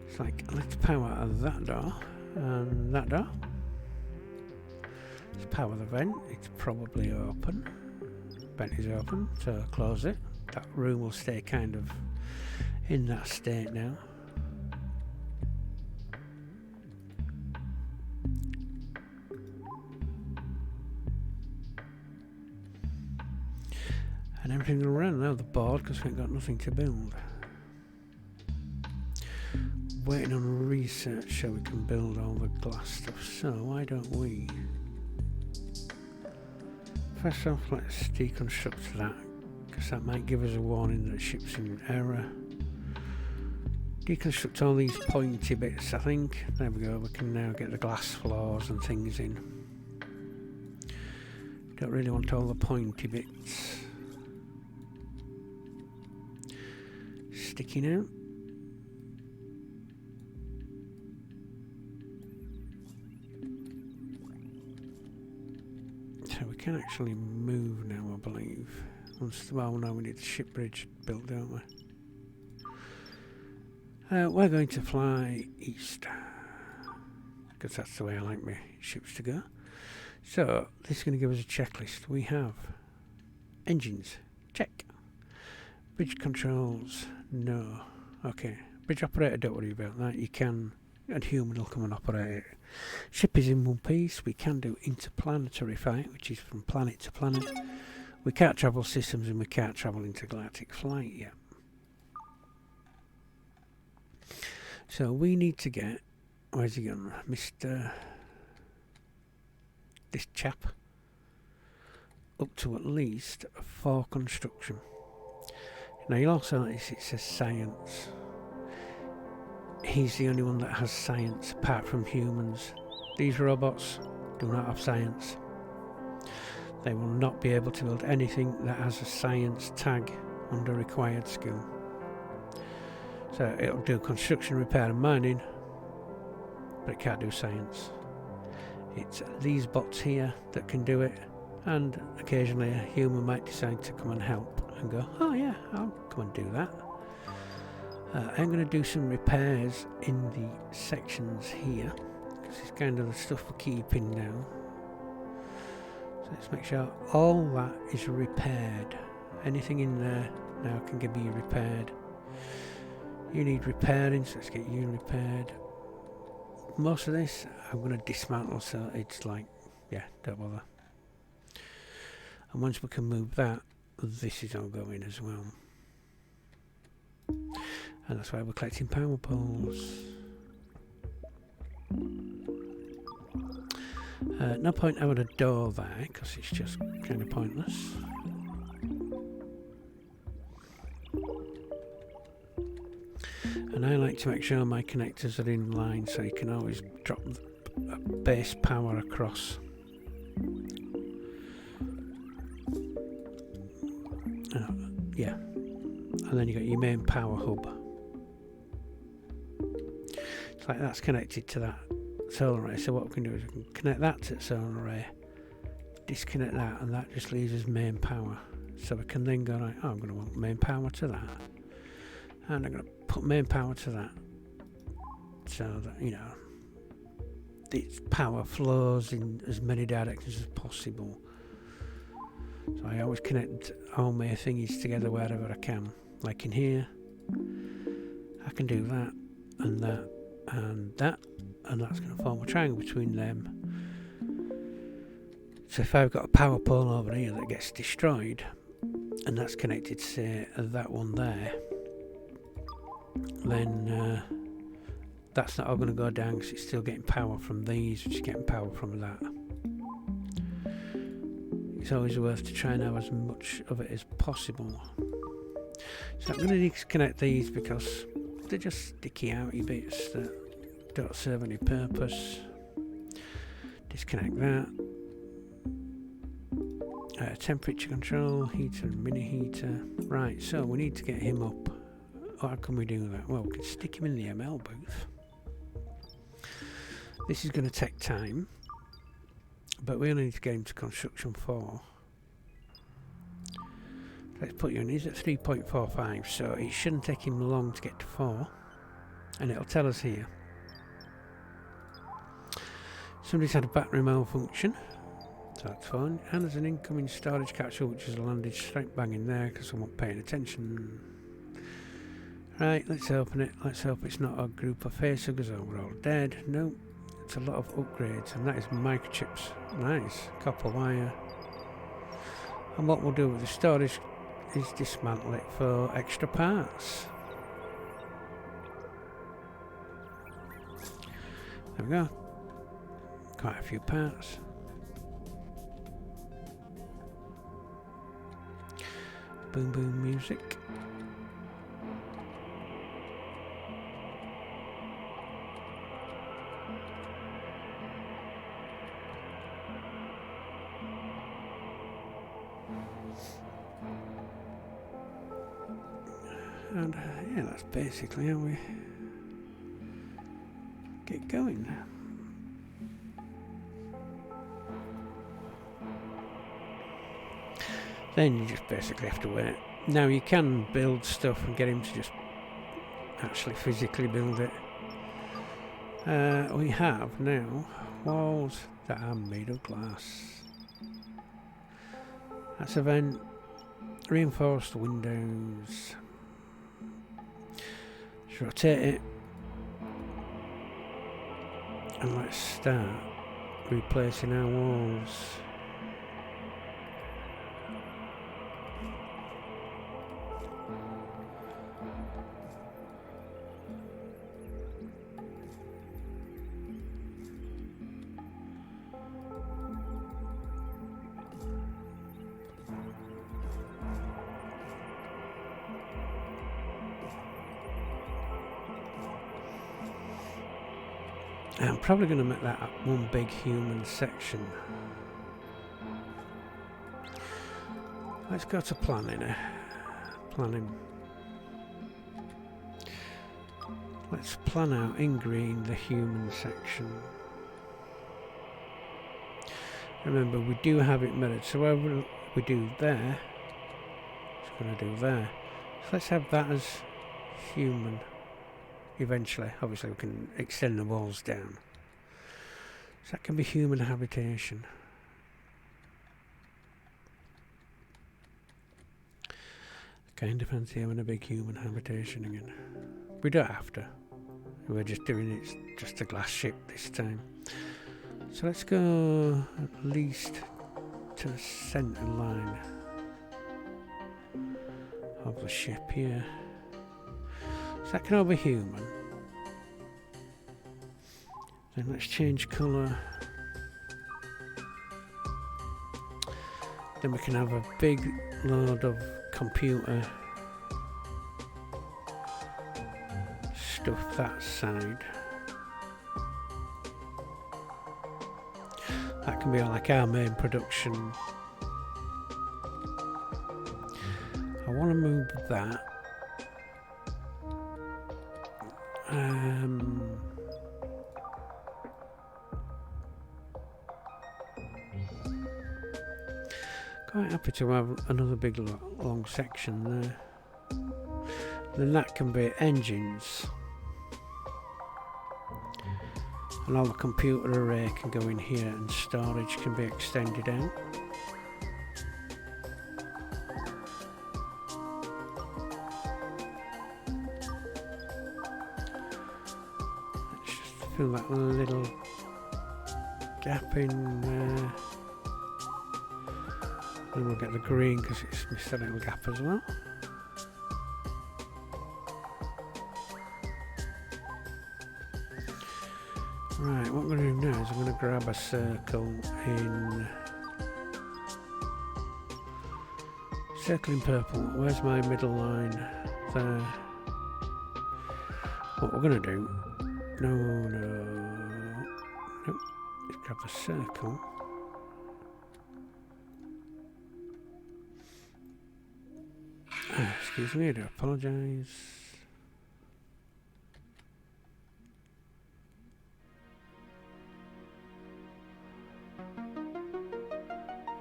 It's like, let's power that door and that door. Let's power the vent. It's probably open. Vent is open, so close it. That room will stay kind of in that state now. And everything will run now, the board, because we've got nothing to build. Waiting on research so we can build all the glass stuff. So why don't we first off, let's deconstruct that, because that might give us a warning that ship's in error. deconstruct all these pointy bits, I think. There we go, we can now get the glass floors and things in. Don't really want all the pointy bits sticking out. So we can actually move now, I believe. Well, now we need the ship bridge built, don't we? We're going to fly east, because that's the way I like my ships to go. So, this is going to give us a checklist. We have engines, check. Bridge controls, no. Okay, bridge operator, don't worry about that. You can, and human will come and operate it. Ship is in one piece. We can do interplanetary flight, which is from planet to planet. We can't travel systems and we can't travel intergalactic flight yet. So we need to get, where's he gone? Mr. This chap up to at least 4 construction. Now you'll also notice it says science. He's the only one that has science apart from humans. These robots do not have science. They will not be able to build anything that has a science tag under required skill. So it'll do construction, repair and mining, but it can't do science. It's these bots here that can do it, and occasionally a human might decide to come and help and go, oh yeah, I'll come and do that. I'm going to do some repairs in the sections here, because it's kind of the stuff we're keeping now. So let's make sure all that is repaired. Anything in there now can be repaired. You need repairing, so let's get you repaired. Most of this I'm going to dismantle, so it's like, yeah, don't bother. And once we can move that, this is all going as well. And that's why we're collecting power poles. No point having a door there, because it's just kind of pointless. And I like to make sure my connectors are in line, so you can always drop base power across. Yeah, and then you got your main power hub. It's like that's connected to that solar array. So what we can do is we can connect that to the solar array, disconnect that, and that just leaves us main power. So we can then go like, oh, I'm going to want main power to that, and I'm going to put main power to that, so that, you know, its power flows in as many directions as possible. So I always connect all my thingies together wherever I can. Like in here, I can do that, and that, and that, and that's going to form a triangle between them. So if I've got a power pole over here that gets destroyed, and that's connected to, say, that one there, then that's not all going to go down, because it's still getting power from these, which is getting power from that. It's always worth to try and have as much of it as possible. So I'm going to disconnect these because they're just sticky outy bits that don't serve any purpose. Disconnect that. Temperature control, heater and mini heater. Right, so we need to get him up. How can we do that? Well, we can stick him in the ML booth. This is going to take time, but we only need to get him to construction 4. Let's put you in. He's at 3.45, so it shouldn't take him long to get to 4, and it'll tell us here. Somebody's had a battery malfunction, so that's fine. And there's an incoming storage capsule which has landed straight bang in there because I'm not paying attention. Right, let's open it. Let's hope it's not a group of facehuggers or we're all dead. No, it's a lot of upgrades, and that is microchips. Nice, copper wire. And what we'll do with the storage is dismantle it for extra parts. There we go. Quite a few parts. Boom boom music. And yeah, that's basically how we get going. Then you just basically have to wait. Now you can build stuff and get him to just actually physically build it. We have now walls that are made of glass. That's event. Reinforced windows. Let's rotate it. And let's start replacing our walls. I'm probably going to make that one big human section. Let's go to planning. Let's plan out in green the human section. Remember, we do have it mirrored, so whatever we do there, it's going to do there. So let's have that as human. Eventually, obviously we can extend the walls down. So that can be human habitation. Kind of fancy having a big human habitation again. We don't have to. We're just doing it just a glass ship this time. So let's go at least to the centre line of the ship here. So that can all be human. Then let's change colour. Then we can have a big load of computer stuff that side. That can be like our main production. I want to move that. Quite happy to have another big long section there. Then that can be engines. And all the computer array can go in here and storage can be extended out. Let's just fill that little gap in there. And we'll get the green because it's missed a little gap as well. Right, what I'm going to do now is I'm going to grab a circle in purple. Where's my middle line? There. What we're going to do? Nope. Let's grab the circle. Excuse me, I do apologise.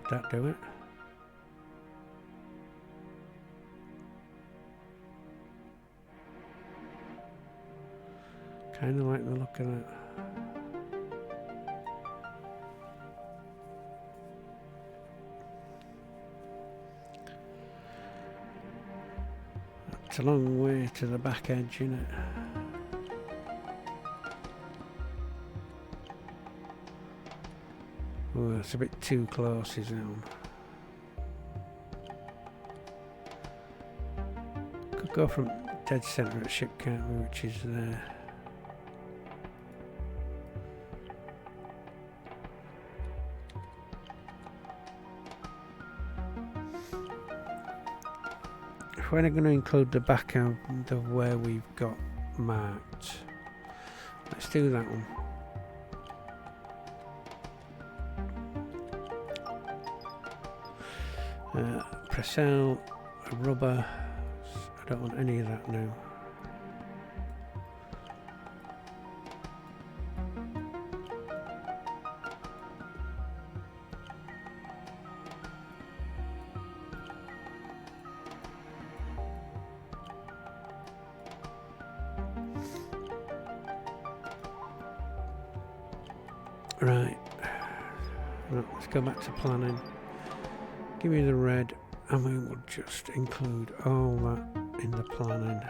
Would that do it? Kind of like the look of that. It's a long way to the back edge, isn't it? Oh, it's a bit too close, isn't it? Could go from dead centre at ship, can't we, which is there. We're going to include the back of where we've got marked. Let's do that one. Press out a rubber. I Don't want any of that now. Right, well, let's go back to planning. Give me the red, and we will just include all that in the planning.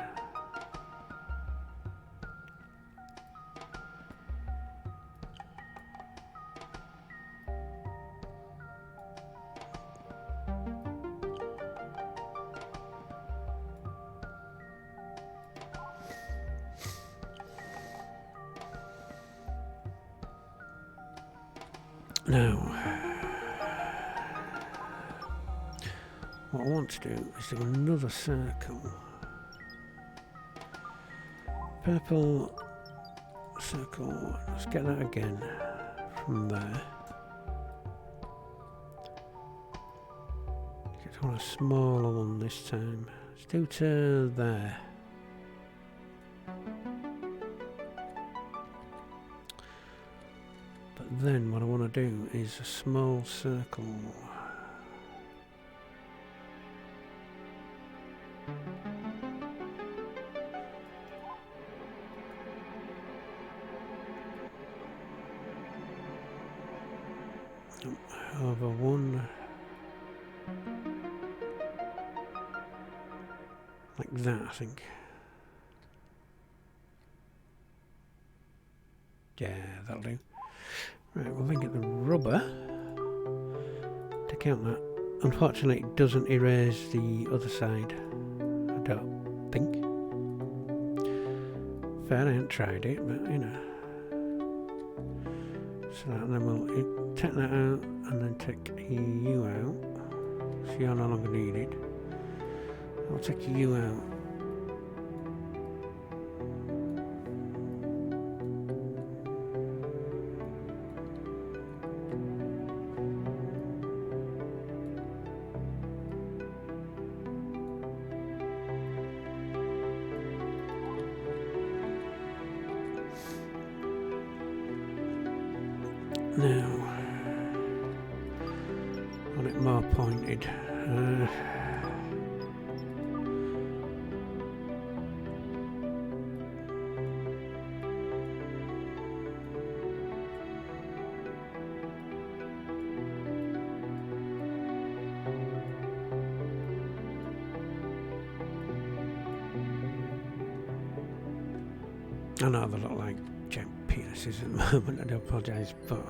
Now, what I want to do is do another circle. Purple circle, let's get that again from there. Get on a smaller one this time. Let's do to there. Then what I want to do is a small circle. Over one. Like that, I think. Yeah, that'll do. Right, we'll then get the rubber to count that. Unfortunately, it doesn't erase the other side. I don't think. Fair, I haven't tried it, but you know. So that, and then we'll take that out and then take you out. So you're no longer needed. I'll take you out. Now, want it more pointed. I know they look like giant penises at the moment, I do apologise, but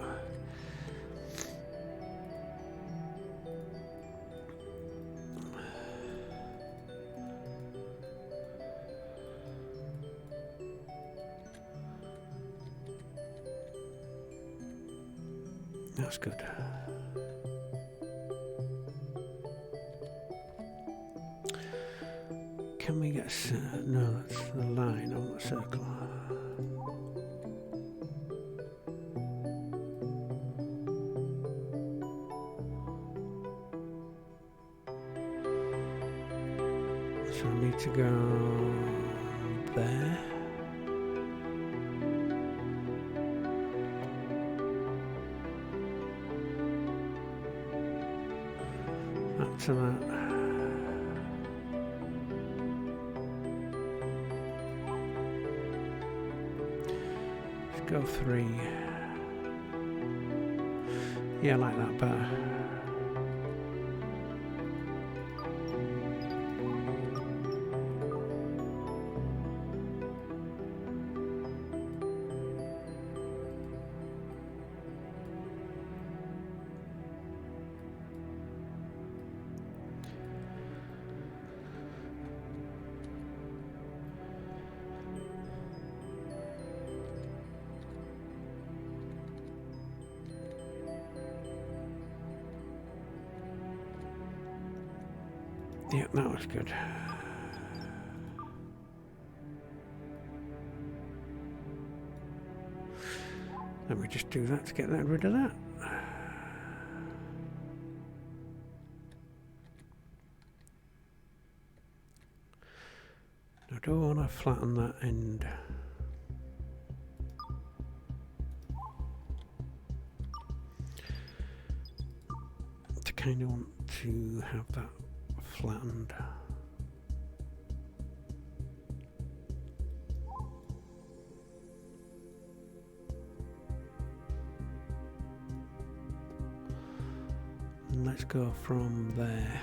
that's good. Can we get no, that's the line on the circle. So I need to go there. Up to that. Let's go 3. Yeah, I like that better. Yeah, that was good. Let me just do that to get rid of that. want to flatten that end. To kind of want to have that flattened. And let's go from there.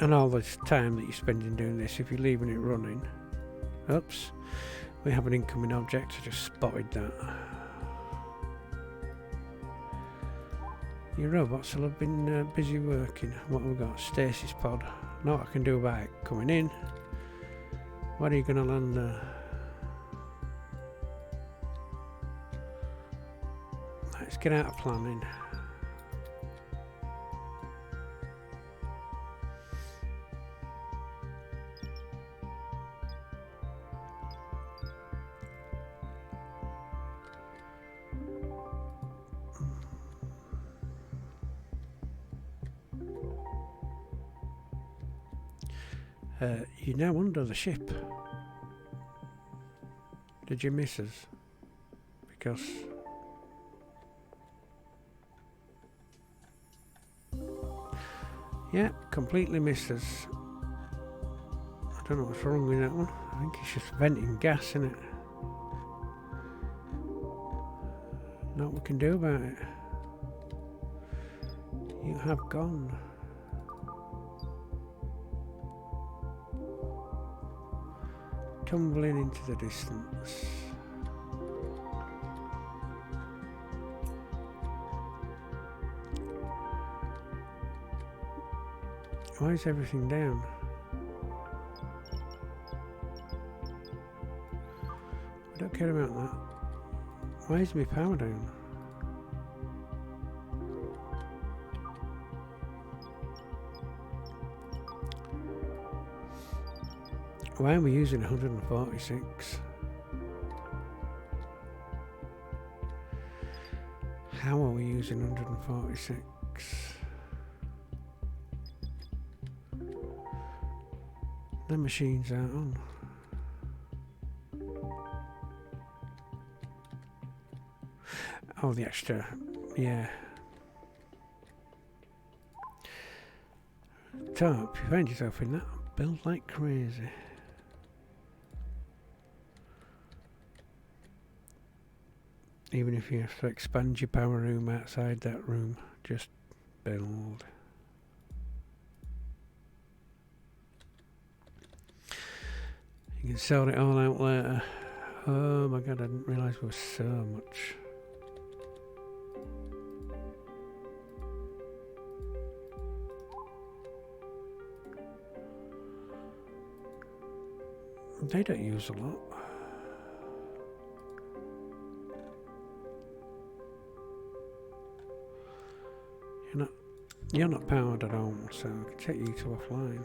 And all this time that you're spending doing this, if you're leaving it running, oops, we have an incoming object. I just spotted that. Your robots will have been busy working. What have we got? Stasis pod. Know what I can do about it coming in. What are you going to land there? Let's get out of planning. You're now under the ship. Did you miss us? Because yeah, completely missed us. I don't know what's wrong with that one. I think it's just venting gas, isn't it? Not what we can do about it. You have gone. Tumbling into the distance. Why is everything down? I don't care about that. Why is my power down? Why are we using 146? How are we using 146? The machines aren't on. Oh, the extra, yeah. Top, you find yourself in that build like crazy. Even if you have to expand your power room outside that room, just build. You can sell it all out later. Oh my god, I didn't realise there was so much. They don't use a lot. You're not powered at all, so I can take you to offline.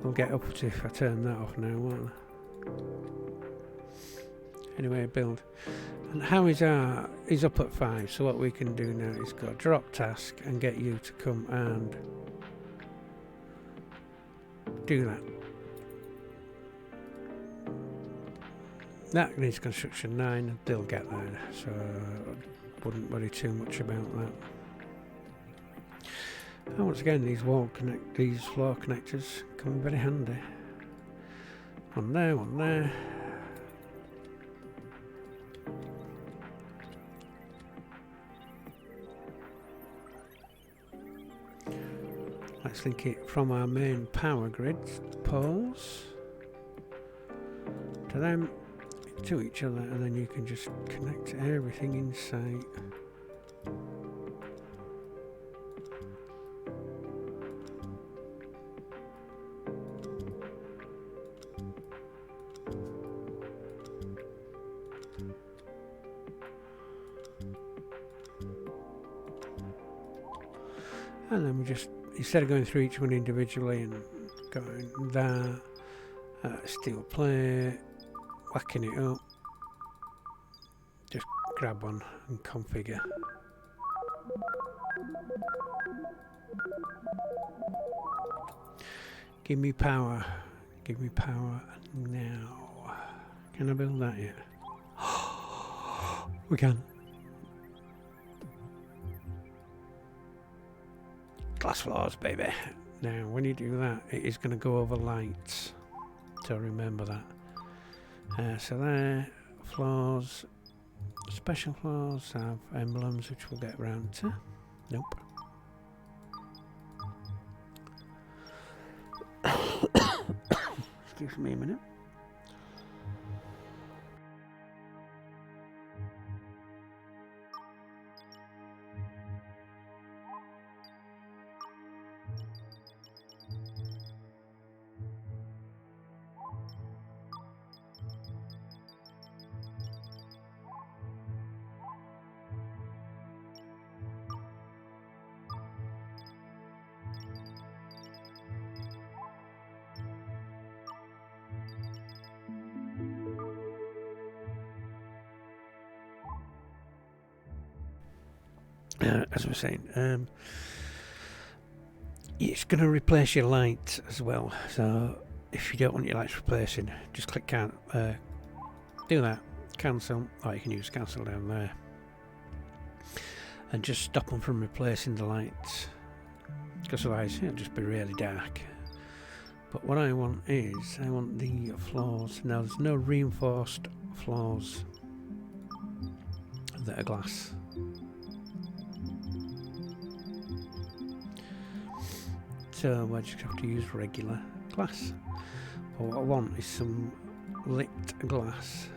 I'll get up to if I turn that off now, won't I? Anyway, build. And how is our... He's up at 5, so what we can do now is go drop task and get you to come and do that. That needs construction 9 and they'll get there, so wouldn't worry too much about that. And once again, these floor connectors come in very handy. One there, one there. Let's link it from our main power grid poles to them, to each other, and then you can just connect everything in sight. And then we just, instead of going through each one individually and going there, Steel plate, whacking it up. Just grab one and configure. Give me power. Give me power now. Can I build that yet? We can. Glass floors, baby. Now, when you do that, it is going to go over lights. So remember that. So there, floors, special floors have emblems, which we'll get round to. Nope. Excuse me a minute. As I was saying, it's going to replace your lights as well. So if you don't want your lights replacing, just click do that, cancel, or you can use cancel down there, and just stop them from replacing the lights, because otherwise it'll just be really dark. But what I want is, I want the floors. Now there's no reinforced floors that are glass. So I just have to use regular glass. But what I want is some lit glass.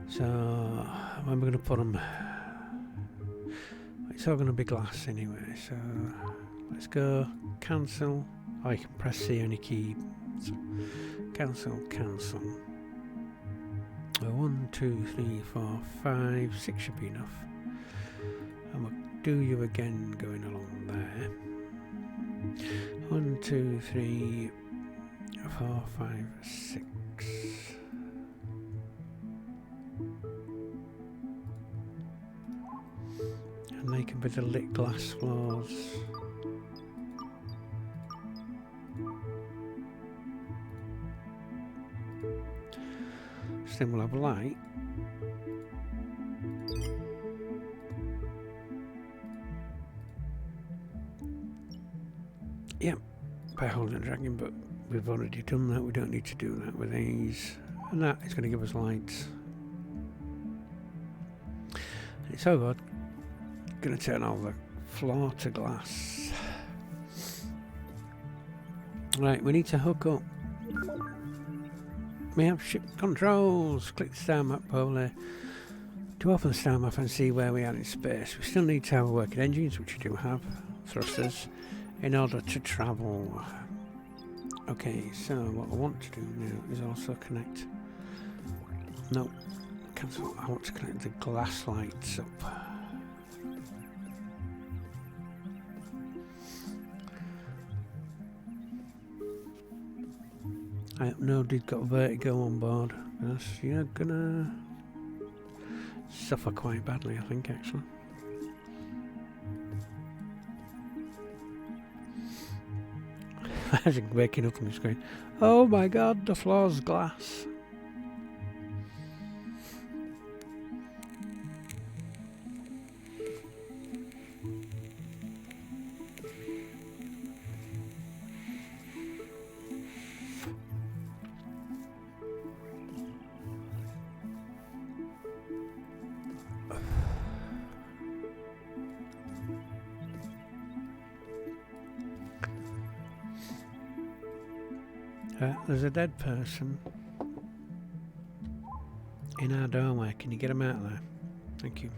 So when we're going to put them, it's all going to be glass anyway. So let's go cancel. Or you can press C on your key. So cancel, cancel. 1, 2, 3, 4, 5, 6 should be enough. And we'll do you again going along there. 1, 2, 3, 4, 5, 6. And they can be the lit glass floors. So then we'll have light. Yep, by holding and dragging, but we've already done that. We don't need to do that with these. And that is going to give us lights. And it's all good. Going to turn all the floor to glass. Right, we need to hook up. We have ship controls. Click the star map overlay to open the star map and see where we are in space. We still need to have working engines, which we do have. Thrusters. In order to travel. Okay, so what I want to do now is also connect. No, cancel. I want to connect the glass lights up. I hope nobody's got vertigo on board. Because you're gonna suffer quite badly, I think, actually. Imagine waking up and just going, oh my god, the floor's glass. There's a dead person in our doorway. Can you get him out of there? Thank you.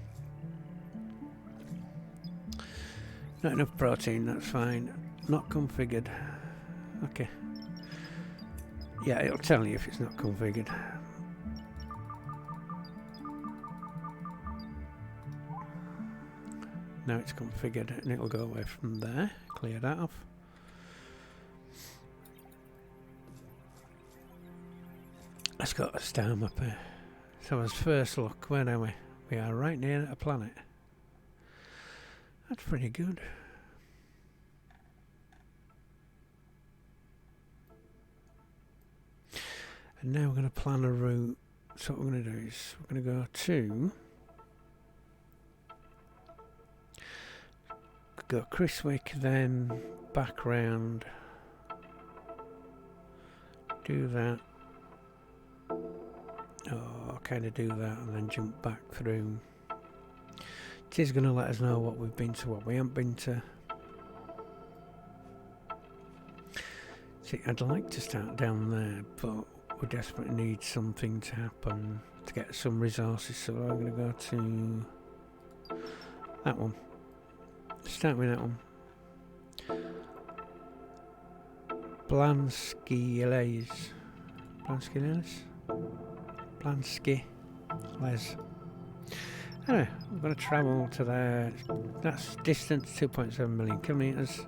Not enough protein, that's fine. Not configured. Okay. Yeah, it'll tell you if it's not configured. Now it's configured and it'll go away from there. Clear that off. Let's go to the star map here. So as first look, where are we? We are right near a planet. That's pretty good. And now we're going to plan a route. So what we're going to do is we're going to go to go Chiswick, then back round, do that. Oh, kind of do that and then jump back through. It is going to let us know what we've been to, what we haven't been to. See, I'd like to start down there, but we desperately need something to happen to get some resources, so I'm going to go to that one. Start with that one. Blanskey-les. Anyway, we're going to travel to there. That's distance 2.7 million kilometres.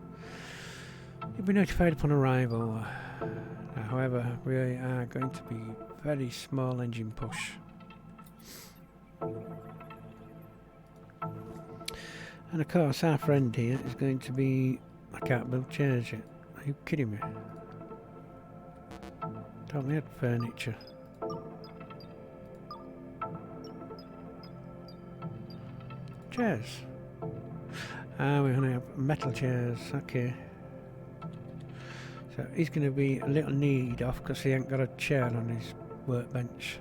You'll be notified upon arrival. However, we are going to be very small engine push. And of course, our friend here is going to be... I can't build chairs yet. Are you kidding me? Don't we have furniture? Chairs. Ah, we only have metal chairs. Okay. So he's going to be a little need off because he ain't got a chair on his workbench.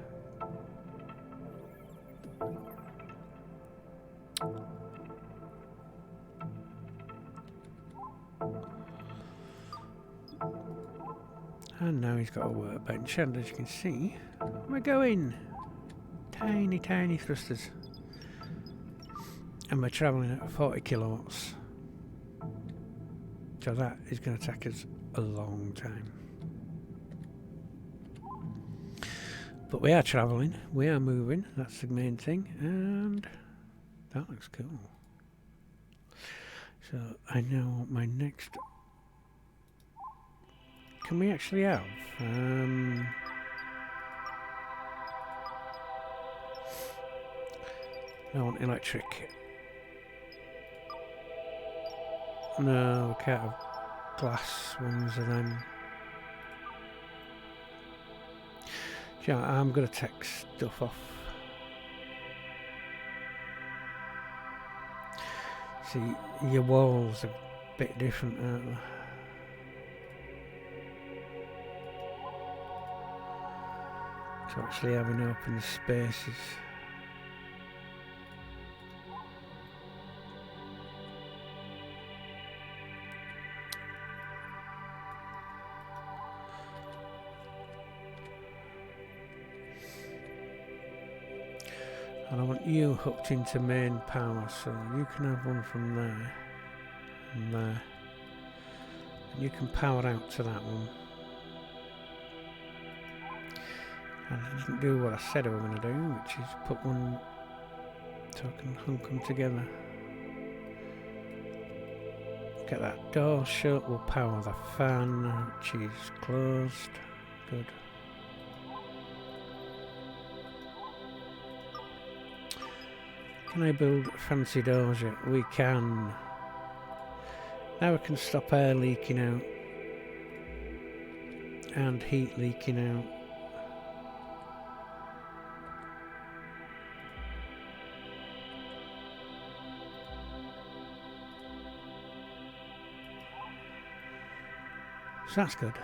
And now he's got a workbench, and as you can see, we're going tiny, tiny thrusters. And we're travelling at 40 kilowatts. So that is going to take us a long time. But we are travelling, we are moving, that's the main thing, and that looks cool. So I know what my next... Can we actually have... I want electric. No, we can't have glass ones of them. Yeah, I'm going to take stuff off. See, your walls are a bit different, aren't they? So actually having open spaces. And I want you hooked into main power, so you can have one from there and there. And you can power out to that one. And I didn't do what I said I was going to do, which is put one so I can hook them together. Get that door shut, we'll power the fan, which is closed. Good. Can I build fancy doors yet? We can. Now we can stop air leaking out and heat leaking out. So that's good.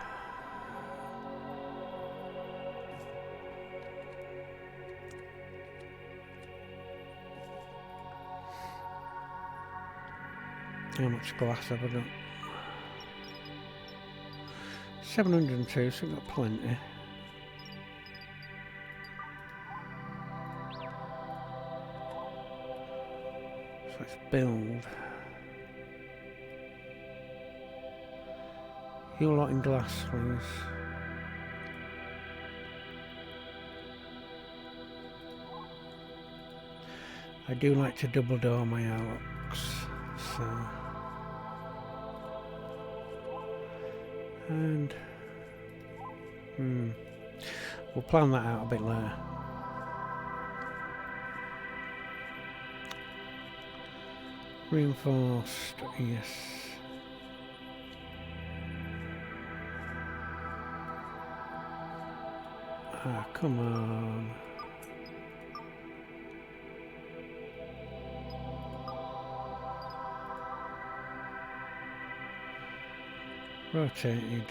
How much glass have I got? 702, so we've got plenty. So let's build. You lot in glass, please. I do like to double door my airlocks, so... And We'll plan that out a bit later. Reinforced, yes. Ah, come on. Rotated.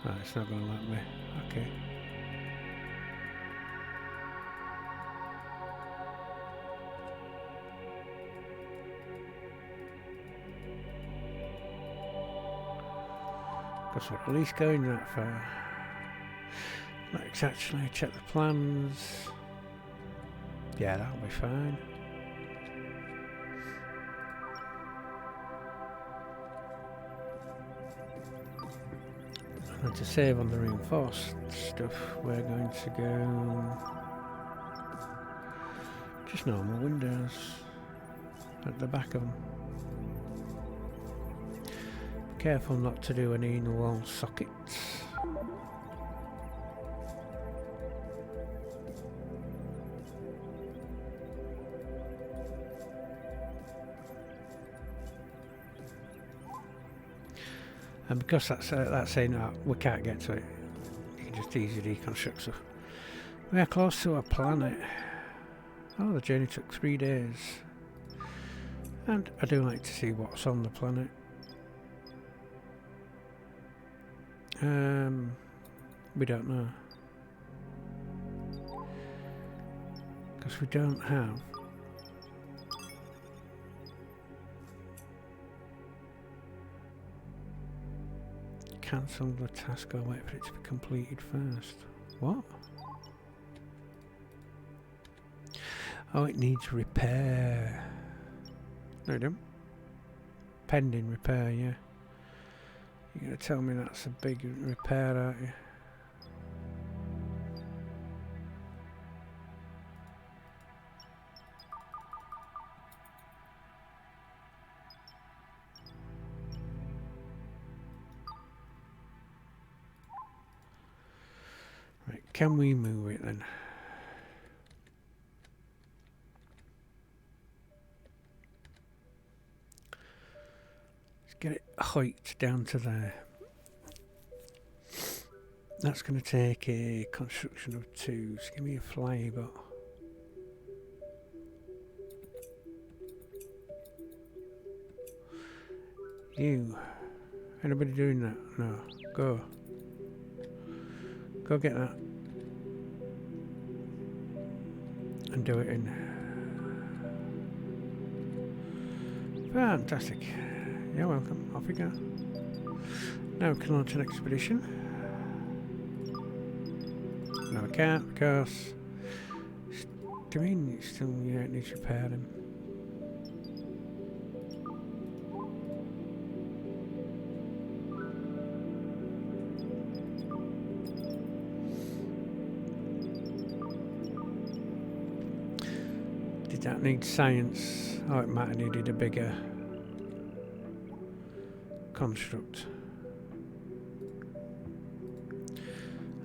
Ah, it's not going to let me. Okay. Guess we're at least going that far. Let's actually check the plans. Yeah, that'll be fine. And to save on the reinforced stuff, we're going to go just normal windows at the back of them. Be careful not to do any in-wall sockets. And because that's saying that we can't get to it, you can just easily deconstruct stuff. We are close to our planet. Oh, the journey took 3 days. And I do like to see what's on the planet. We don't know. Because we don't have cancel the task or wait for it to be completed first. What? Oh, it needs repair. No, it don't. Pending repair, yeah. You're going to tell me that's a big repair, aren't you? Right, can we move it then? Let's get it height down to there. That's going to take a construction of 2. Just give me a flybot. You. Anybody doing that? No. Go. Go get that. And do it in. Fantastic. You're welcome. Off we go. Now we can launch an expedition. No, we can't because do you mean it still needs repairing? Did that need science? Oh, it might have needed a bigger construct.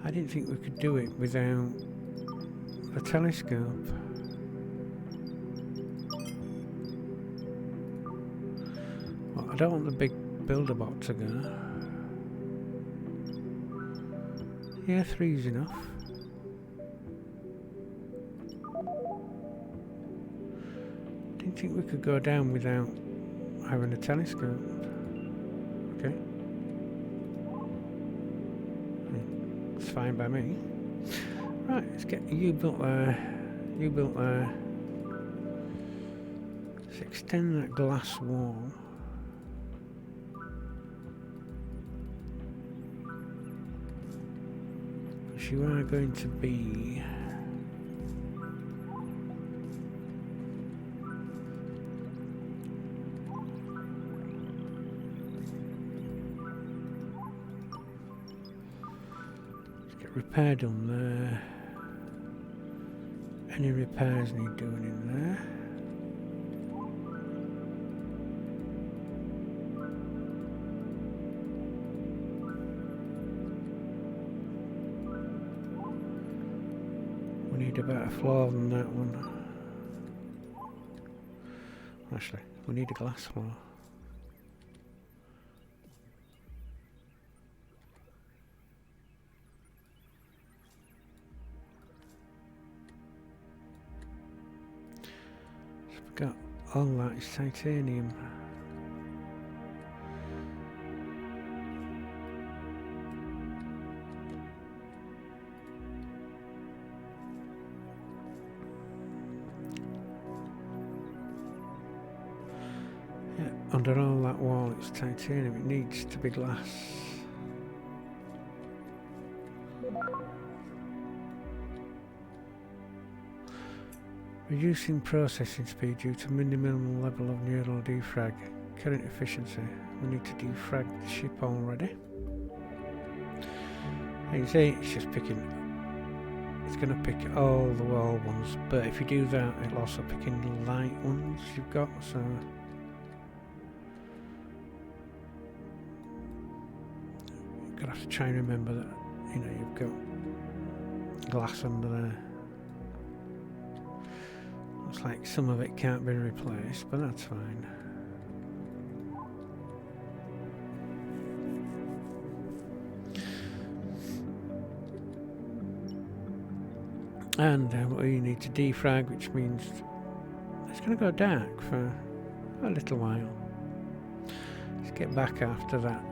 I didn't think we could do it without a telescope. Well, I don't want the big builder bot to go. Yeah, 3's enough. Didn't think we could go down without having a telescope. Okay. It's fine by me. Right, let's get you built there. You built there. Let's extend that glass wall. Because you are going to be repair done there. Any repairs need doing in there. We need a better floor than that one. Actually, we need a glass floor. So we've got all that is titanium. Under all that wall it's titanium, it needs to be glass. Reducing processing speed due to minimum level of neural defrag. Current efficiency. We need to defrag the ship already. You see, it's just picking. It's going to pick all the wall ones, but if you do that, it'll also pick in the light ones you've got, so. Gonna have to try and remember that, you know, you've got glass under there. Looks like some of it can't be replaced, but that's fine. And we need to defrag, which means it's going to go dark for a little while. Let's get back after that.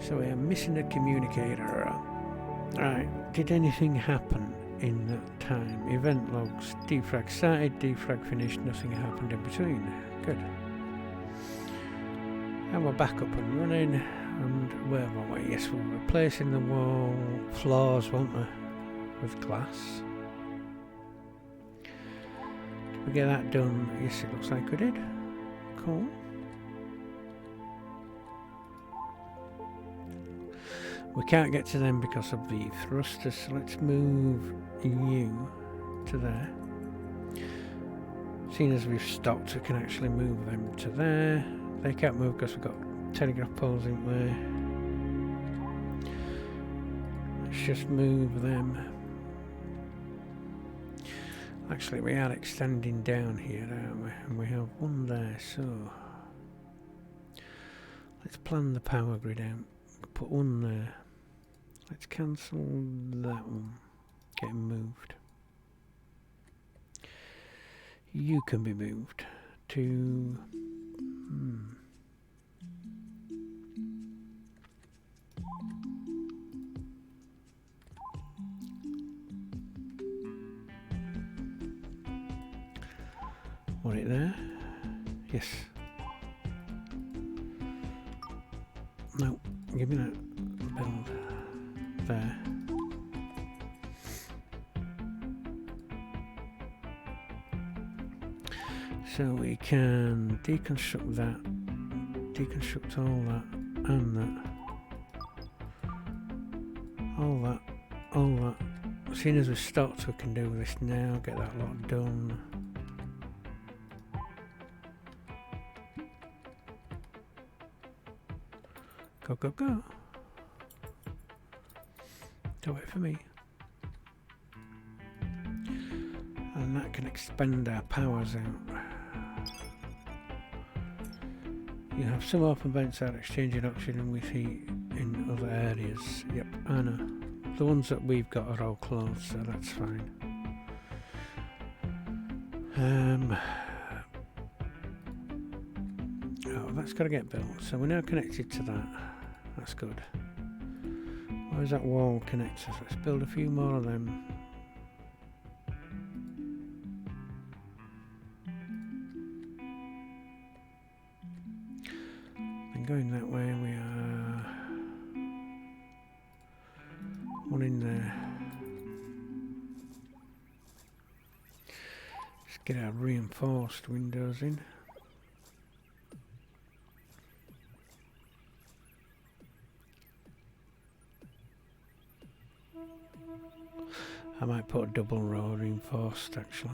So we are missing a communicator. Right, did anything happen in that time? Event logs, defrag started, defrag finished, nothing happened in between. Good. And we're back up and running, and where were we? Yes, we're replacing the wall floors, weren't we, with glass. Did we get that done? Yes, it looks like we did. Cool. We can't get to them because of the thrusters, so let's move you to there. Seeing as we've stopped, we can actually move them to there. They can't move because we've got telegraph poles in there. Let's just move them. Actually, we are extending down here, aren't we? And we have one there, so let's plan the power grid out. Put one there. Let's cancel that one. Get him moved. You can be moved to. Want it there? Yes. No, give me that build there. So we can deconstruct that, deconstruct all that, and that, all that, all that. As soon as we've stopped, we can do this now, get that lot done. Go, go, go. Don't wait for me. And that can expand our powers out. You have some open vents that are exchanging oxygen with heat in other areas. Yep, I know. The ones that we've got are all closed, so that's fine. Oh, that's got to get built. So we're now connected to that. That's good. Where's that wall connectors? Let's build a few more of them. And going that way, we are one in there. Let's get our reinforced windows in. I might put a double row reinforced actually.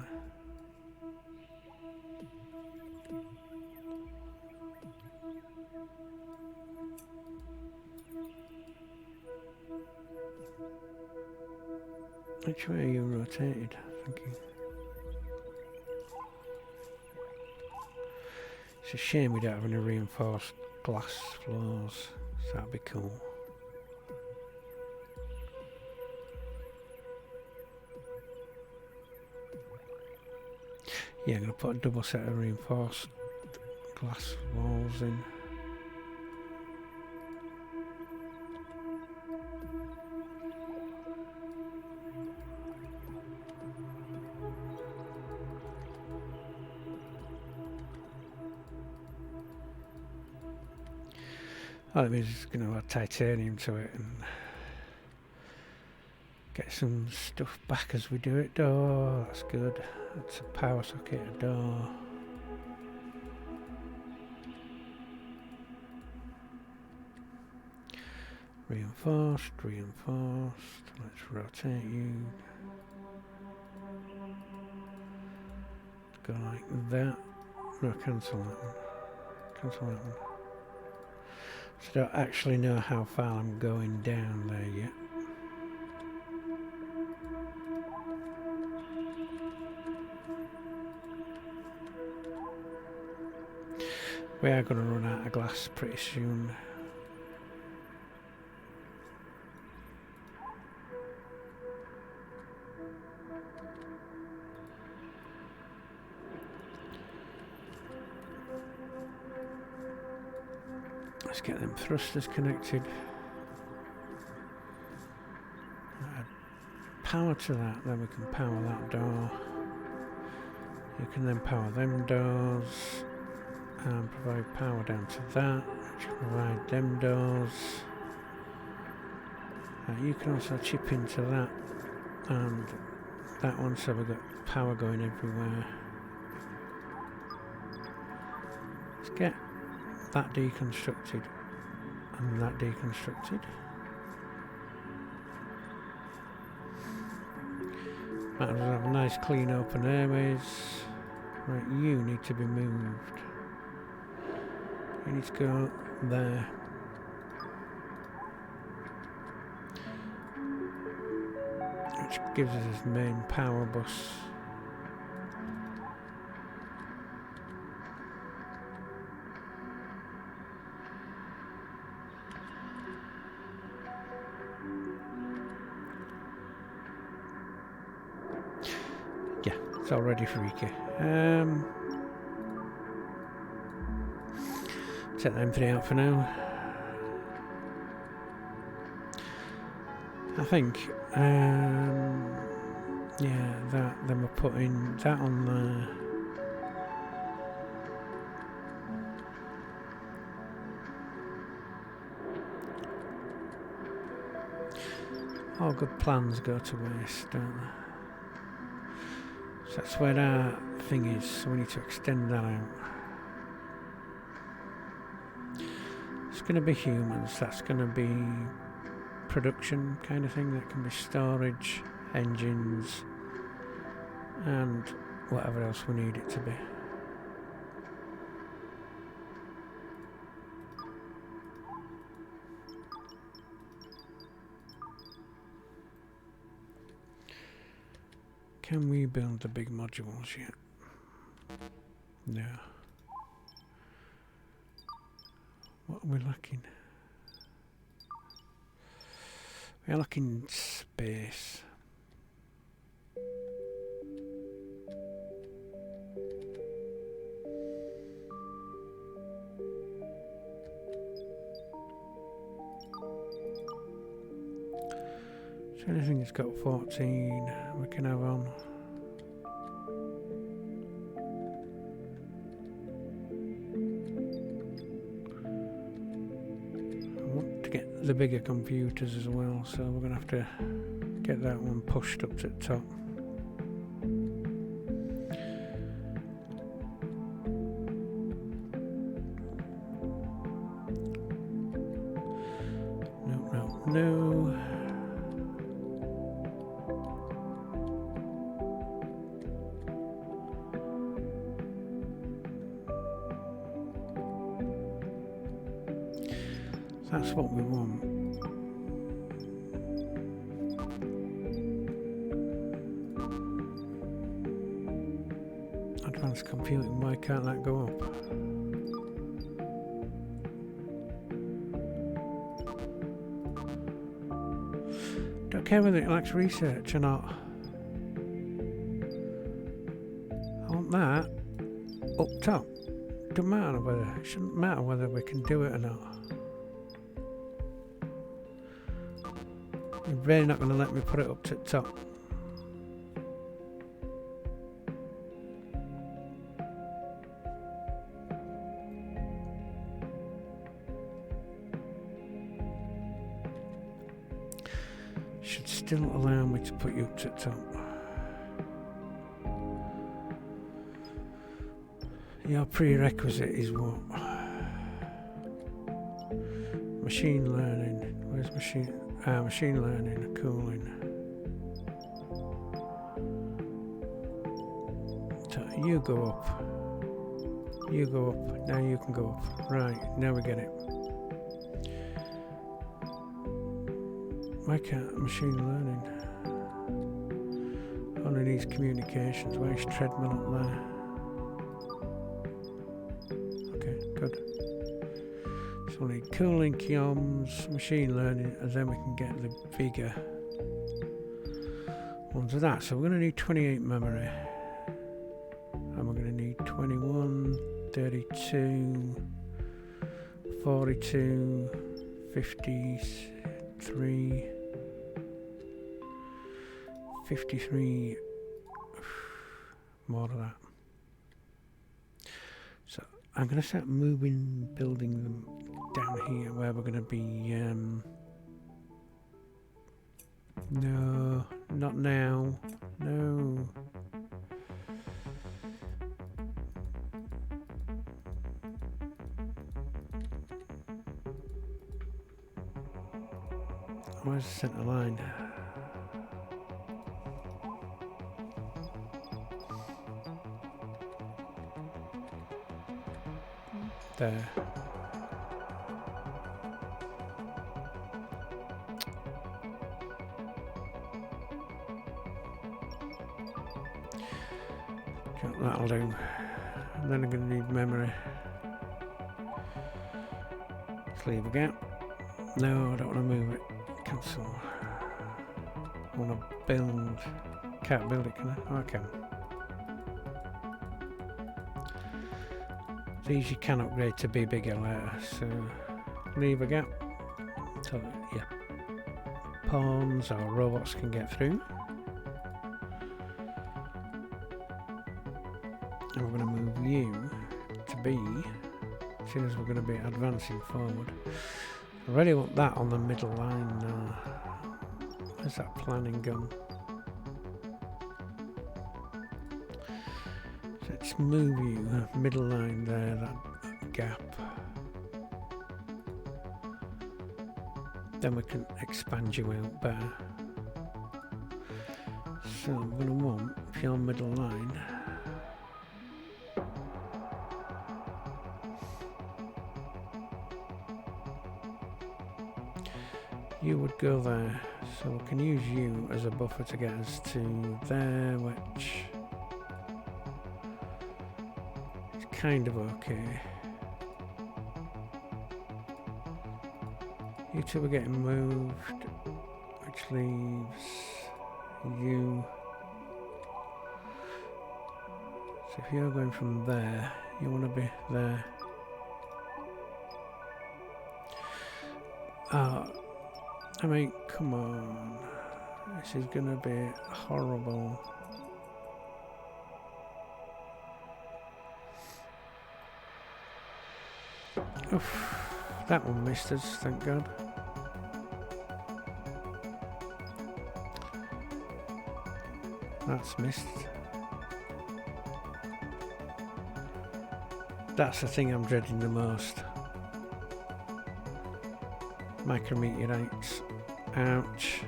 Which way are you rotated? Thinking. It's a shame we don't have any reinforced glass floors. So that'd be cool. Yeah, I'm going to put a double set of reinforced glass walls in. Oh, that means it's going to add titanium to it and get some stuff back as we do it. Oh, that's good. That's a power socket, a door. Reinforced, reinforced. Let's rotate you. Go like that. No, cancel that one. Cancel that one. So I don't actually know how far I'm going down there yet. We are going to run out of glass pretty soon. Let's get them thrusters connected. Add power to that, then we can power that door. You can then power them doors and provide power down to that, which can provide them doors. You can also chip into that and that one, so we've got power going everywhere. Let's get that deconstructed and that deconstructed. Might as well have a nice clean open airways. Right, you need to be moved. You need to go there. Which gives us his main power bus. Yeah, it's already freaky. Set them three out for now. I think, yeah, then we're putting that on there. All good plans go to waste, don't they? So that's where our thing is, so we need to extend that out. It's going to be humans, that's going to be production kind of thing, that can be storage, engines, and whatever else we need it to be. Can we build the big modules yet? No. What are we lacking? We're lacking space. So anything that's got 14 we can have on. I want to get the bigger computers as well, so we're going to have to get that one pushed up to the top. No. That's what we want. computing, why can't that go up? Don't care whether it likes research or not. I want that up top. Don't matter whether, it shouldn't matter whether we can do it or not. You're really not going to let me put it up to the top. Should still allow me to put you up to the top. Your prerequisite is what? Machine learning. Where's machine? Machine learning, cooling. So you go up. You go up. Now you can go up. Right, now we get it. Why can't machine learning? Only needs communications. Why is treadmill up there? Good. So we need cooling, QOMs, machine learning, and then we can get the bigger ones of that. So we're going to need 28 memory. And we're going to need 21, 32, 42, 53, 53, more of that. So I'm going to start building them down here where we're going to be, no, not now, no. Where's the centre line? There. That'll do. And then I'm going to need memory. Let's leave a gap. No, I don't want to move it. Cancel. I want to build. Can't build it, can I? Oh, I can. These you can upgrade to be bigger later, so leave a gap so yeah, pawns or robots can get through. And we're going to move you to B, seeing as we're going to be advancing forward. I really want that on the middle line now. Where's that planning gone? Let's move you, middle line there, that gap. Then we can expand you out better. So I'm going to want your middle line. You would go there, so we can use you as a buffer to get us to there, which kind of okay. You two are getting moved, which leaves you. So if you're going from there, you want to be there. I mean, come on. This is going to be horrible. Oof, that one missed us, thank God. That's missed. That's the thing I'm dreading the most. Micrometeorites. Ouch.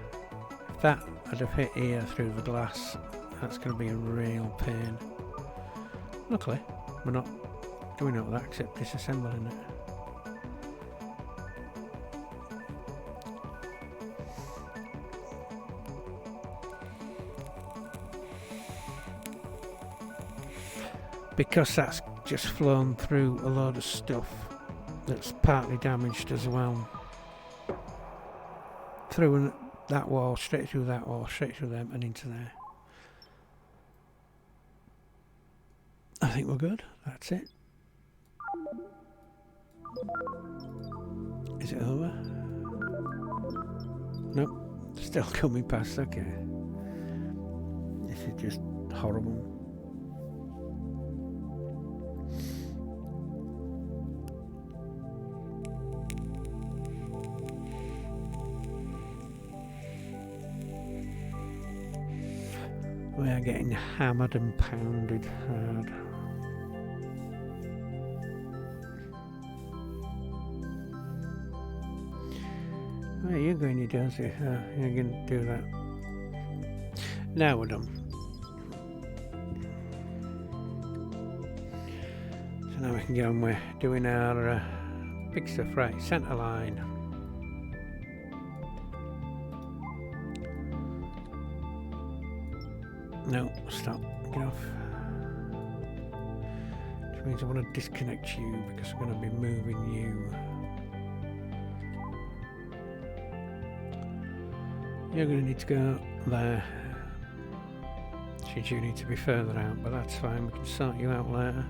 If that had have hit here through the glass, that's going to be a real pain. Luckily, we're not doing all that except disassembling it. because that's just flown through a load of stuff that's partly damaged as well. Through that wall, straight through that wall, straight through them and into there. I think we're good. That's it. Is it over? Nope. Still coming past. Okay. This is just horrible. We are getting hammered and pounded hard. Where are you going, you dozy? You're going to do that. Now we're done. So now we can get on with doing our big stuff. Right, centre line. No, stop. Get off. Which means I want to disconnect you because we're going to be moving you. You're going to need to go there. Since you need to be further out, but that's fine. We can sort you out later.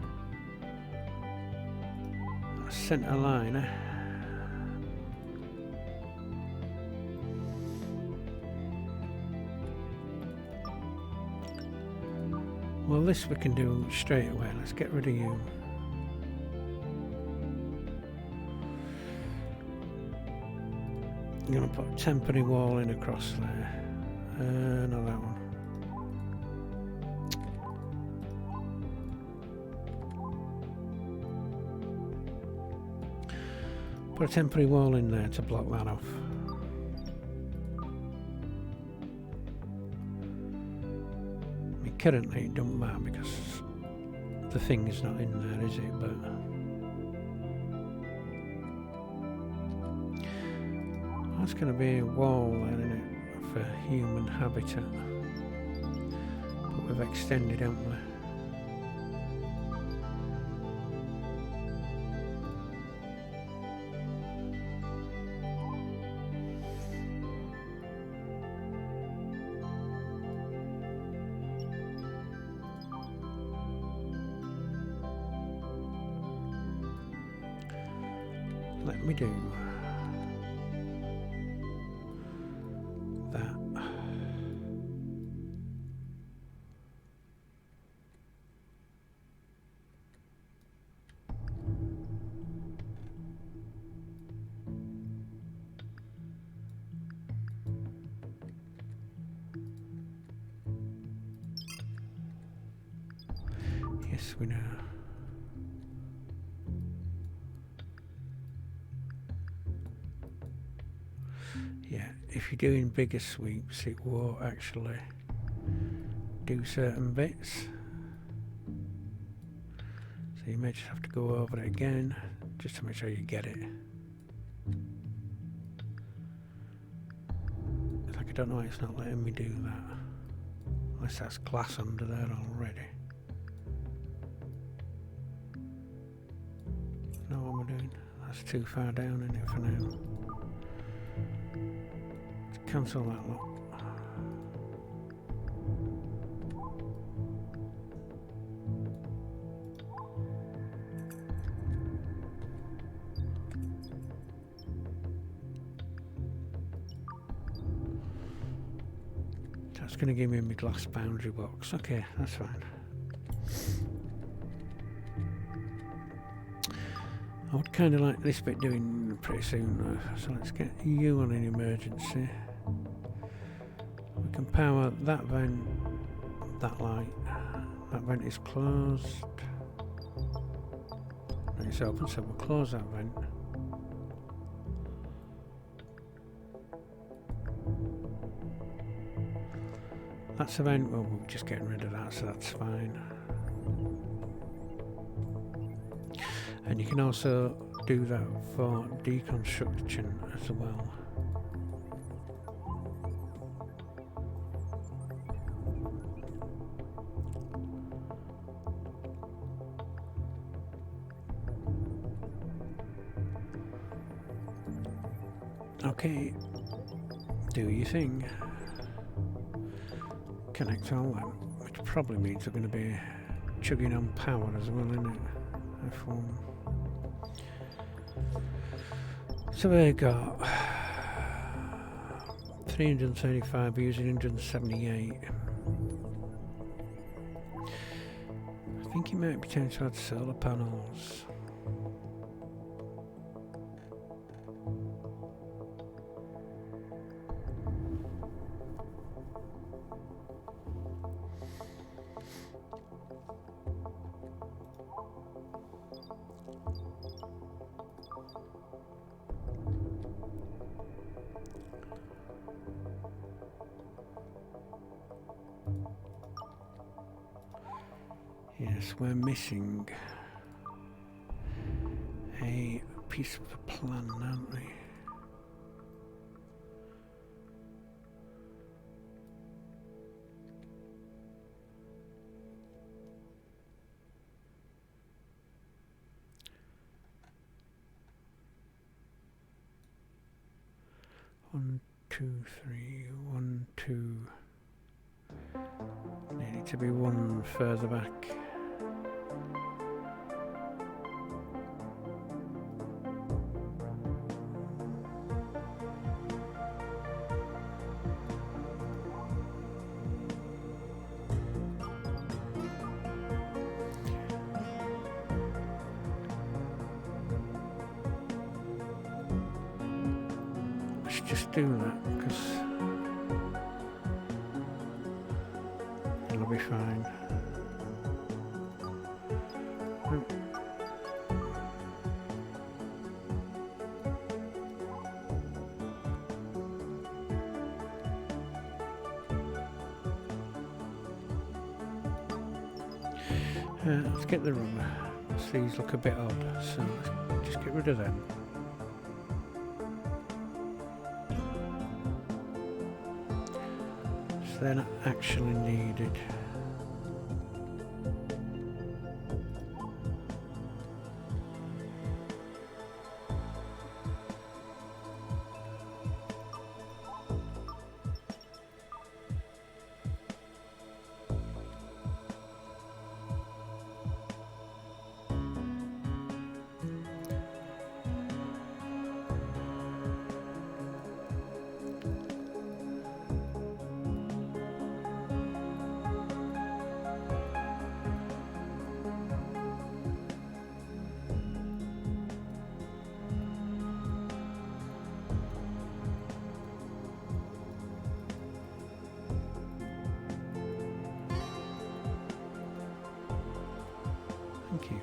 Centre line, eh? Well, this we can do straight away. Let's get rid of you. I'm going to put a temporary wall in across there. Not that one. Put a temporary wall in there to block that off. I mean, currently it doesn't matter because the thing is not in there, is it? But that's going to be a wall there, isn't it, for human habitat. But we've extended, haven't we? Let me do that. Yes, we know. Yeah, if you're doing bigger sweeps, it won't actually do certain bits. So you may just have to go over it again, just to make sure you get it. Like, I don't know why it's not letting me do that. Unless that's glass under there already. Know what we're doing? That's too far down in it for now. Cancel that lot. That's going to give me my glass boundary box. Okay, that's fine. I would kind of like this bit doing pretty soon though. So let's get you on an emergency. We can power that vent, that light. That vent is closed. And it's open, so we'll close that vent. That's a vent, well, we're just getting rid of that, so that's fine. And you can also do that for deconstruction as well. Okay, do your thing. Connect all them, which probably means they're going to be chugging on power as well, isn't it? F1. So we got 335 using 178. I think it might be time to add solar panels. Yes, we're missing a piece of the plan, aren't we? One, two, three, 1, 2. They need to be one further back. Let's just do that because it'll be fine. Let's get the rubber. These look a bit odd, so let's just get rid of them. So they're not actually needed. Thank you.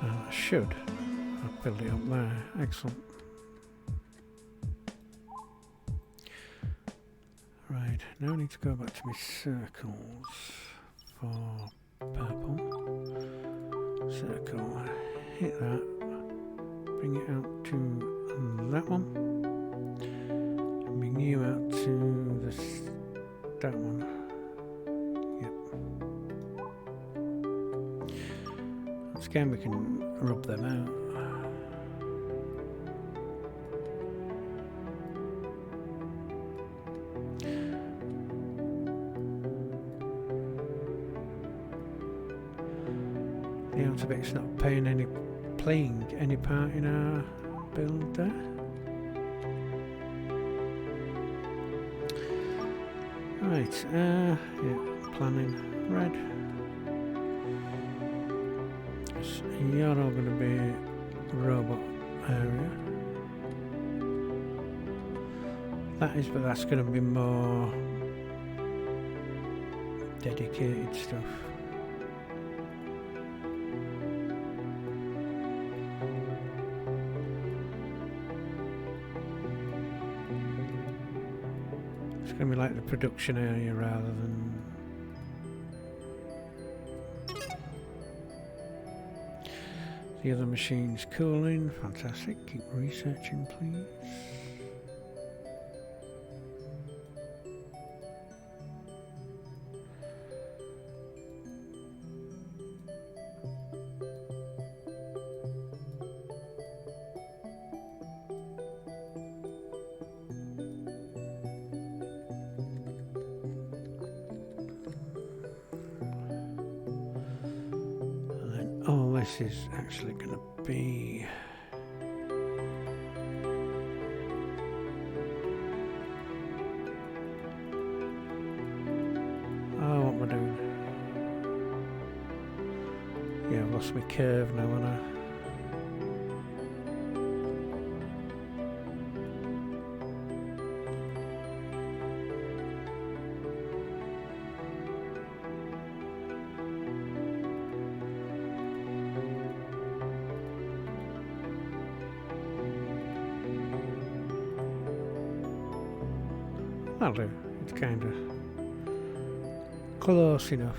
I should. I'll build it up there. Excellent. Right, now I need to go back to my circles for purple. Circle, hit that, bring it out to that one, and bring you out to that one. Yep. Once again, we can rub them out. The outer bit's not playing any part in our build there. Right, yeah, planning red. So you're all going to be robot area. That is, but that's going to be more dedicated stuff. It's going to be like the production area rather than The other machine's cooling. Fantastic. Keep researching, please. Oh, this is actually going to be... Oh, what am I doing? Yeah, I've lost my curve now, haven't I? That'll do. It's kind of close enough.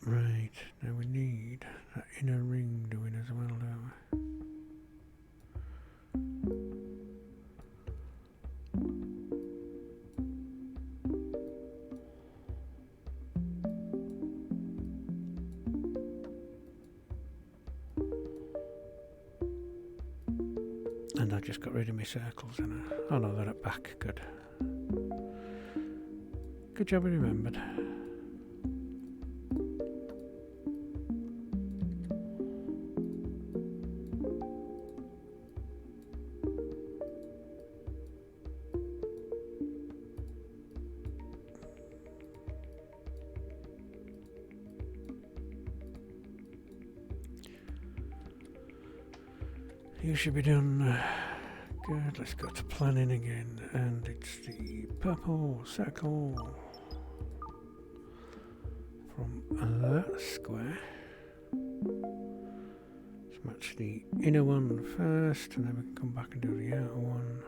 Right, now we need that inner ring doing as well, don't we? And I just got rid of my circles, and oh no, they're at back, good. Good job I remembered. You should be done. Good, let's go to planning again, and it's the purple circle from that square. Let's match the inner one first, and then we can come back and do the outer one.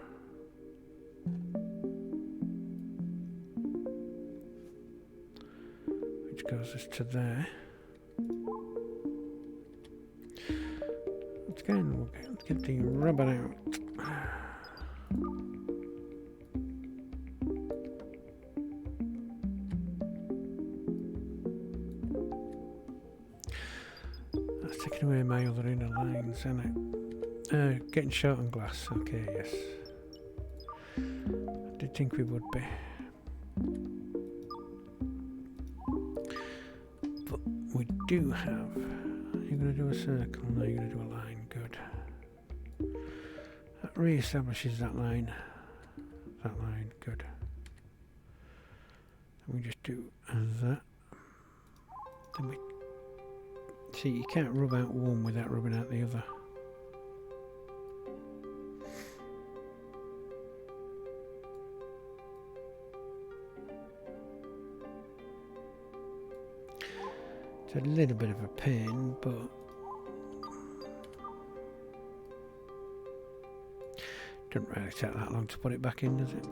Which goes us to there. Again, we'll get the rubber out. That's taking away my other inner lines, isn't it? Getting short on glass. Okay, yes. I did think we would be. But we do have... You're going to do a circle, no, you're going to do a line. Good. That re-establishes that line. That line, good. And we just do that. Then we see you can't rub out one without rubbing out the other. It's a little bit of a pain, but doesn't really take that long to put it back in, does it?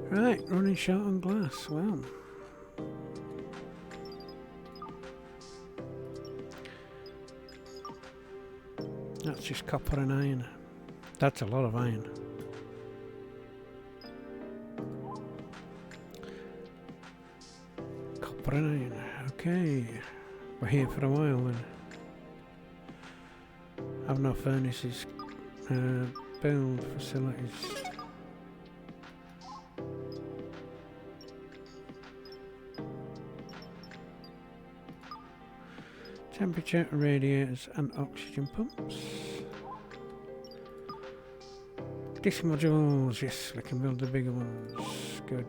Right, running short on glass. Well, that's just copper and iron. That's a lot of iron. Copper and iron. Okay, we're here for a while then. Have no furnaces. Build facilities. Temperature, radiators and oxygen pumps. Disk modules, yes, we can build the bigger ones. Good.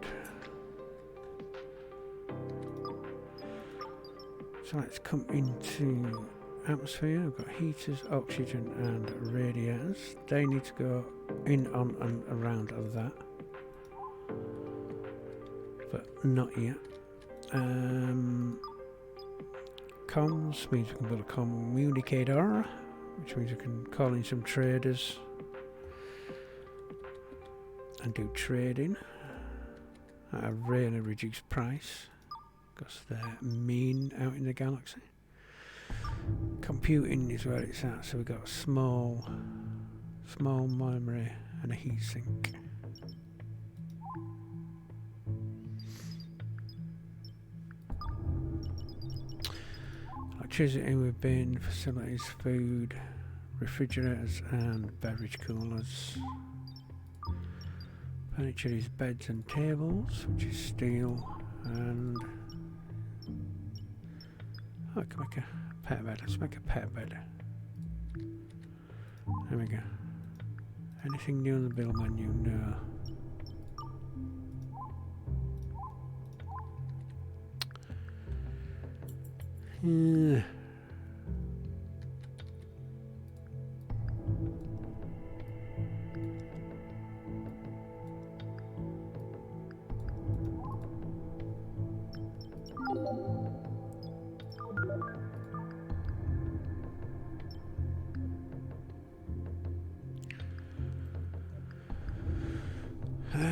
So let's come into atmosphere. We've got heaters, oxygen and radiators. They need to go in, on and around that. But not yet. Comms means we can build a communicator, which means we can call in some traders and do trading at a really reduced price because they're mean out in the galaxy. Computing is where it's at, so we've got a small memory and a heatsink. Electricity with bin, facilities, food, refrigerators and beverage coolers. Furniture is beds and tables, which is steel, and oh, I can make a pet bed. Let's make a pet bed. There we go. Anything new in the build menu? No.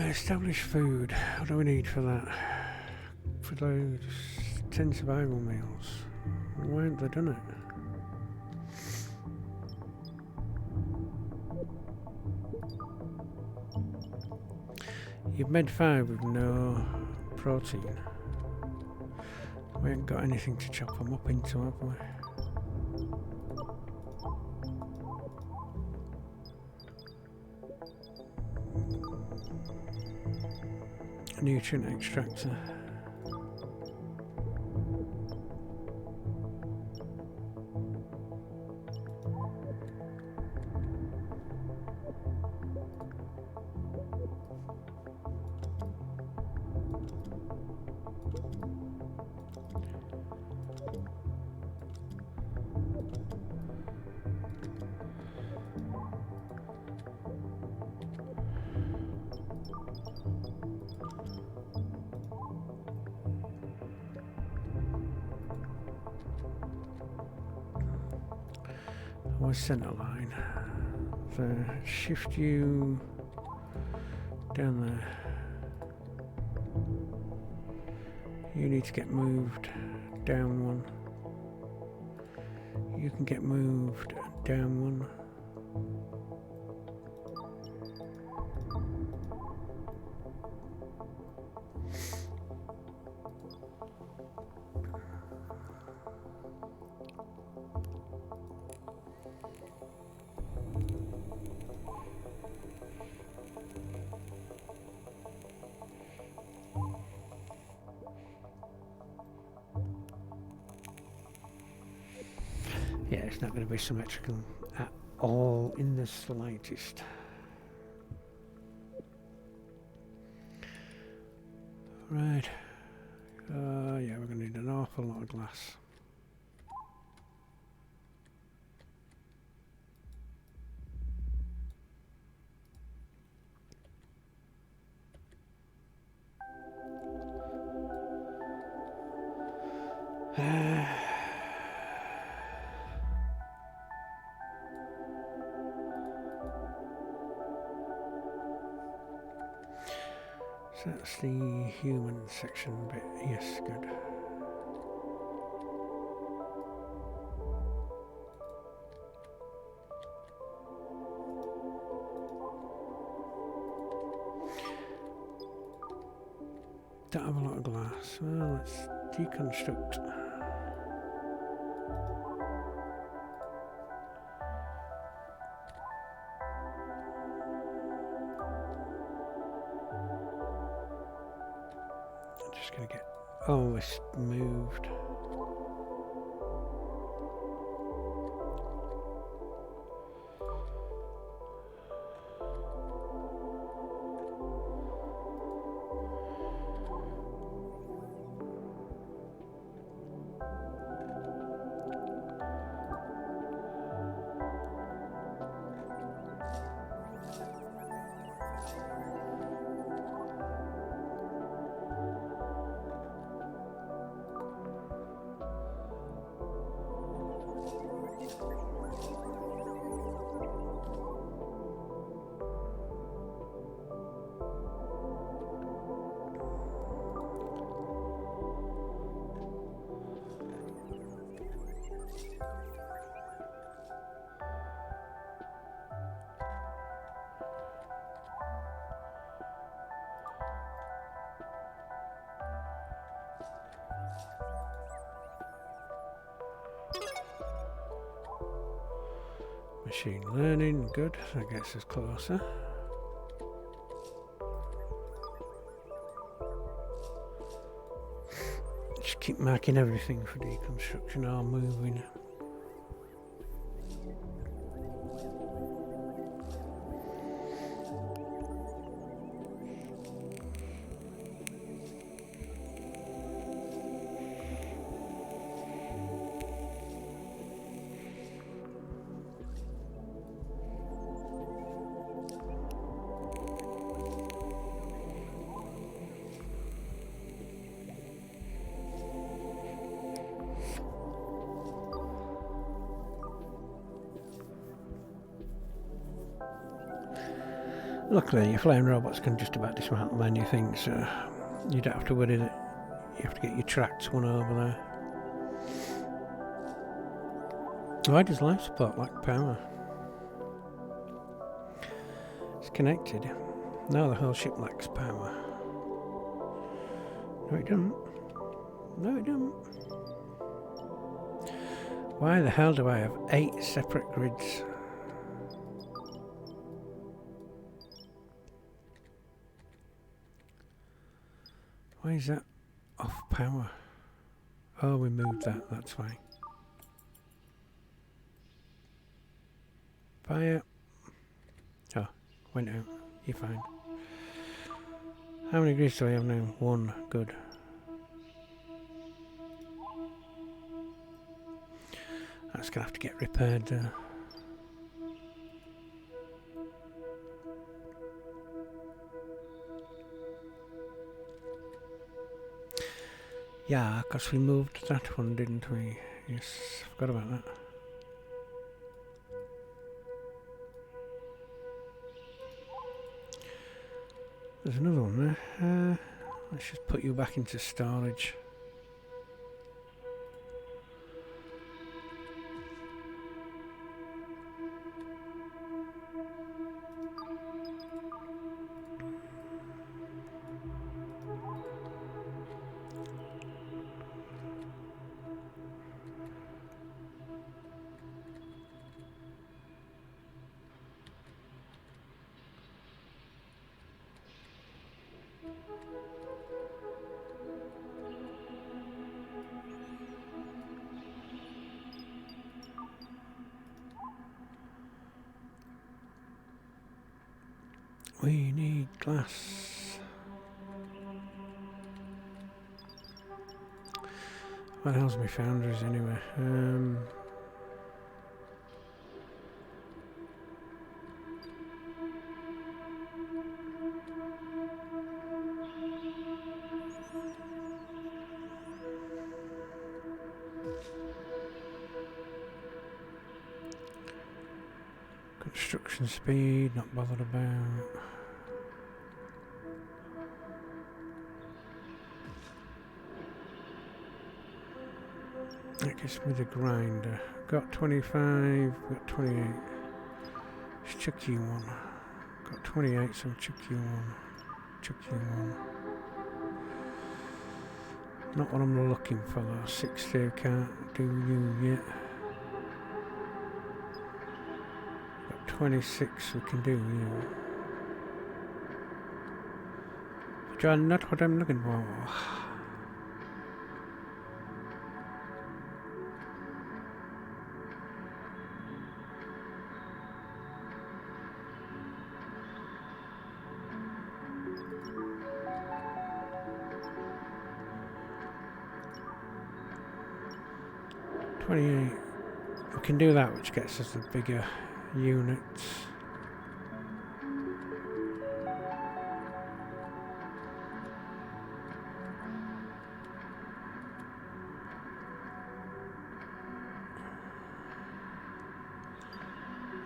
Establish food. What do we need for that? For those 10 survival meals. Why haven't they done it? You've made 5 with no protein. We ain't got anything to chop them up into, have we? Nutrient extractor. Center line. So shift you down there. You need to get moved down 1. You can get moved down 1. Yeah, it's not going to be symmetrical at all in the slightest. Right. Yeah, we're going to need an awful lot of glass. So that's the human section bit. Yes, good. Don't have a lot of glass. Well, let's deconstruct. Just gonna get all this moved. Machine learning, good, that gets us closer. Just keep marking everything for deconstruction or moving. Luckily, your flying robots can just about dismantle anything, so you don't have to worry that you have to get your tracks one over there. Why does life support lack power? It's connected. No, the whole ship lacks power. No, it doesn't. No, it doesn't. Why the hell do I have 8 separate grids? Why is that off power? Oh, we moved that, that's fine. Fire. Oh, went out. You're fine. How many grids do I have now? 1. Good. That's going to have to get repaired there. Yeah, because we moved that one, didn't we? Yes, forgot about that. There's another one there. Let's just put you back into storage. We need glass. What the hell's my foundries anyway? Construction speed, not bothered about. That gives me the grinder. Got 25, got 28. Let's chuck you one. Got 28, so chuck you one. Chuck you one. Not what I'm looking for though. 60, can't do you yet. Got 26, we can do you. But you're not what I'm looking for. We can do that, which gets us the bigger units.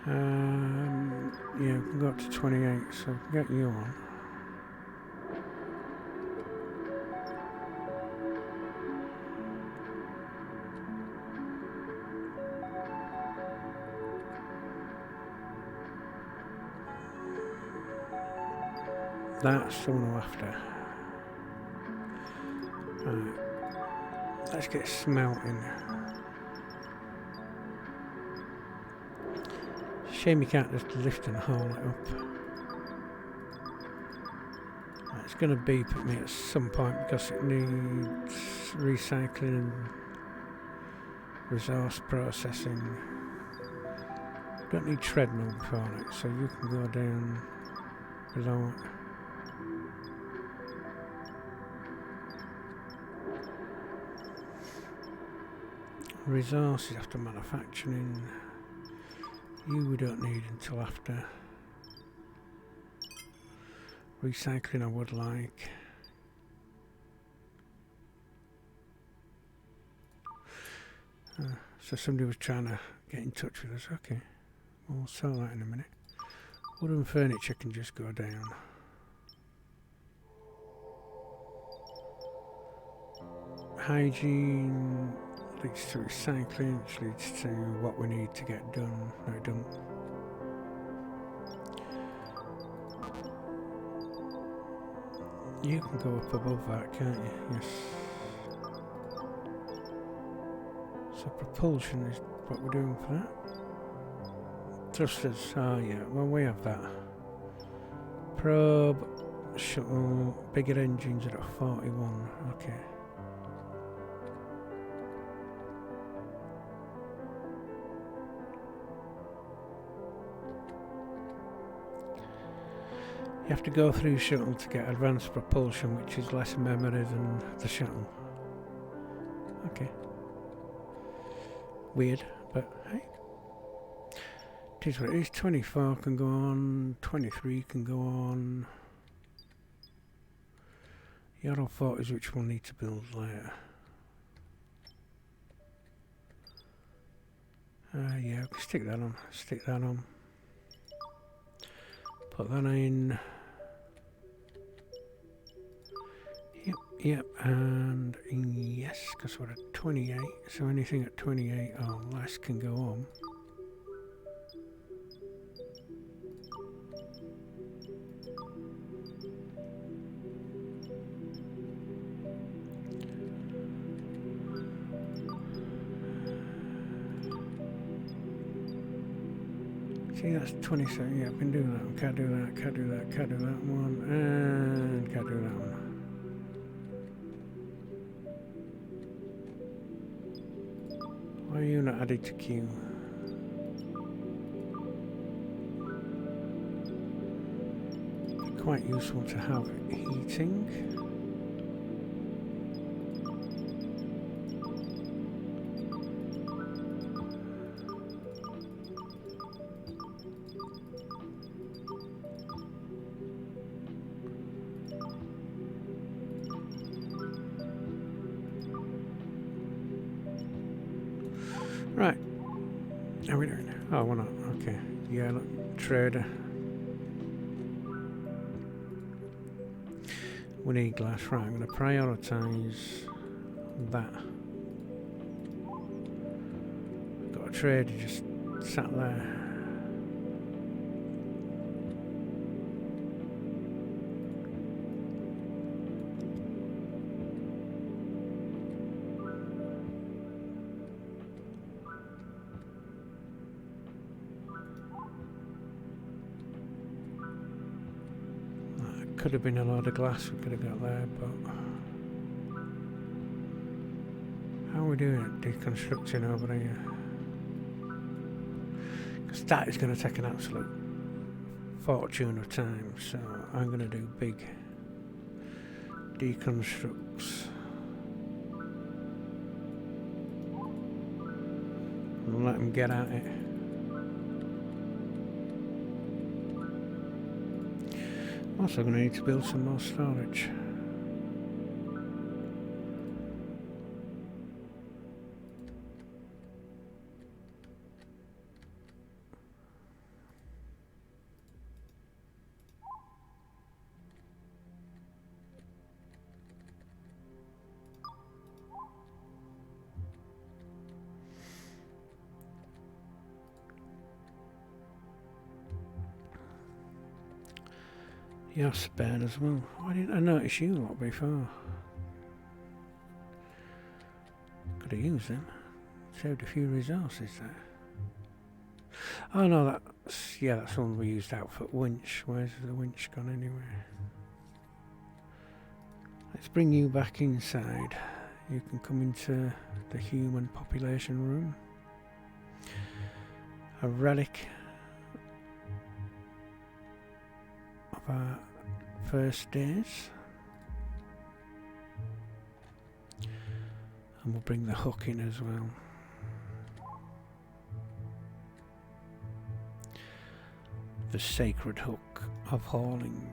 Yeah, we can go up to 28, so we can get you on. That's the one I'm after. Right. Let's get smelting. Shame you can't just lift and haul it up. It's going to beep at me at some point because it needs recycling and resource processing. Don't need treadmill for it, so you can go down below it. Resources after manufacturing. You we don't need until after. Recycling I would like. So somebody was trying to get in touch with us. Okay, we'll sell that in a minute. Wooden furniture can just go down. Hygiene leads to recycling, which leads to what we need to get done. No, it don't. You can go up above that, can't you? Yes. So propulsion is what we're doing for that. Thrusters, oh yeah, well we have that. Probe, shuttle, bigger engines are at 41, okay. You have to go through shuttle to get advanced propulsion, which is less memory than the shuttle. Okay. Weird, but hey. It is what it is. 24 can go on, 23 can go on. The Euro 40s, which we'll need to build later. Yeah, we can stick that on. Stick that on. Put that in. Yep, and yes, because we're at 28, so anything at 28 or less can go on. See, that's 27, yeah, I can do that, can't do that, can't do that, can't do that one, and can't do that one. Why are you not added to queue? Quite useful to have heating. Right. How are we doing? Oh, we're not. Okay. Yeah, look, trader. We need glass. Right, I'm going to prioritise that. Got a trader just sat there. Could have been a load of glass we could have got there, but how are we doing at deconstructing over here? Because that is going to take an absolute fortune of time, so I'm going to do big deconstructs and let them get at it. Also going to need to build some more storage. You're spared as well. Why didn't I notice you lot before? Could have used them. Saved a few resources there. Oh no, Yeah, that's the one we used out for winch. Where's the winch gone anyway? Let's bring you back inside. You can come into the human population room. A relic of our first days. And we'll bring the hook in as well. The sacred hook of hauling.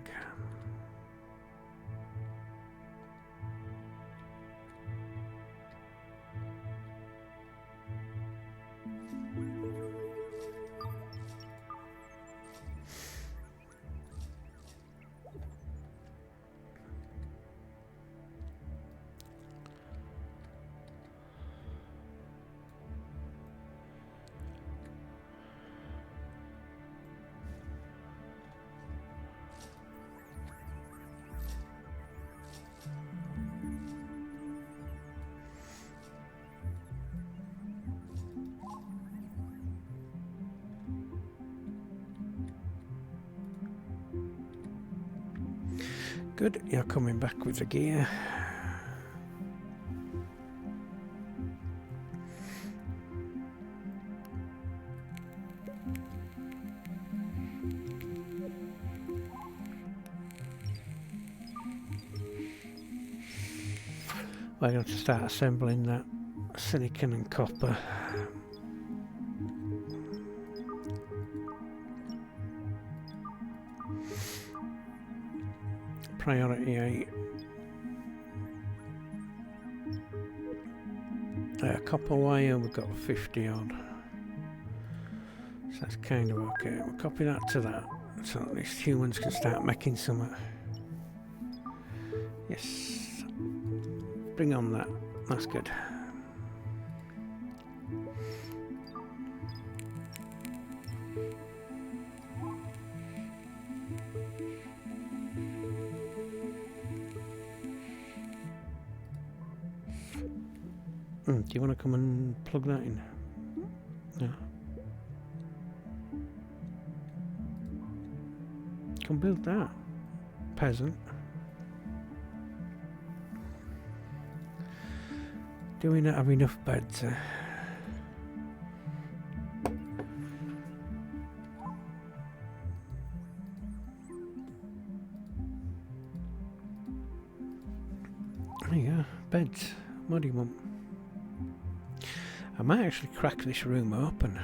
Good, you're coming back with the gear. We're going to start assembling that silicon and copper. Priority 8. Copper wire, we've got 50 odd. So that's kind of okay. We'll copy that to that, so at least humans can start making some. Yes. Bring on that. That's good. Do you want to come and plug that in? No. Come build that, peasant. Do we not have enough beds? There you go, beds. What do you want? I might actually crack this room open.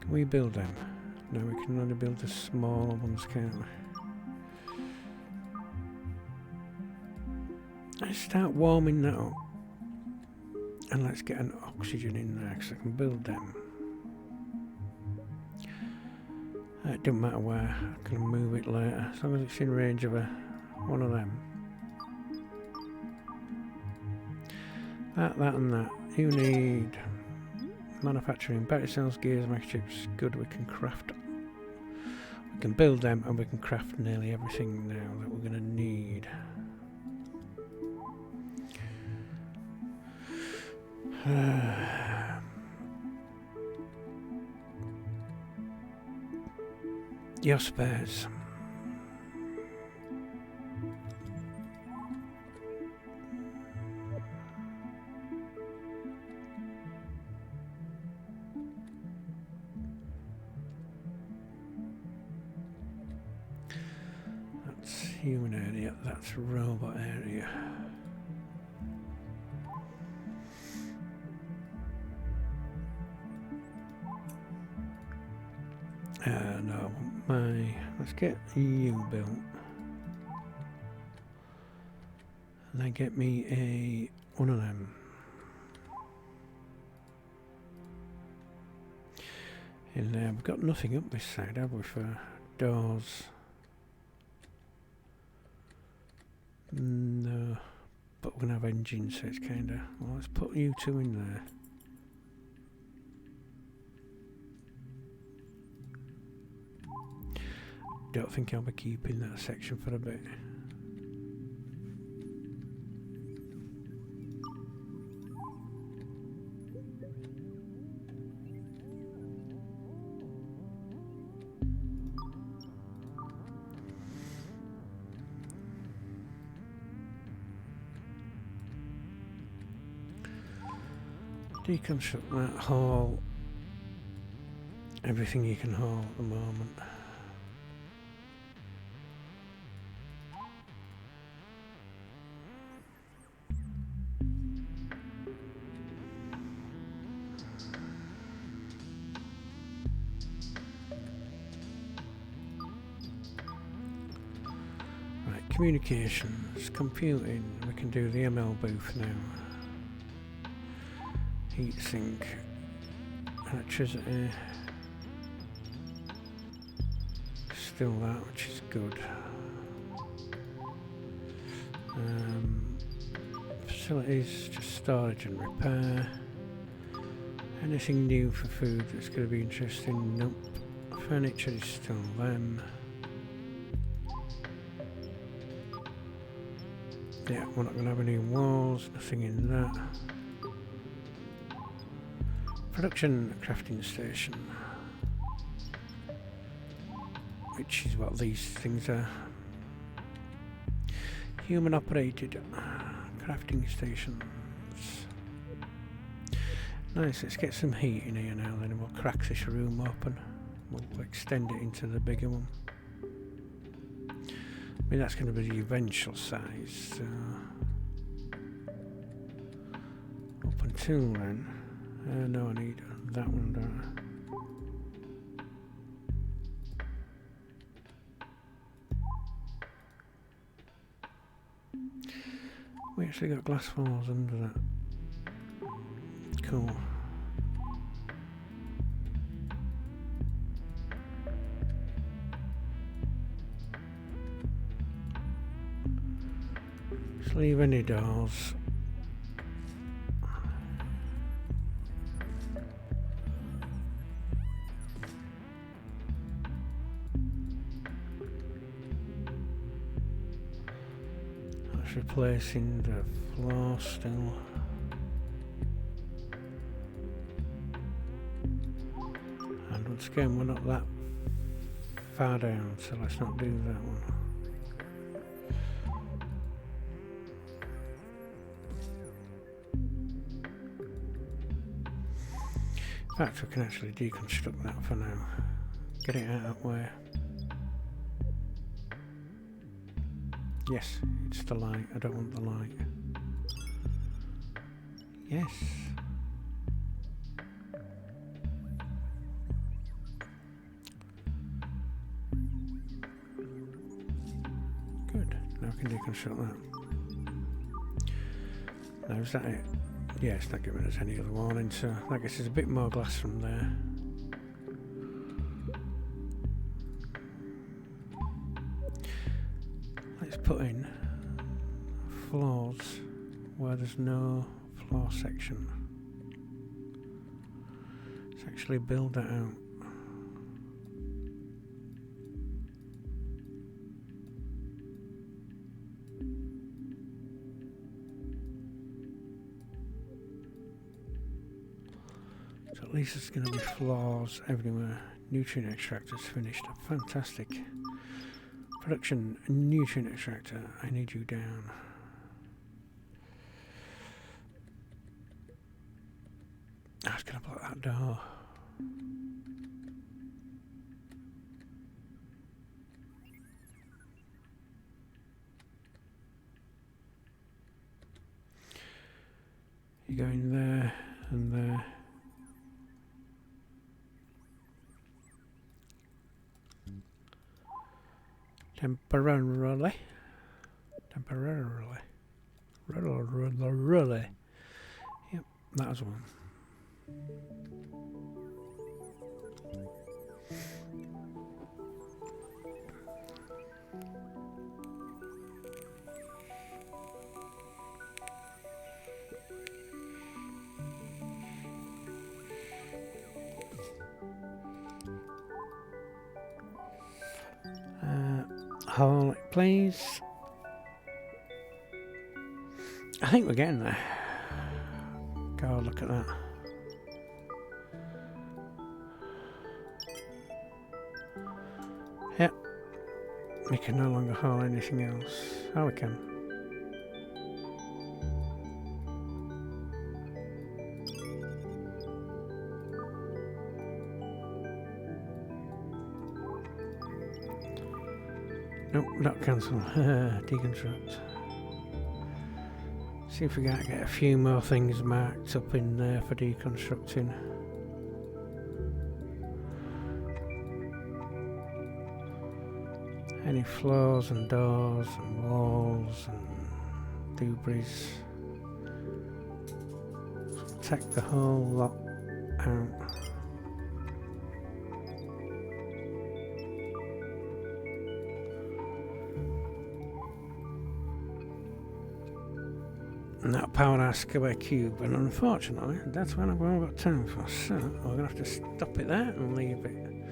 Can we build them? No, we can only build the smaller ones, can't we? Let's start warming that up. And let's get an oxygen in there, because I can build them. It doesn't matter where, I can move it later, as long as it's in range of one of them. That and that. You need manufacturing, battery cells, gears, microchips. Good, we can craft. We can build them and we can craft nearly everything now that we're going to need. Your spares. Human area, that's robot area. No, let's get you built. And then get me one of them. In there, we've got nothing up this side, have we, for doors? No, but we're going to have engines, so it's kind of... Well, let's put you two in there. Don't think I'll be keeping that section for a bit. Deconstruct that, haul everything you can haul at the moment. Right, communications, computing, we can do the ML booth now. Heatsink, electricity, still that, which is good. Facilities, just storage and repair. Anything new for food that's going to be interesting? Nope. Furniture is still them. Yeah, we're not going to have any walls, nothing in that. Production crafting station, which is what these things are. Human operated crafting stations. Nice, let's get some heat in here now then, and we'll crack this room open. We'll extend it into the bigger one. I mean, that's going to be the eventual size. So up until then, no, I need that one down. We actually got glass walls under that. Cool. Just leave any doors. That's replacing the floor still. And once again, we're not that far down, so let's not do that one. In fact, we can actually deconstruct that for now. Get it out of the way. Yes, it's the light. I don't want the light. Yes. Good. Now I can deconstruct that. Now is that it? Yeah, it's not giving us any other warning, so I guess there's a bit more glass from there. Let's put in floors where there's no floor section. Let's actually build that out. So at least there's going to be floors everywhere. Nutrient extractors finished. Fantastic. Production nutrient extractor. I need you down. I was going to block that door. You go in there and there. Temporarily. Yep, that was one. Hold it, please. I think we're getting there. God, look at that. Yep. We can no longer haul anything else. Oh, we can. Nope, not cancel. Deconstruct. See if we can get a few more things marked up in there for deconstructing. Any floors and doors and walls and debris. Take the whole lot out. And that powered our square cube, and unfortunately that's what I've got time for, so we're going to have to stop it there and leave it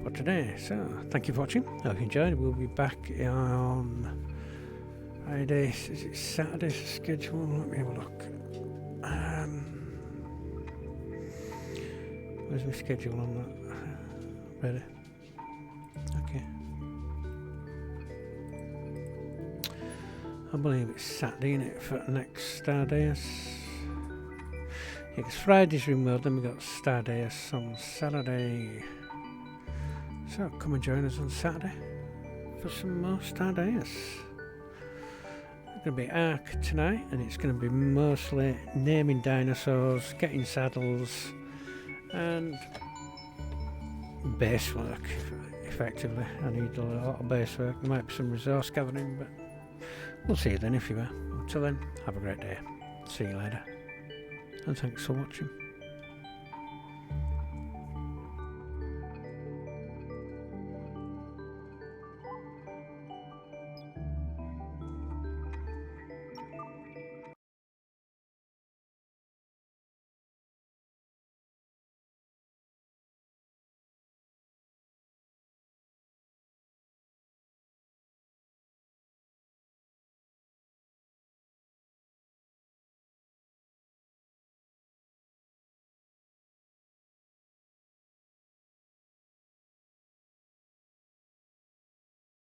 for today. So thank you for watching. I hope you enjoyed. We'll be back on Friday. Is it Saturday's schedule? Let me have a look. Where's my schedule on that? Ready? Okay. I believe it's Saturday, innit, for next StarDeus. Yeah, because Friday's removed, then we got StarDeus on Saturday. So come and join us on Saturday for some more StarDeus. It's going to be Ark tonight, and it's going to be mostly naming dinosaurs, getting saddles, and base work, effectively. I need a lot of base work. There might be some resource gathering, but we'll see you then if you are. Until then, have a great day. See you later. And thanks for watching.